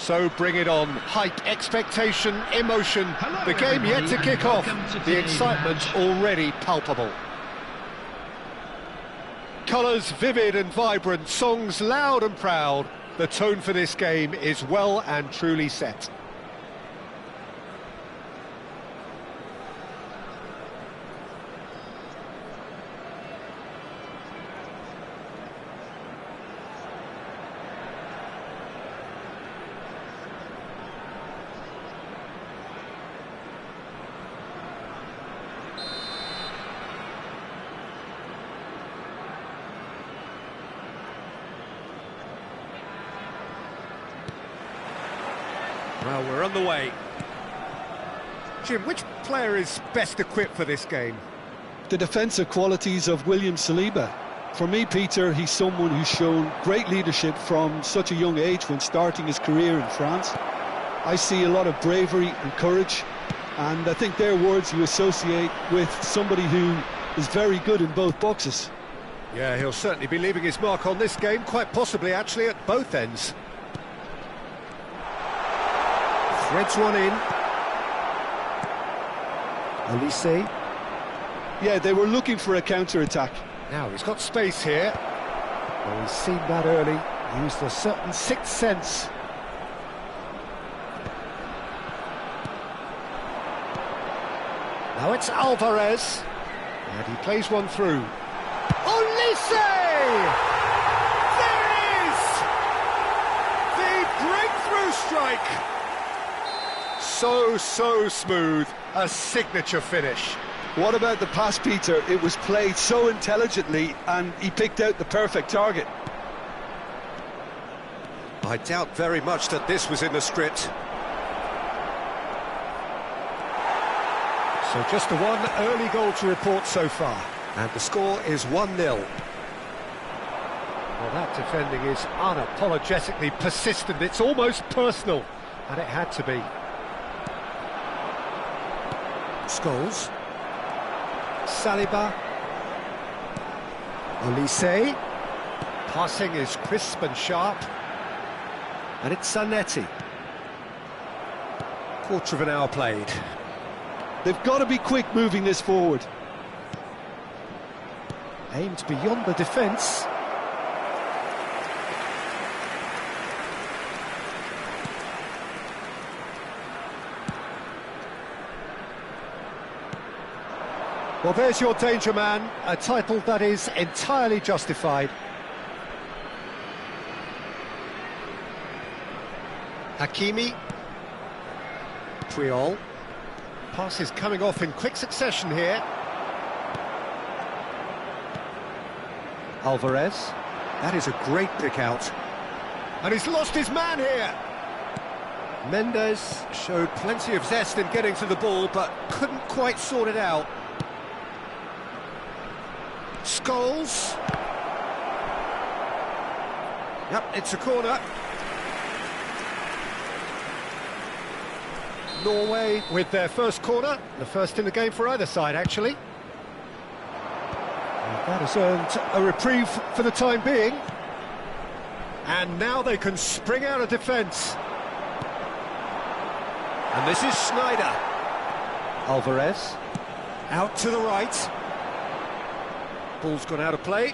So bring it on. Hype, expectation, emotion. Hello, The game yet to everybody, kick off. and welcome to The today's excitement match. already palpable. Colours vivid and vibrant, songs loud and proud. The tone for this game is well and truly set. Well, we're on the way. Jim, which player is best equipped for this game? The defensive qualities of William Saliba. For me, Peter, he's someone who's shown great leadership from such a young age when starting his career in France. I see a lot of bravery and courage, and I think they're words you associate with somebody who is very good in both boxes. Yeah, he'll certainly be leaving his mark on this game, quite possibly actually at both ends. Threads one in. Olise. Yeah, they were looking for a counter-attack. Now he's got space here. Well, he's seen that early, used a certain sixth sense. Now it's Alvarez. And he plays one through. Olise! There it is! The breakthrough strike! So smooth. A signature finish. What about the pass, Peter? It was played so intelligently, and he picked out the perfect target. I doubt very much that this was in the script. So just the one early goal to report so far. And the score is 1-0. Well, that defending is unapologetically persistent. It's almost personal, and it had to be. Scholes. Saliba. Olise. Passing is crisp and sharp. And it's Zanetti. Quarter of an hour played. They've got to be quick moving this forward. Aimed beyond the defence. Well, there's your danger man, a title that is entirely justified. Hakimi. Puyol. Passes coming off in quick succession here. Alvarez. That is a great pick out. And he's lost his man here. Mendes showed plenty of zest in getting to the ball, but couldn't quite sort it out. Scholes. Yep, it's a corner. Norway with their first corner, the first in the game for either side, actually. And that has earned A reprieve for the time being. And now they can spring out of defence. And this is Schneider. Alvarez. Out to the right. Ball's gone out of play.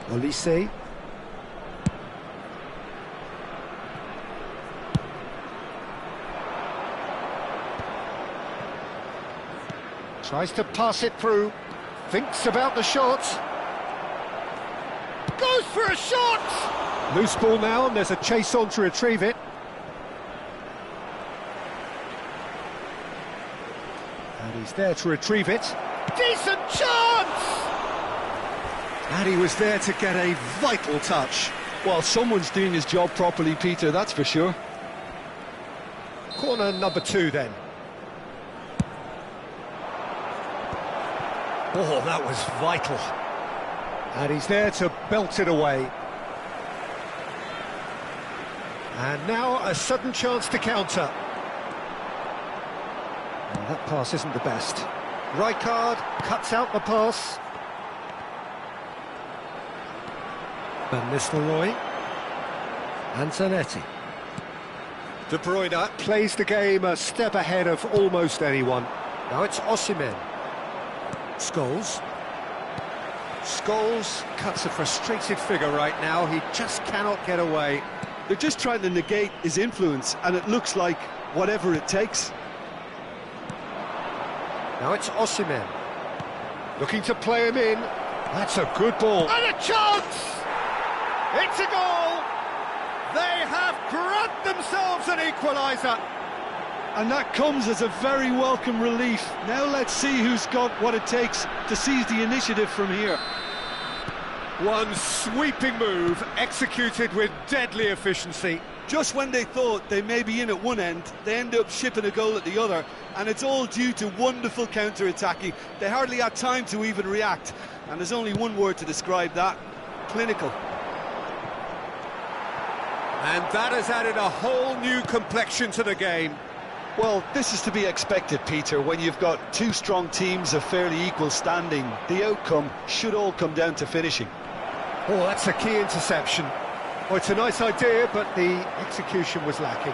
Olise. Tries to pass it through. Thinks about the shot. Goes for a shot! Loose ball now, and there's a chase on to retrieve it. And he's there to retrieve it. Decent chance! And he was there to get a vital touch. Well, someone's doing his job properly, Peter, that's for sure. Corner number 2 then. Oh, that was vital. And he's there to belt it away. And now a sudden chance to counter. Well, that pass isn't the best. Rijkaard cuts out the pass. Van Nistelrooy. And Zanetti. De Bruyne plays the game a step ahead of almost anyone. Now it's Osimhen. Scholes. Scholes cuts a frustrated figure right now. He just cannot get away. They're just trying to negate his influence, and it looks like whatever it takes. Now it's Osimhen. Looking to play him in. That's a good ball. And a chance! It's a goal! They have grabbed themselves an equaliser. And that comes as a very welcome relief. Now let's see who's got what it takes to seize the initiative from here. One sweeping move, executed with deadly efficiency. Just when they thought they may be in at one end, they end up shipping a goal at the other, and it's all due to wonderful counter-attacking. They hardly had time to even react, and there's only one word to describe that: clinical. And that has added a whole new complexion to the game. Well, this is to be expected, Peter, when you've got two strong teams of fairly equal standing. The outcome should all come down to finishing. Oh, that's a key interception. Oh, it's a nice idea, but the execution was lacking.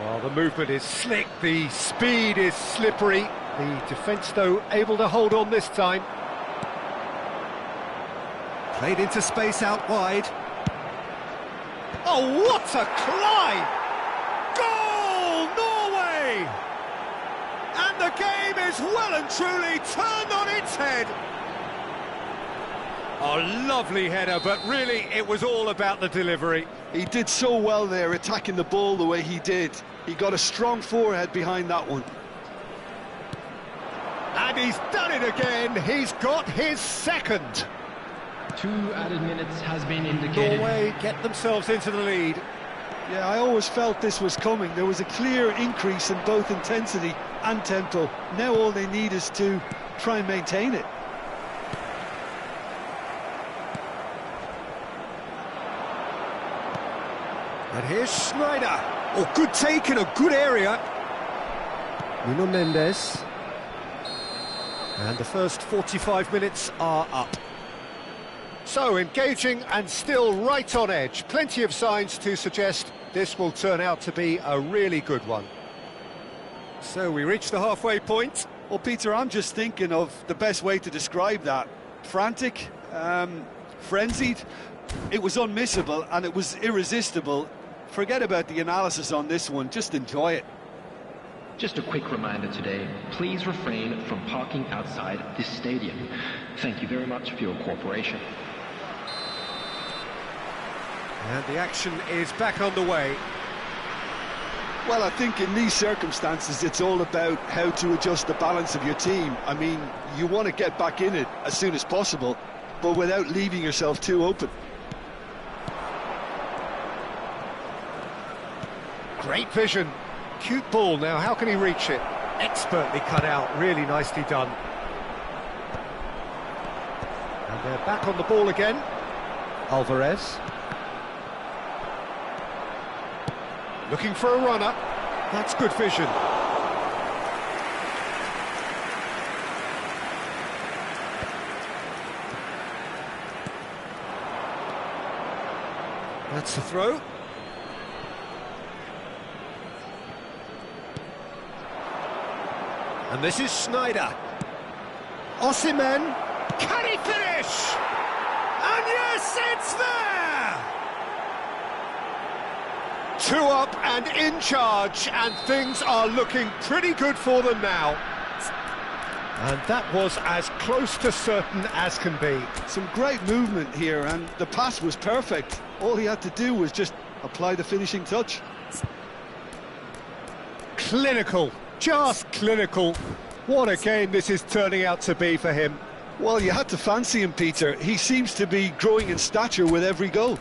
Well, the movement is slick, the speed is slippery. The defence, though, able to hold on this time. Played into space out wide. Oh, what a climb! Goal, Norway! And the game is well and truly turned on its head. A lovely header, but really it was all about the delivery. He did so well there, attacking the ball the way he did. He got a strong forehead behind that one. And he's done it again. He's got his second. 2 added minutes has been indicated. Norway get themselves into the lead. Yeah, I always felt this was coming. There was a clear increase in both intensity and tempo. Now all they need is to try and maintain it. And here's Schneider. Oh, good take in a good area. Nuno Mendes. And the first 45 minutes are up. So, engaging and still right on edge. Plenty of signs to suggest this will turn out to be a really good one. So, we reach the halfway point. Well, Peter, I'm just thinking of the best way to describe that. Frantic, frenzied. It was unmissable and it was irresistible. Forget about the analysis on this one, just enjoy it. Just a quick reminder today, please refrain from parking outside this stadium. Thank you very much for your cooperation. And the action is back underway. Well, I think in these circumstances, it's all about how to adjust the balance of your team. I mean, you want to get back in it as soon as possible, but without leaving yourself too open. Great vision. Cute ball. Now, how can he reach it? Expertly cut out. Really nicely done. And they're back on the ball again. Alvarez. Looking for a runner. That's good vision. That's the throw. And this is Schneider. Osimhen. Can he finish? And yes, it's there! 2 up and in charge, and things are looking pretty good for them now. And that was as close to certain as can be. Some great movement here, and the pass was perfect. All he had to do was just apply the finishing touch. Clinical, just clinical. What a game this is turning out to be for him. Well, you had to fancy him, Peter. He seems to be growing in stature with every goal.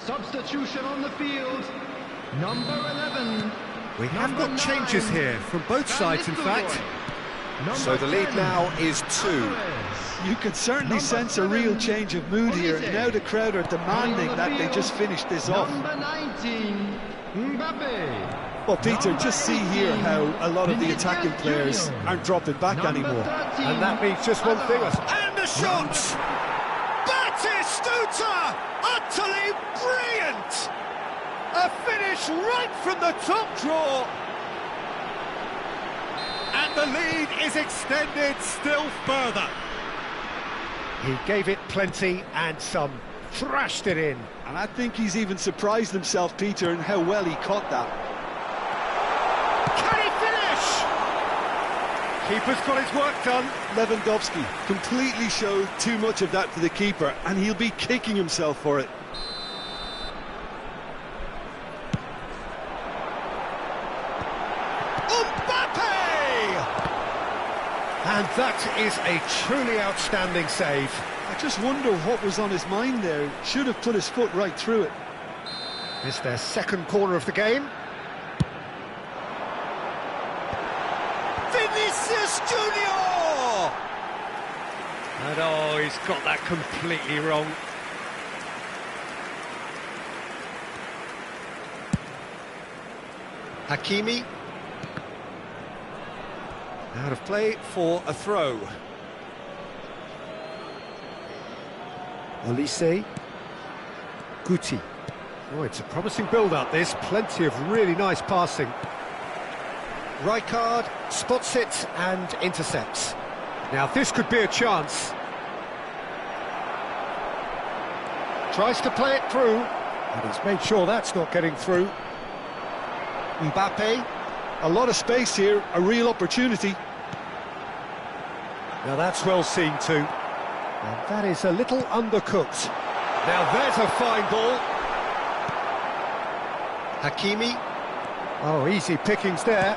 Substitution on the field. Number 11. We have got changes here from both sides, in fact. So the lead now is 2. You can certainly sense a real change of mood here. Now the crowd are demanding that they just finish this off. Number 19, Mbappe. Well, Peter, just see here how a lot of the attacking players aren't dropping back anymore. And that means just one thing. And the shot! Batistuta! Utterly brilliant! A finish right from the top draw. And the lead is extended still further. He gave it plenty and some, thrashed it in. And I think he's even surprised himself, Peter, in how well he caught that. Can he finish? Keeper's got his work done. Lewandowski completely showed too much of that to the keeper, and he'll be kicking himself for it. And that is a truly outstanding save. I just wonder what was on his mind there. Should have put his foot right through it. It's their second corner of the game. Vinicius Junior! And oh, he's got that completely wrong. Hakimi. Out of play for a throw. Olise. Guti. Oh, it's a promising build-up, this. Plenty of really nice passing. Rijkaard spots it and intercepts. Now, this could be a chance. Tries to play it through, and he's made sure that's not getting through. Mbappe. A lot of space here, a real opportunity. Now that's well seen too. And that is a little undercooked. Now there's a fine ball. Hakimi. Oh, easy pickings there.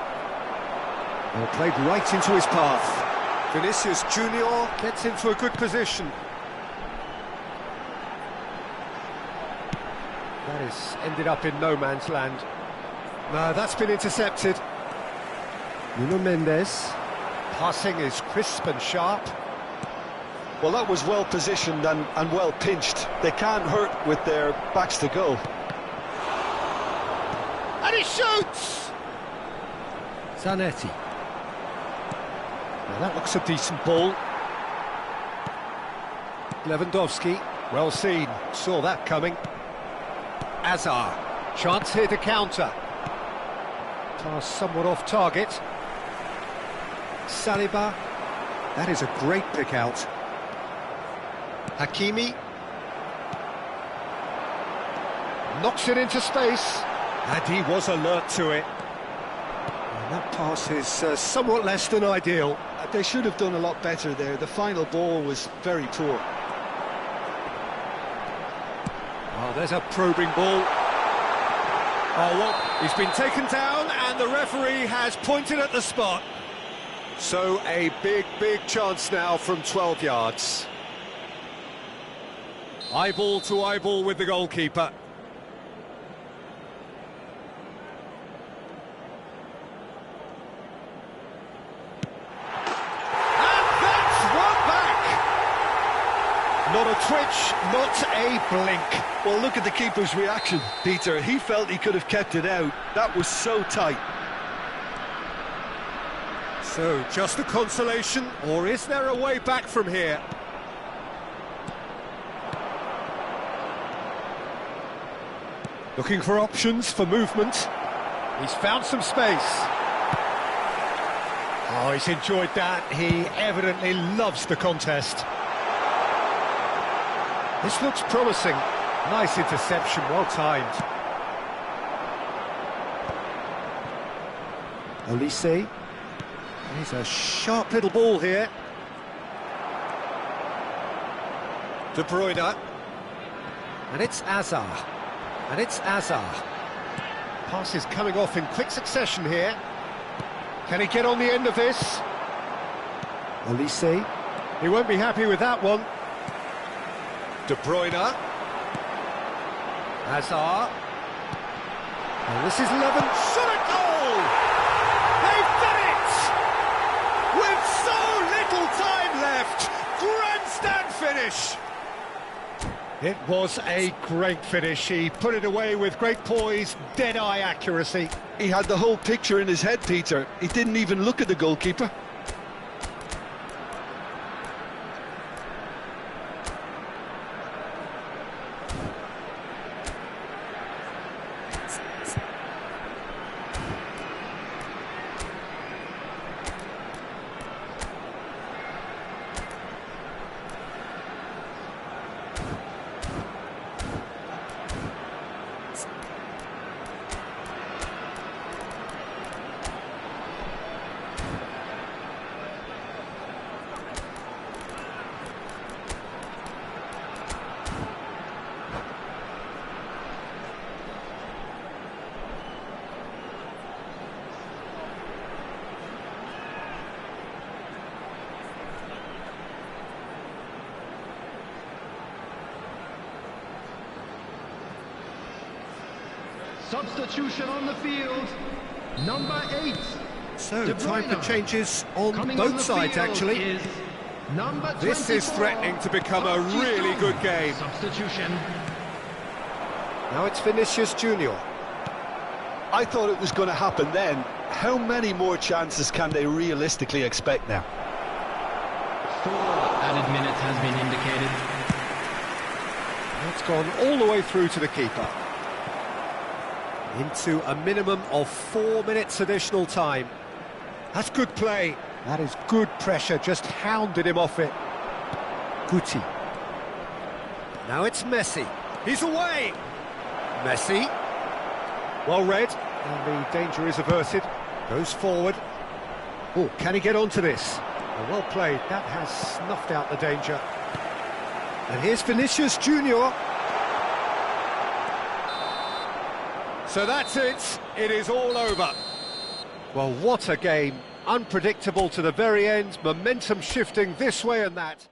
Well, played right into his path. Vinicius Junior gets into a good position. That is ended up in no man's land. No, that's been intercepted. Nuno Mendes. Passing is crisp and sharp. Well, that was well positioned and well pinched. They can't hurt with their backs to go. And he shoots! Zanetti. Now that looks a decent ball. Lewandowski, well seen, saw that coming. Azar, chance here to counter. Pass somewhat off target. Saliba, that is a great pick out. Hakimi. Knocks it into space. And he was alert to it. And that pass is somewhat less than ideal. They should have done a lot better there. The final ball was very poor. Oh, there's a probing ball. Oh, well, he's been taken down and the referee has pointed at the spot. So a big chance now from 12 yards. Eyeball to eyeball with the goalkeeper. Not a twitch, not a blink. Well, look at the keeper's reaction, Peter. He felt he could have kept it out. That was so tight. So, just a consolation, or is there a way back from here? Looking for options for movement. He's found some space. Oh, he's enjoyed that. He evidently loves the contest. This looks promising. Nice interception, well timed. Olise. He's a sharp little ball here. De Bruyne. And it's Azar. And it's Azar. Passes coming off in quick succession here. Can he get on the end of this? Olise. He won't be happy with that one. De Bruyne. Hazard. And this is Levin. Shot at goal! They've done it! With so little time left! Grandstand finish! It was a great finish. He put it away with great poise, dead-eye accuracy. He had the whole picture in his head, Peter. He didn't even look at the goalkeeper. Substitution on the field, number 8. So, time for changes on both sides, actually. Is number 24. This is threatening to become a really good game. Substitution. Now it's Vinicius Junior. I thought it was going to happen then. How many more chances can they realistically expect now? 4 added minutes has been indicated. It's gone all the way through to the keeper. Into a minimum of 4 minutes additional time. That's good play. That is good pressure, just hounded him off it. Guti. Now it's Messi. He's away. Messi. Well read, and the danger is averted. Goes forward. Oh, can he get onto this? Well played. That has snuffed out the danger. And here's Vinicius Junior. So that's it. It is all over. Well, what a game. Unpredictable to the very end. Momentum shifting this way and that.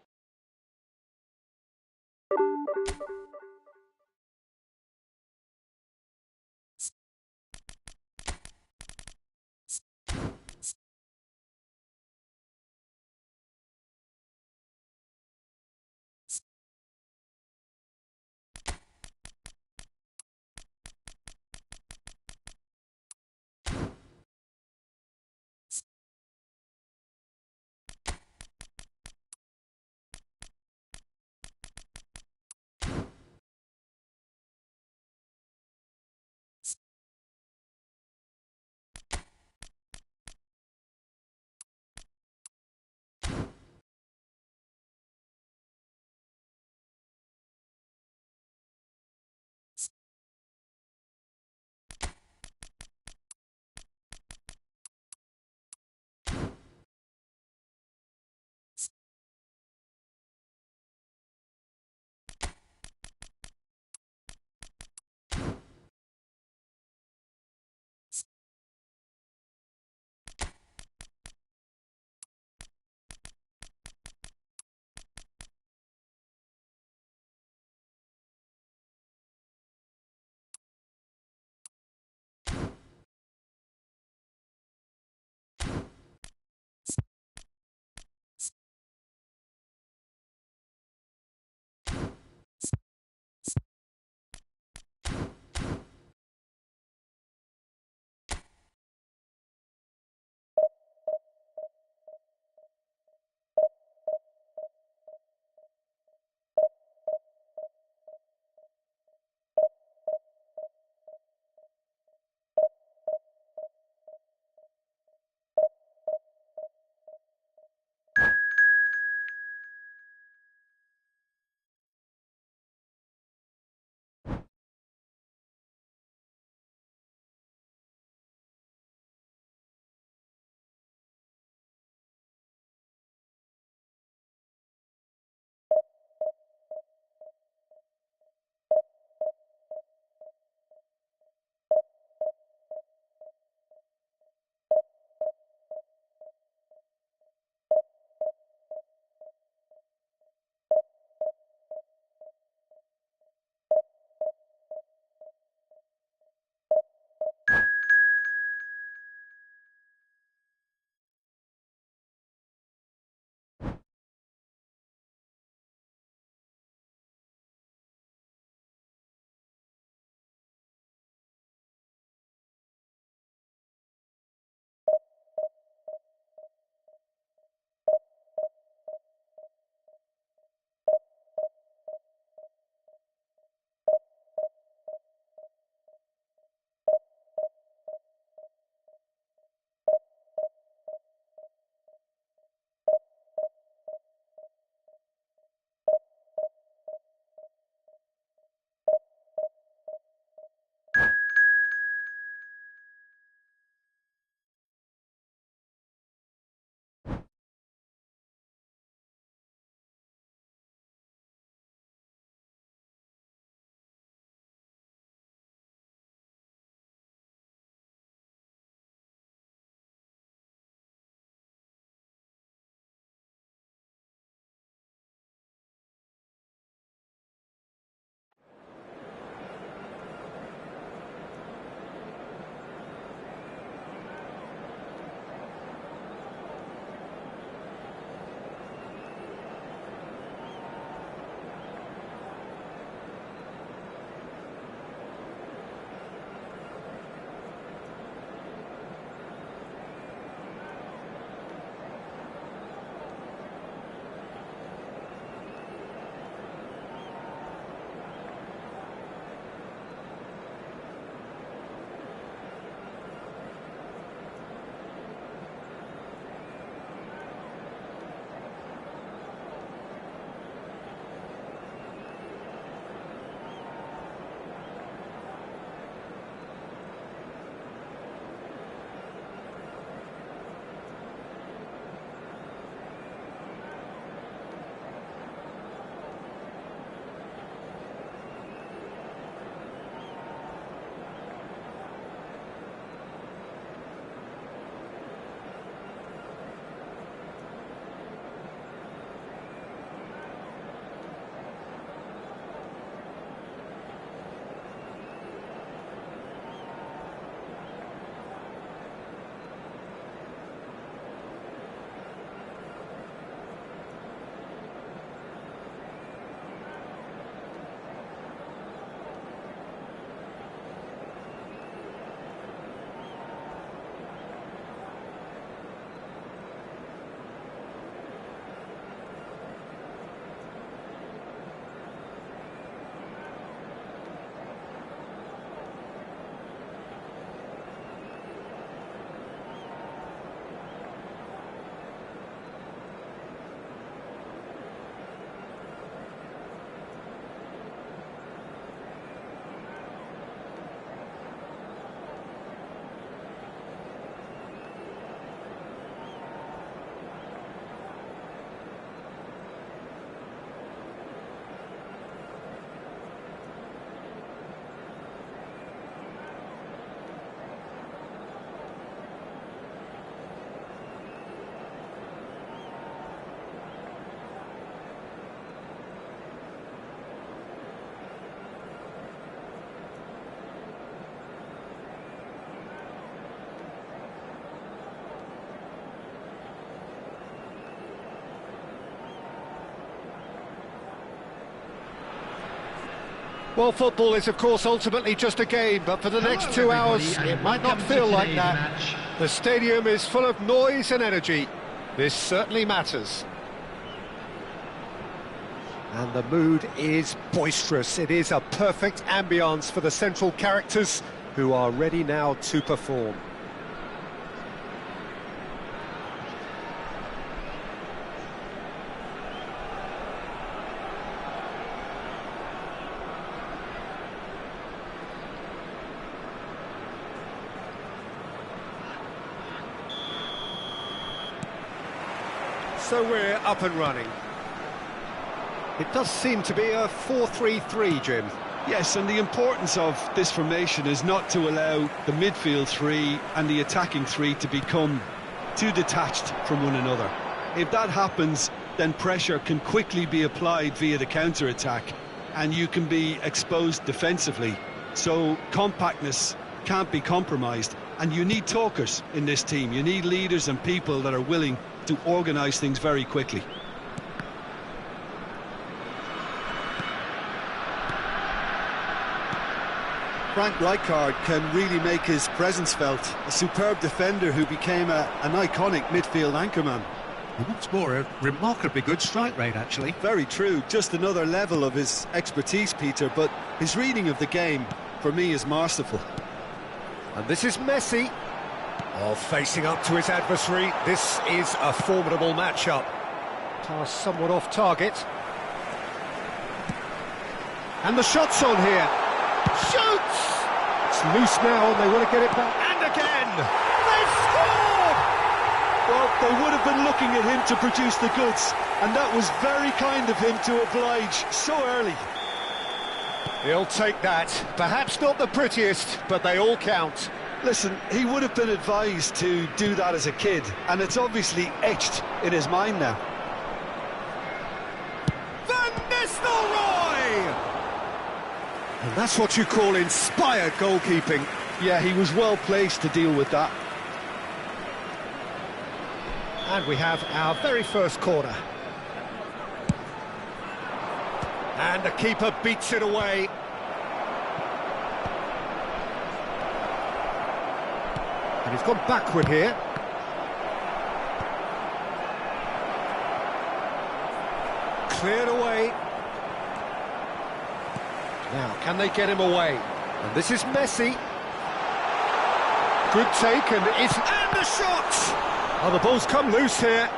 Well, football is, of course, ultimately just a game, but for the next 2 hours, it might not feel like that. The stadium is full of noise and energy. This certainly matters. And the mood is boisterous. It is a perfect ambience for the central characters who are ready now to perform. So we're up and running. It does seem to be a 4-3-3, Jim. Yes, and the importance of this formation is not to allow the midfield three and the attacking three to become too detached from one another. If that happens, then pressure can quickly be applied via the counter-attack, and you can be exposed defensively. So compactness can't be compromised, and you need talkers in this team. You need leaders and people that are willing to organise things very quickly. Frank Rijkaard can really make his presence felt. A superb defender who became an iconic midfield anchorman. And what's more, a remarkably good strike rate, actually. Very true, just another level of his expertise, Peter, but his reading of the game, for me, is masterful. And this is Messi. Oh, facing up to his adversary. This is a formidable matchup. Pass somewhat off target. And the shot's on here. Shoots! It's loose now and they want to get it back. And again! They've scored! Well, they would have been looking at him to produce the goods, and that was very kind of him to oblige so early. He'll take that. Perhaps not the prettiest, but they all count. Listen, he would have been advised to do that as a kid, and it's obviously etched in his mind now. Van Nistelrooy! And that's what you call inspired goalkeeping. Yeah, he was well placed to deal with that. And we have our very first corner. And the keeper beats it away. And he's gone backward here. Cleared away. Now, can they get him away? And this is Messi. Good take, and the shot! Oh, the ball's come loose here.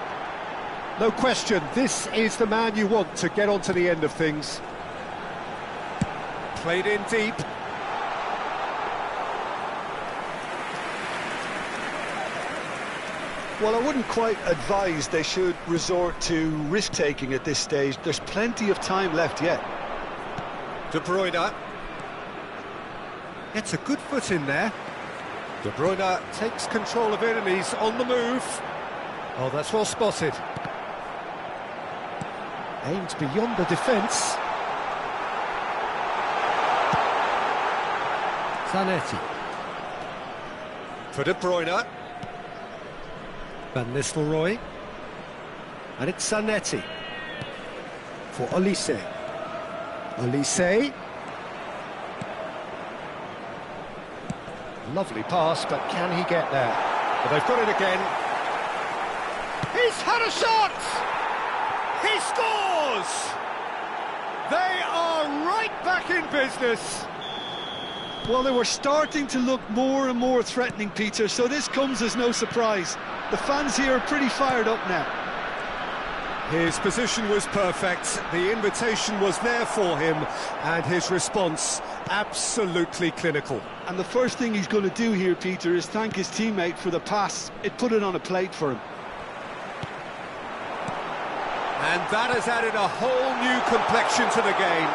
No question, this is the man you want to get onto the end of things. Played in deep. Well, I wouldn't quite advise they should resort to risk-taking at this stage. There's plenty of time left yet. De Bruyne gets a good foot in there. De Bruyne takes control of it and he's on the move. Oh, that's well spotted. Aimed beyond the defence. Zanetti. For De Bruyne. Van Nistelrooy. And it's Zanetti. For Olise. Olise. Lovely pass, but can he get there? But they've got it again. He's had a shot! He scores! They are right back in business. Well, they were starting to look more and more threatening, Peter, so this comes as no surprise. The fans here are pretty fired up now. His position was perfect, the invitation was there for him, and his response absolutely clinical. And the first thing he's going to do here, Peter, is thank his teammate for the pass. It put it on a plate for him. And that has added a whole new complexion to the game.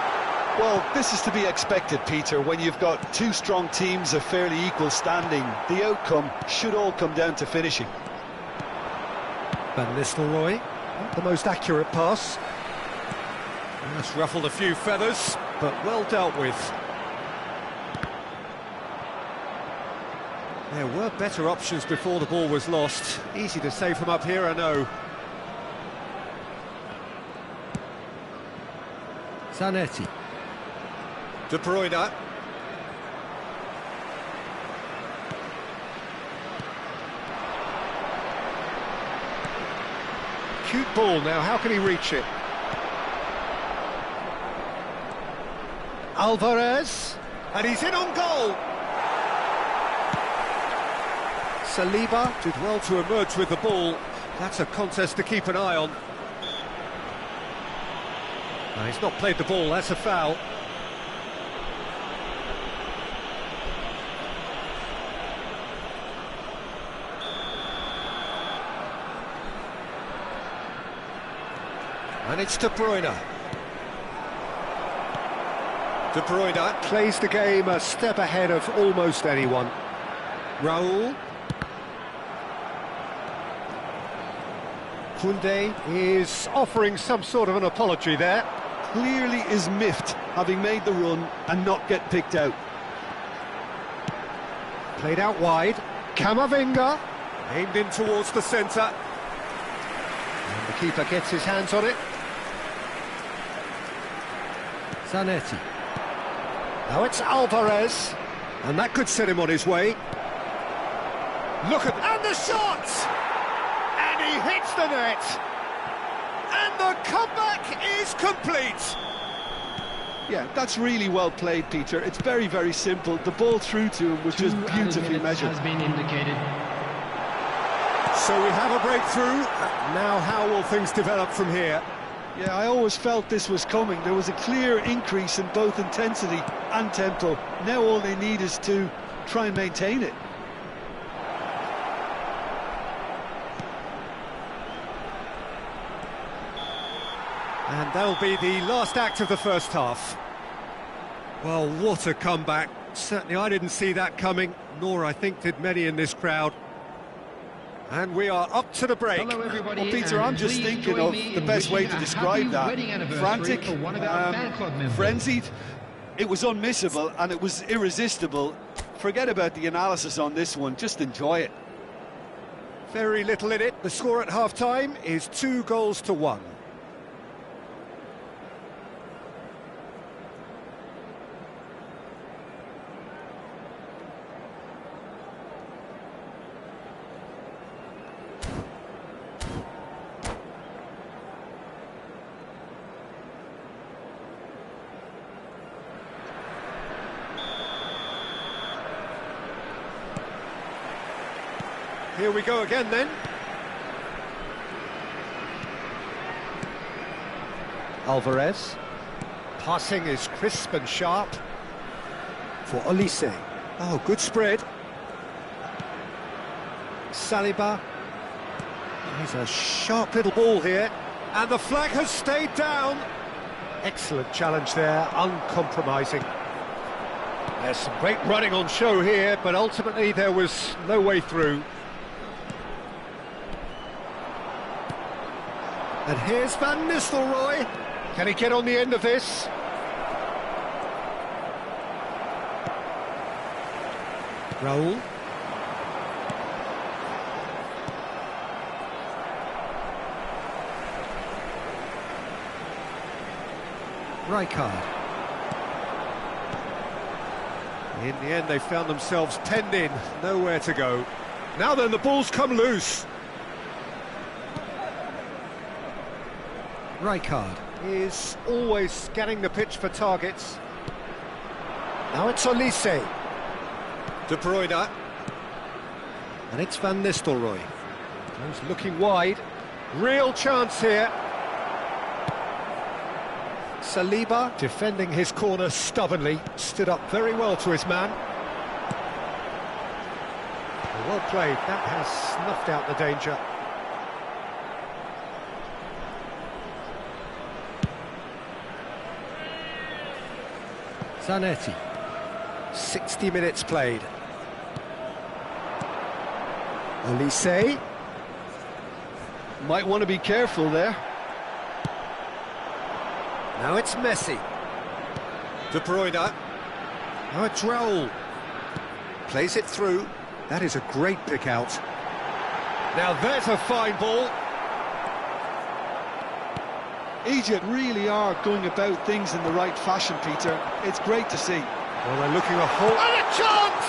Well, this is to be expected, Peter. When you've got two strong teams of fairly equal standing, the outcome should all come down to finishing. Van Nistelrooy, not the most accurate pass. That's ruffled a few feathers, but well dealt with. There were better options before the ball was lost. Easy to say from up here, I know. Zanetti. De Bruyne. Cute ball now, how can he reach it? Alvarez, and he's in on goal. Saliba did well to emerge with the ball. That's a contest to keep an eye on. No, he's not played the ball, that's a foul. And it's De Bruyne. De Bruyne plays the game a step ahead of almost anyone. Raul. Koundé is offering some sort of an apology there. Clearly is miffed, having made the run and not get picked out. Played out wide. Camavinga aimed in towards the centre. And the keeper gets his hands on it. Zanetti. Now it's Alvarez, and that could set him on his way. Look at... and the shot! And he hits the net! And the comeback is complete! Yeah, that's really well played, Peter. It's very, very simple. The ball through to him was just beautifully measured. Has been indicated. So we have a breakthrough. Now how will things develop from here? Yeah, I always felt this was coming. There was a clear increase in both intensity and tempo. Now all they need is to try and maintain it. And that'll be the last act of the first half. Well, what a comeback. Certainly I didn't see that coming, nor I think did many in this crowd. And we are up to the break. Hello, everybody. Well, Peter, I'm just thinking of the best way to describe that. Frantic, frenzied. It was unmissable and it was irresistible. Forget about the analysis on this one, just enjoy it. Very little in it. The score at half-time is 2-1. Here we go again then. Alvarez. Passing is crisp and sharp. For Olise. Oh, good spread. Saliba. He's a sharp little ball here. And the flag has stayed down. Excellent challenge there, uncompromising. There's some great running on show here, but ultimately there was no way through. And here's Van Nistelrooy. Can he get on the end of this? Raul. Rijkaard. In the end, they found themselves penned in, nowhere to go. Now then, the ball's come loose. Rijkaard is always scanning the pitch for targets. Now it's Olise. De Bruyne. And it's Van Nistelrooy. He's looking wide. Real chance here. Saliba, defending his corner stubbornly, stood up very well to his man. Well played, that has snuffed out the danger. Zanetti. 60 minutes played. Olise. Might want to be careful there. Now it's Messi. De Bruyne. Now it's Raul. Plays it through. That is a great pick out. Now there's a fine ball. Egypt really are going about things in the right fashion, Peter. It's great to see. Well, they're looking a whole... And a chance!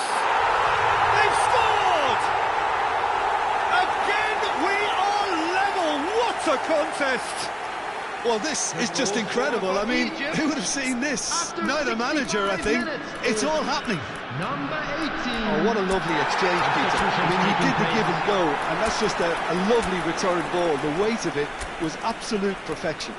They've scored! Again, we are level! What a contest! Well, this is just incredible. I mean, who would have seen this? Neither manager, I think. It's all happening. Number 18. Oh, what a lovely exchange, Peter. I mean, he did the give and go, and that's just a lovely return ball. The weight of it was absolute perfection.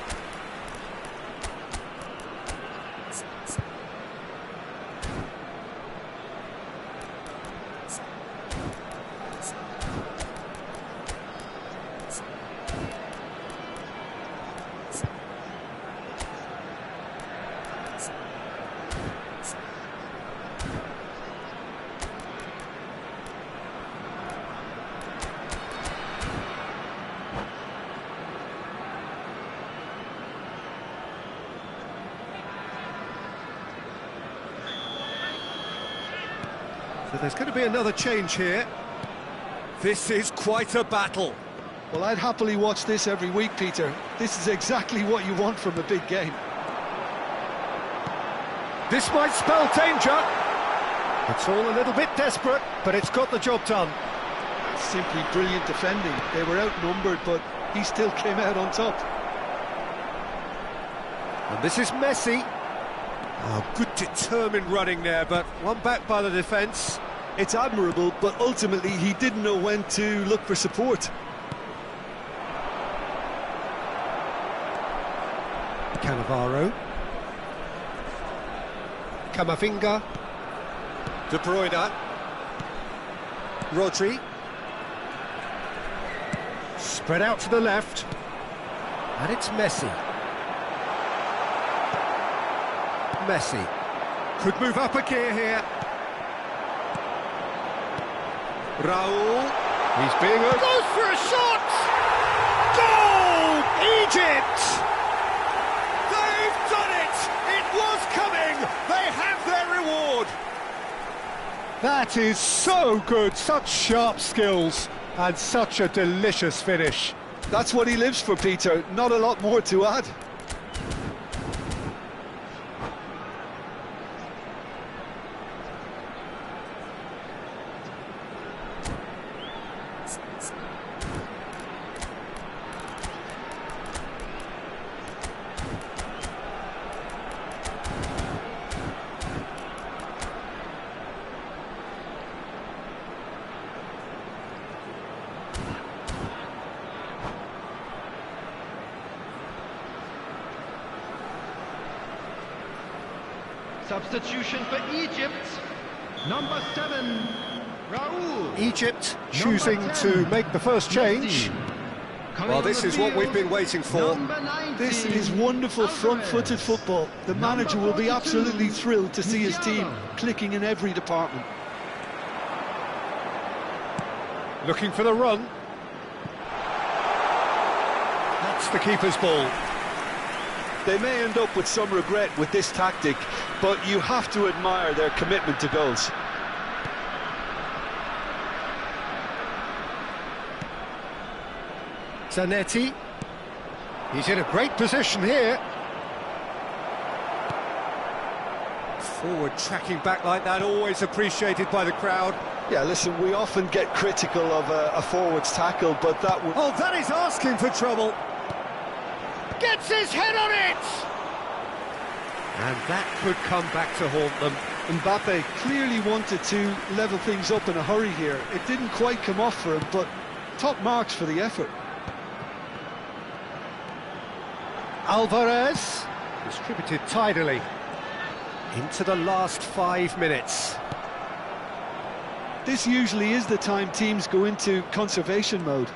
So there's going to be another change here. This is quite a battle. Well, I'd happily watch this every week, Peter. This is exactly what you want from a big game. This might spell danger. It's all a little bit desperate, but it's got the job done. Simply brilliant defending. They were outnumbered, but he still came out on top. And this is Messi. Oh, good determined running there, but one back by the defence. It's admirable, but ultimately he didn't know when to look for support. Cannavaro. Camavinga. De Bruyne. Rodri. Spread out to the left. And it's Messi. Messi. Could move up a gear here. Raul. He's being... Goes for a shot! Goal! Egypt! They've done it! It was coming! They have their reward! That is so good! Such sharp skills and such a delicious finish. That's what he lives for, Peter. Not a lot more to add. Substitution for Egypt. Number 7, Raul. Egypt choosing to make the first change. Well, this is what we've been waiting for. This is wonderful front-footed football. The manager will be absolutely thrilled to see his team clicking in every department. Looking for the run. That's the keeper's ball. They may end up with some regret with this tactic, but you have to admire their commitment to goals. Zanetti. He's in a great position here. Forward tracking back like that, always appreciated by the crowd. Yeah, listen, we often get critical of a forward's tackle, but that would... Oh, that is asking for trouble. Gets his head on it! And that could come back to haunt them. Mbappe clearly wanted to level things up in a hurry here. It didn't quite come off for him, but top marks for the effort. Alvarez, distributed tidily. Into the last 5 minutes. This usually is the time teams go into conservation mode.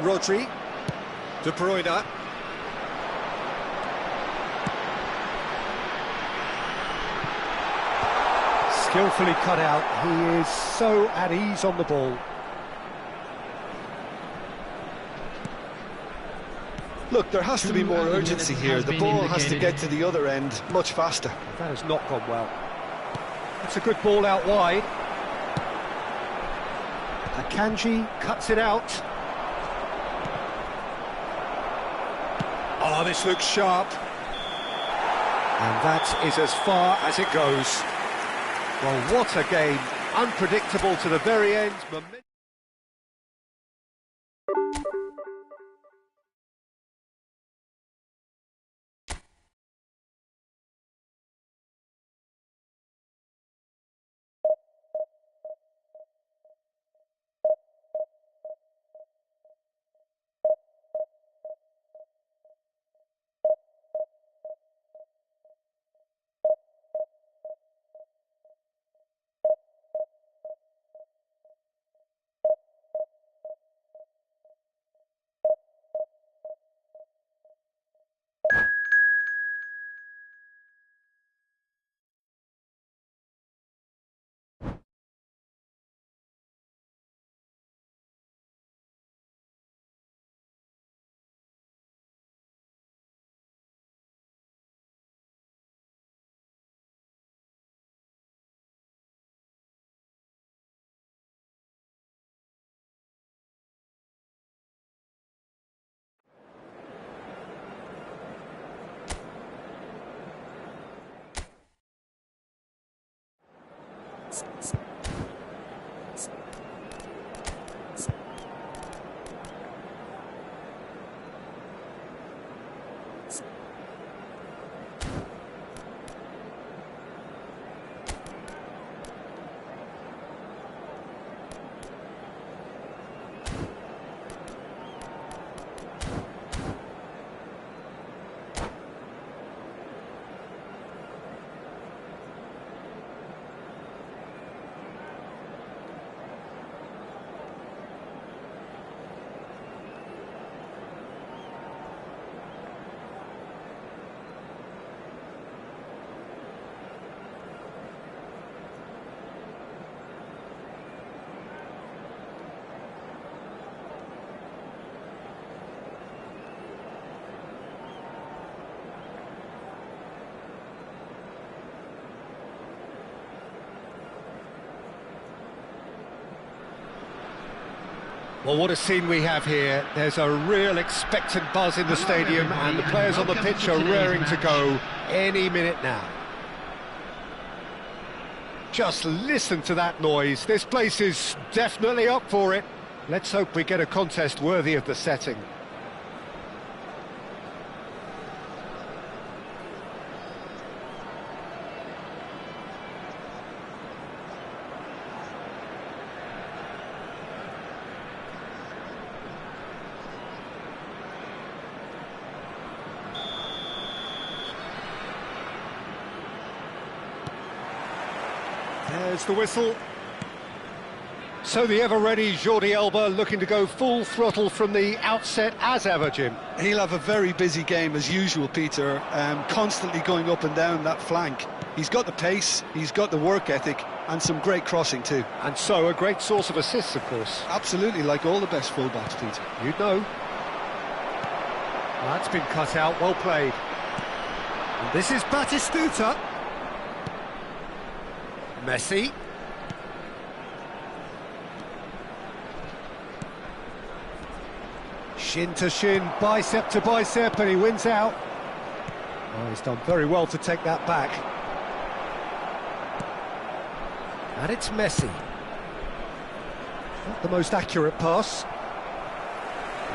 Rodri. De Bruyne. Skillfully cut out. He is so at ease on the ball. Look, there has to be more urgency here. The ball has to get to the other end much faster. That has not gone well. That's a good ball out wide. Akanji cuts it out. Oh, this looks sharp. And that is as far as it goes. Well, what a game. Unpredictable to the very end. Well, what a scene we have here. There's a real expectant buzz in the stadium, and the players on the pitch are raring to go any minute now. Just listen to that noise. This place is definitely up for it. Let's hope we get a contest worthy of the setting. There's the whistle. So the ever-ready Jordi Alba looking to go full throttle from the outset as ever, Jim. He'll have a very busy game as usual, Peter, constantly going up and down that flank. He's got the pace, he's got the work ethic, and some great crossing too. And so a great source of assists, of course. Absolutely, like all the best fullbacks, Peter. You'd know. Well, that's been cut out, well played. And this is Batistuta. Messi. Shin to shin, bicep to bicep, and he wins out. Oh, he's done very well to take that back. And it's Messi. Not the most accurate pass.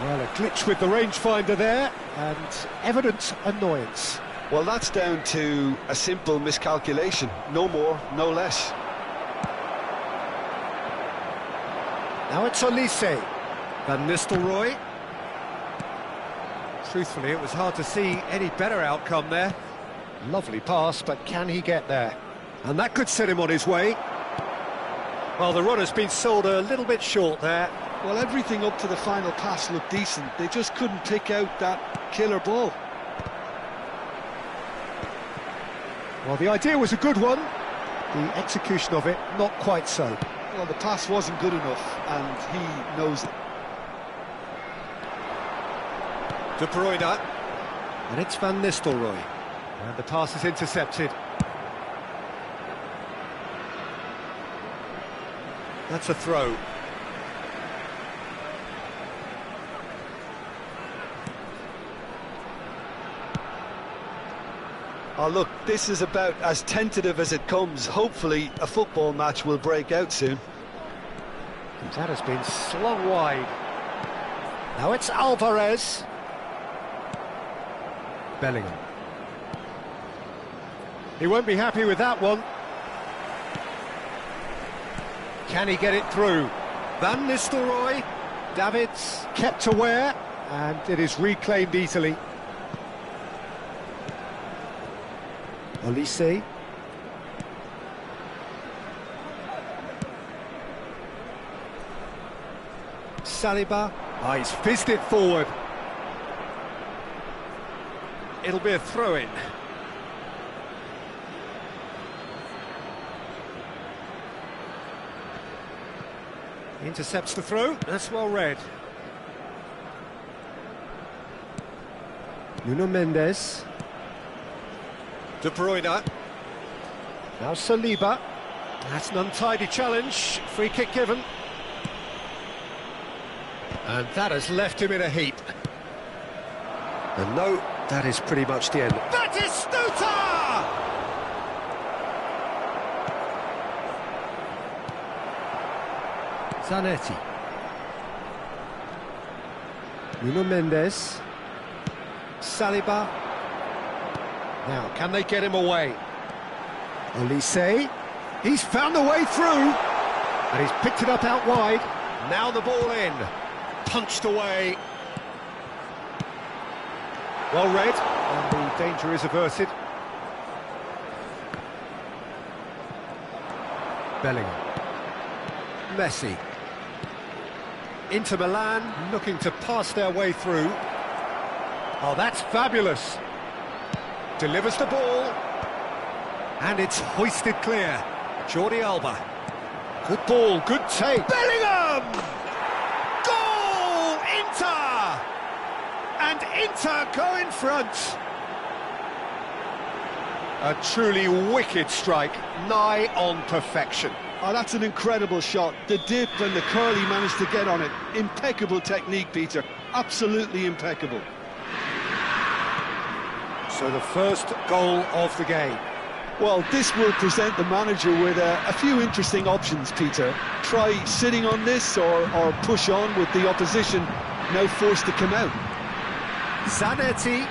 Well, a glitch with the rangefinder there, and evident annoyance. Well, that's down to a simple miscalculation. No more, no less. Now it's Olise. Van Nistelrooy. Truthfully, it was hard to see any better outcome there. Lovely pass, but can he get there? And that could set him on his way. Well, the run has been sold a little bit short there. Well, everything up to the final pass looked decent. They just couldn't pick out that killer ball. Well, the idea was a good one. The execution of it, not quite so. Well, the pass wasn't good enough, and he knows it. De Bruyne. And it's Van Nistelrooy. And the pass is intercepted. That's a throw. Oh, look, this is about as tentative as it comes. Hopefully, a football match will break out soon. That has been slung wide. Now it's Alvarez. Bellingham. He won't be happy with that one. Can he get it through? Van Nistelrooy. Davids kept aware, and it is reclaimed easily. Olise. Saliba. Ah, he's fizzed it forward. It'll be a throw-in. Intercepts the throw. That's well read. Nuno Mendes. De Bruyne. Now Saliba. That's an untidy challenge. Free kick given. And that has left him in a heap. And no, that is pretty much the end. That is Stuta! Zanetti. Nuno Mendes. Saliba. Now, can they get him away? Olise. He's found a way through. And he's picked it up out wide. Now the ball in. Punched away. Well read. And the danger is averted. Bellingham. Messi. Inter Milan looking to pass their way through. Oh, that's fabulous. Delivers the ball. And it's hoisted clear. Jordi Alba. Good ball, good take. Bellingham! Goal! Inter! And Inter go in front. A truly wicked strike, nigh on perfection. Oh, that's an incredible shot. The dip and the curl he managed to get on it. Impeccable technique, Peter. Absolutely impeccable. So the first goal of the game. Well, this will present the manager with a few interesting options, Peter. Try sitting on this or push on with the opposition now forced to come out. Zanetti.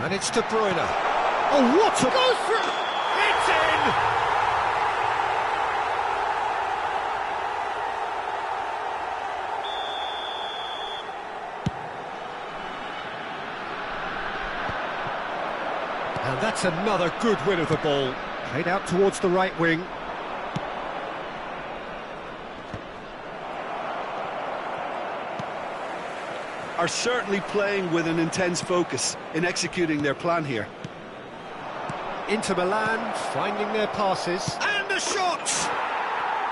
And it's De Bruyne. Oh, what a... Goes through! It's in! And that's another good win of the ball. Played out towards the right wing. Are certainly playing with an intense focus in executing their plan here. Inter Milan finding their passes. And the shot!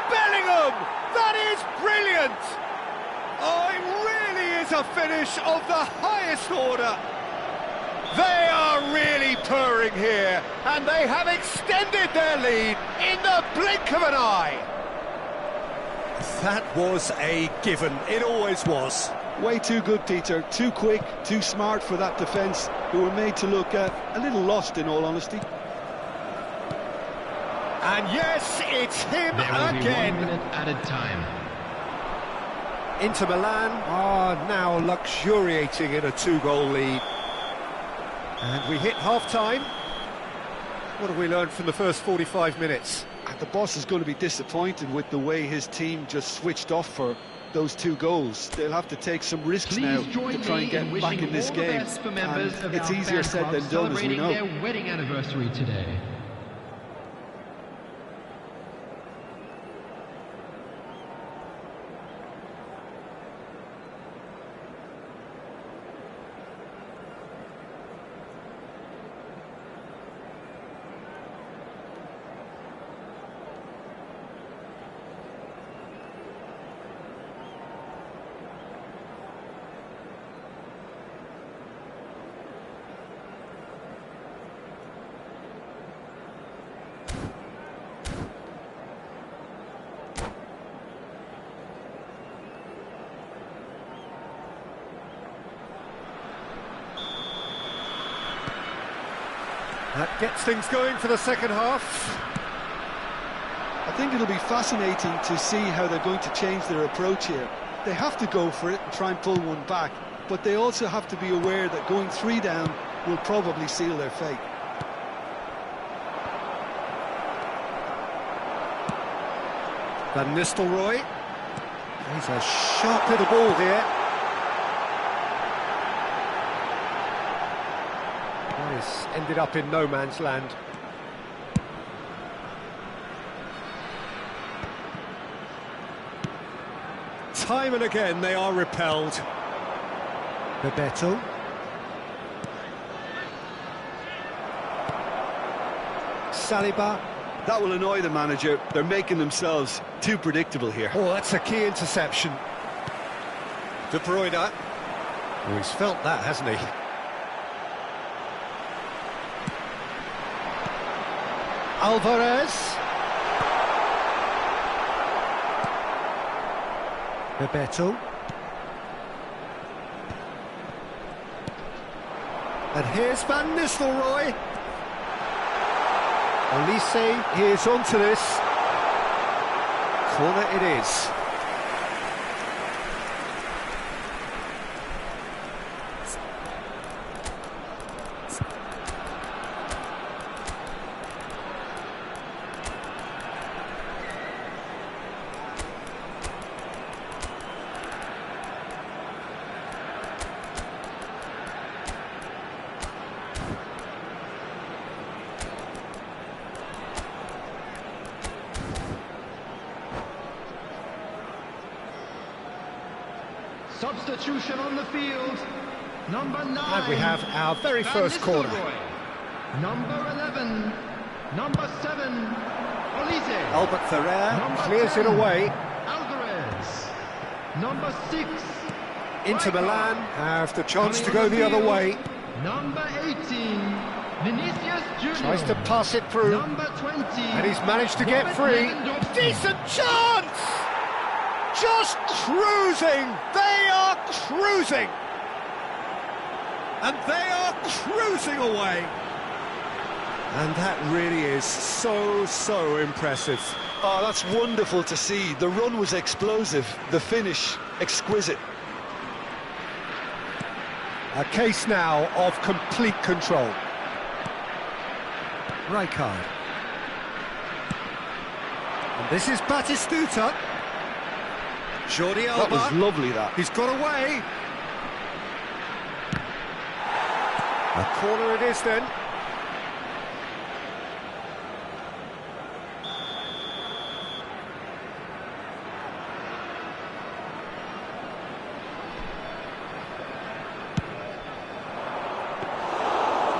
Bellingham! That is brilliant! Oh, it really is a finish of the highest order. They are really purring here, and they have extended their lead in the blink of an eye. That was a given. It always was. Way too good, Peter. Too quick, too smart for that defence, who were made to look a little lost, in all honesty. And yes, it's him There will again. be 1 minute added time. Inter Milan are now luxuriating in a 2-goal lead. And we hit half-time. What have we learned from the first 45 minutes? And the boss is going to be disappointed with the way his team just switched off for those 2 goals. They'll have to take some risks now to try and get back in this game. And it's easier said than done, as we know. Their wedding anniversary today. That gets things going for the second half. I think it'll be fascinating to see how they're going to change their approach here. They have to go for it and try and pull one back, but they also have to be aware that going 3 down will probably seal their fate. Van Nistelrooy. He's a sharp little ball here. This ended up in no man's land. Time and again they are repelled. Bebeto. Saliba. That will annoy the manager. They're making themselves too predictable here. Oh, that's a key interception. De Bruyne. Oh, he's felt that, hasn't he? Alvarez. Bebeto. And here's Van Nistelrooy. Olise is onto this. Corner it is. Substitution on the field. Number 9. And we have our very first corner. Number 11. Number 7. Olise. Albert Ferrer Number clears 10, it away. Alvarez. Number 6. Inter Milan have the chance to Coming go on the other field, way. Number 18. Vinicius Junior. Tries to pass it through. Number 20. And he's managed to get Robert free. Lewandowski. Decent chance! Just cruising! They are cruising! And they are cruising away! And that really is so impressive. Oh, that's wonderful to see. The run was explosive, the finish exquisite. A case now of complete control. Rijkaard. And this is Batistuta. Jordi Alba. That was lovely, that. He's got away. A corner it is then.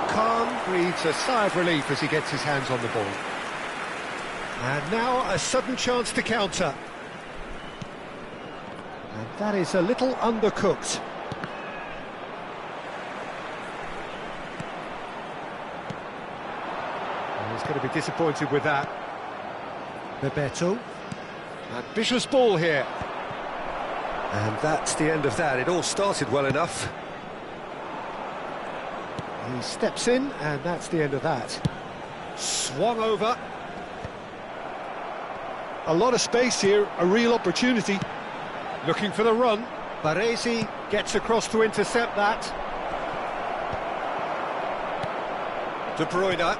Khan breathes a sigh of relief as he gets his hands on the ball. And now a sudden chance to counter. And that is a little undercooked. And he's going to be disappointed with that. Bebeto. Ambitious ball here. And that's the end of that. It all started well enough. He steps in, and that's the end of that. Swung over. A lot of space here, a real opportunity. Looking for the run. Baresi gets across to intercept that. De Bruyne.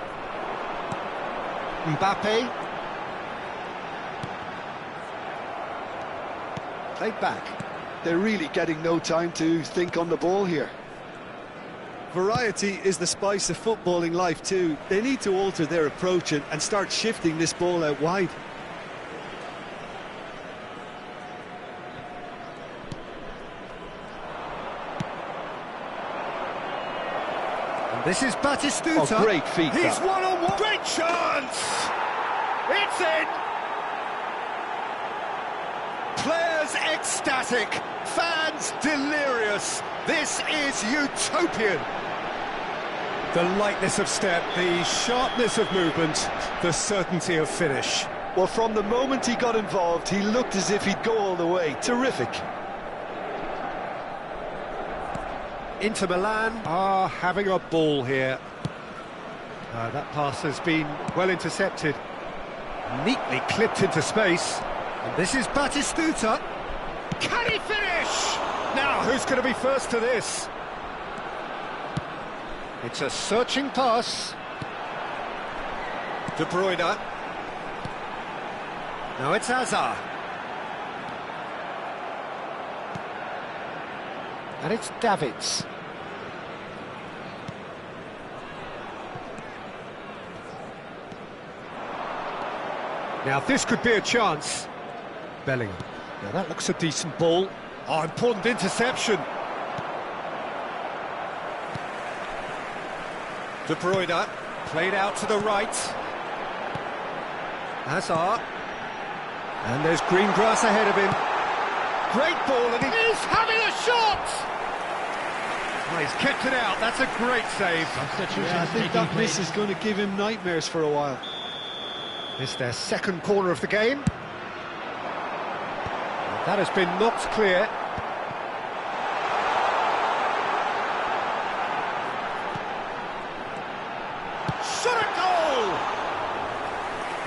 Mbappe. Played back. They're really getting no time to think on the ball here. Variety is the spice of footballing life too. They need to alter their approach and start shifting this ball out wide. This is Batistuta. Oh, great feat. He's one-on-one. Great chance! It's in! Players ecstatic, fans delirious. This is utopian. The lightness of step, the sharpness of movement, the certainty of finish. Well, from the moment he got involved, he looked as if he'd go all the way. Terrific. Inter Milan are having a ball here. That pass has been well intercepted. Neatly clipped into space. And this is Batistuta. Can he finish? Now, who's going to be first to this? It's a searching pass. De Bruyne. Now it's Hazard. And it's Davids. Now this could be a chance. Bellingham. Now that looks a decent ball. Oh, important interception. De Bruyne, played out to the right. Hazard. And there's green grass ahead of him. Great ball, and he's having a shot! Oh, he's kept it out, that's a great save. Yeah, I think that miss is going to give him nightmares for a while. It's their second corner of the game. That has been knocked clear. Shot a goal!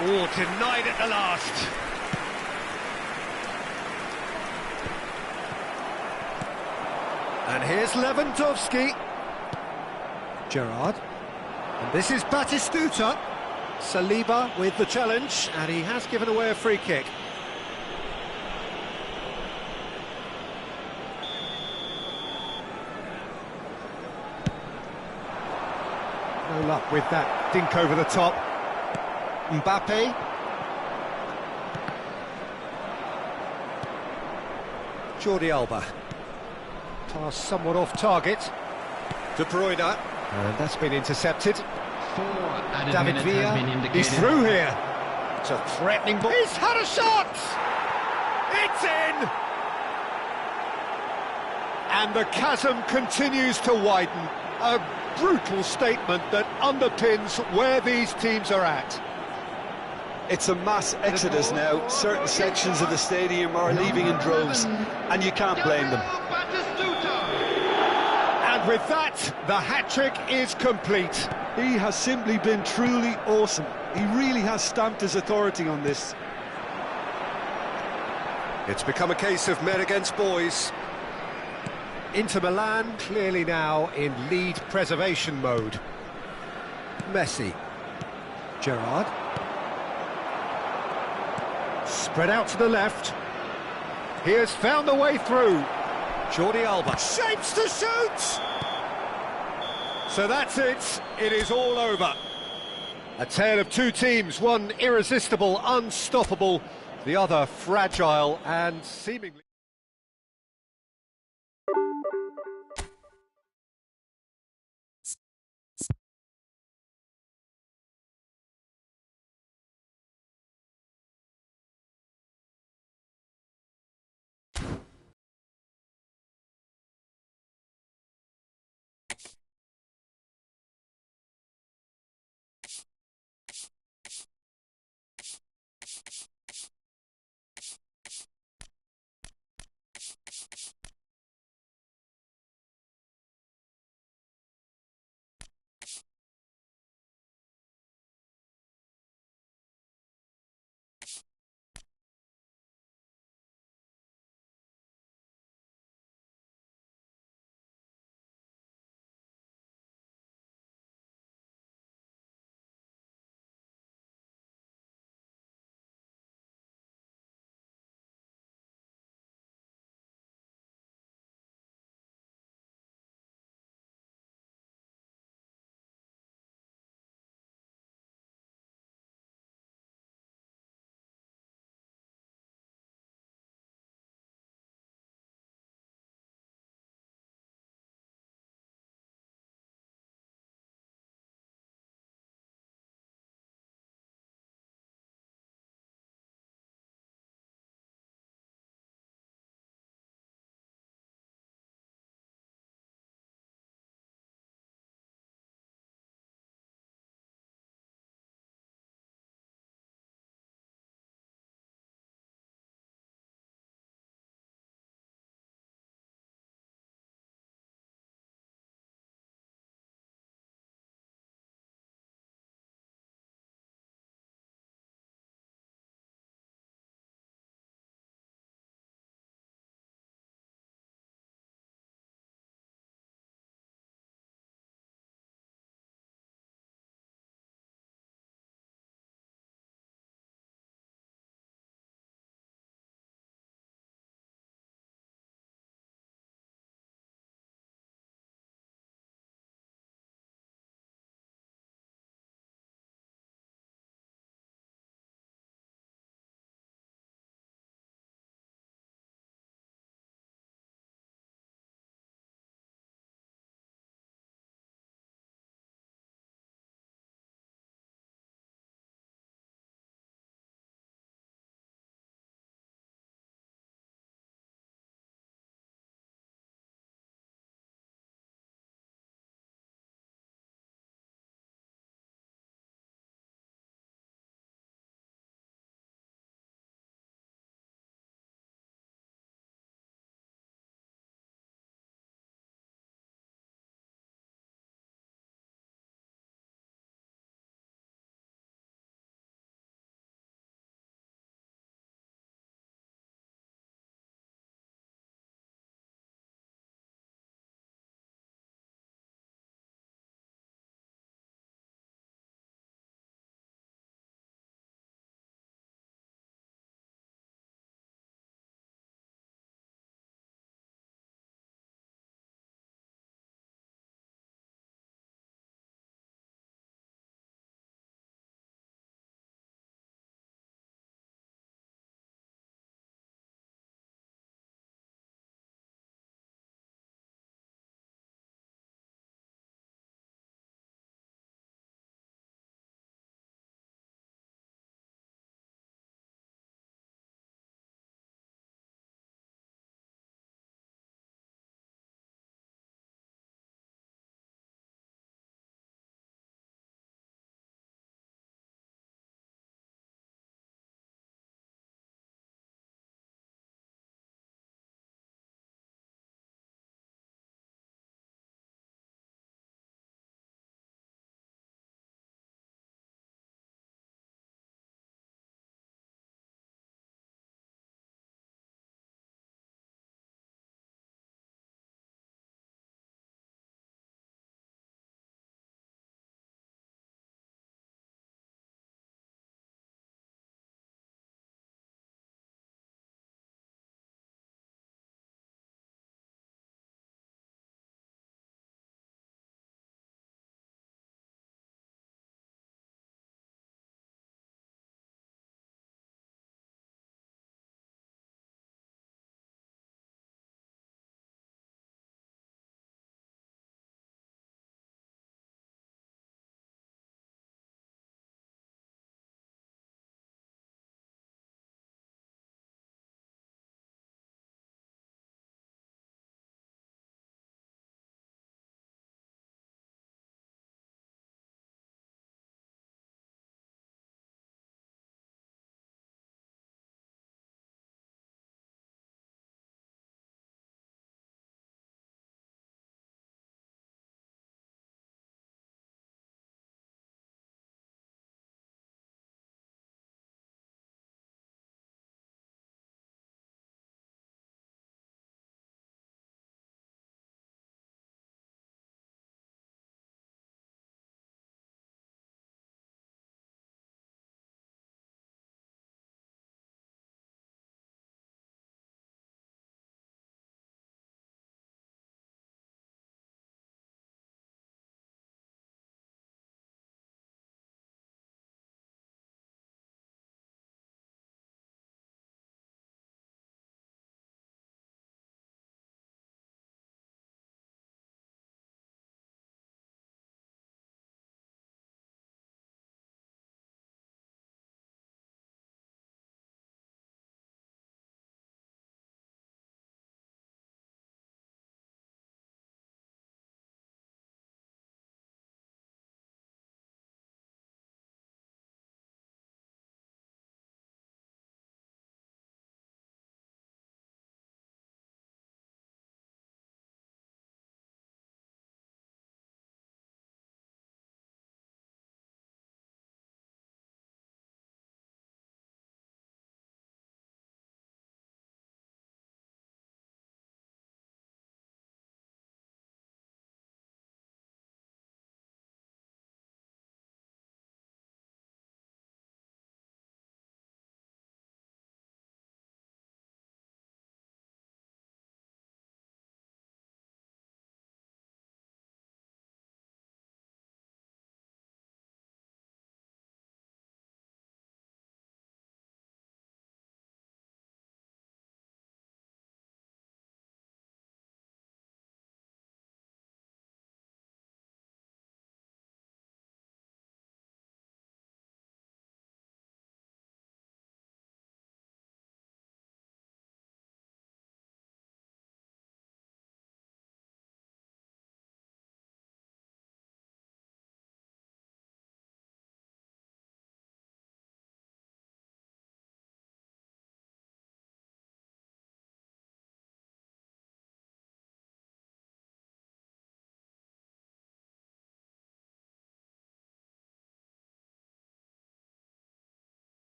Oh, denied at the last. And here's Lewandowski. Gerrard. And this is Batistuta. Saliba with the challenge, and he has given away a free kick. No luck with that dink over the top. Mbappe. Jordi Alba. Pass somewhat off target. De Bruyne. And that's been intercepted. David Villa. He's through here. It's a threatening ball. He's had a shot! It's in! And the chasm continues to widen. A brutal statement that underpins where these teams are at. It's a mass exodus now. Certain sections of the stadium are leaving in droves, and you can't blame them. And with that, the hat-trick is complete. He has simply been truly awesome. He really has stamped his authority on this. It's become a case of men against boys. Inter Milan clearly now in lead preservation mode. Messi. Gerrard. Spread out to the left. He has found the way through. Jordi Alba. Shapes to shoot! So that's it. It is all over. A tale of two teams, one irresistible, unstoppable, the other fragile and seemingly...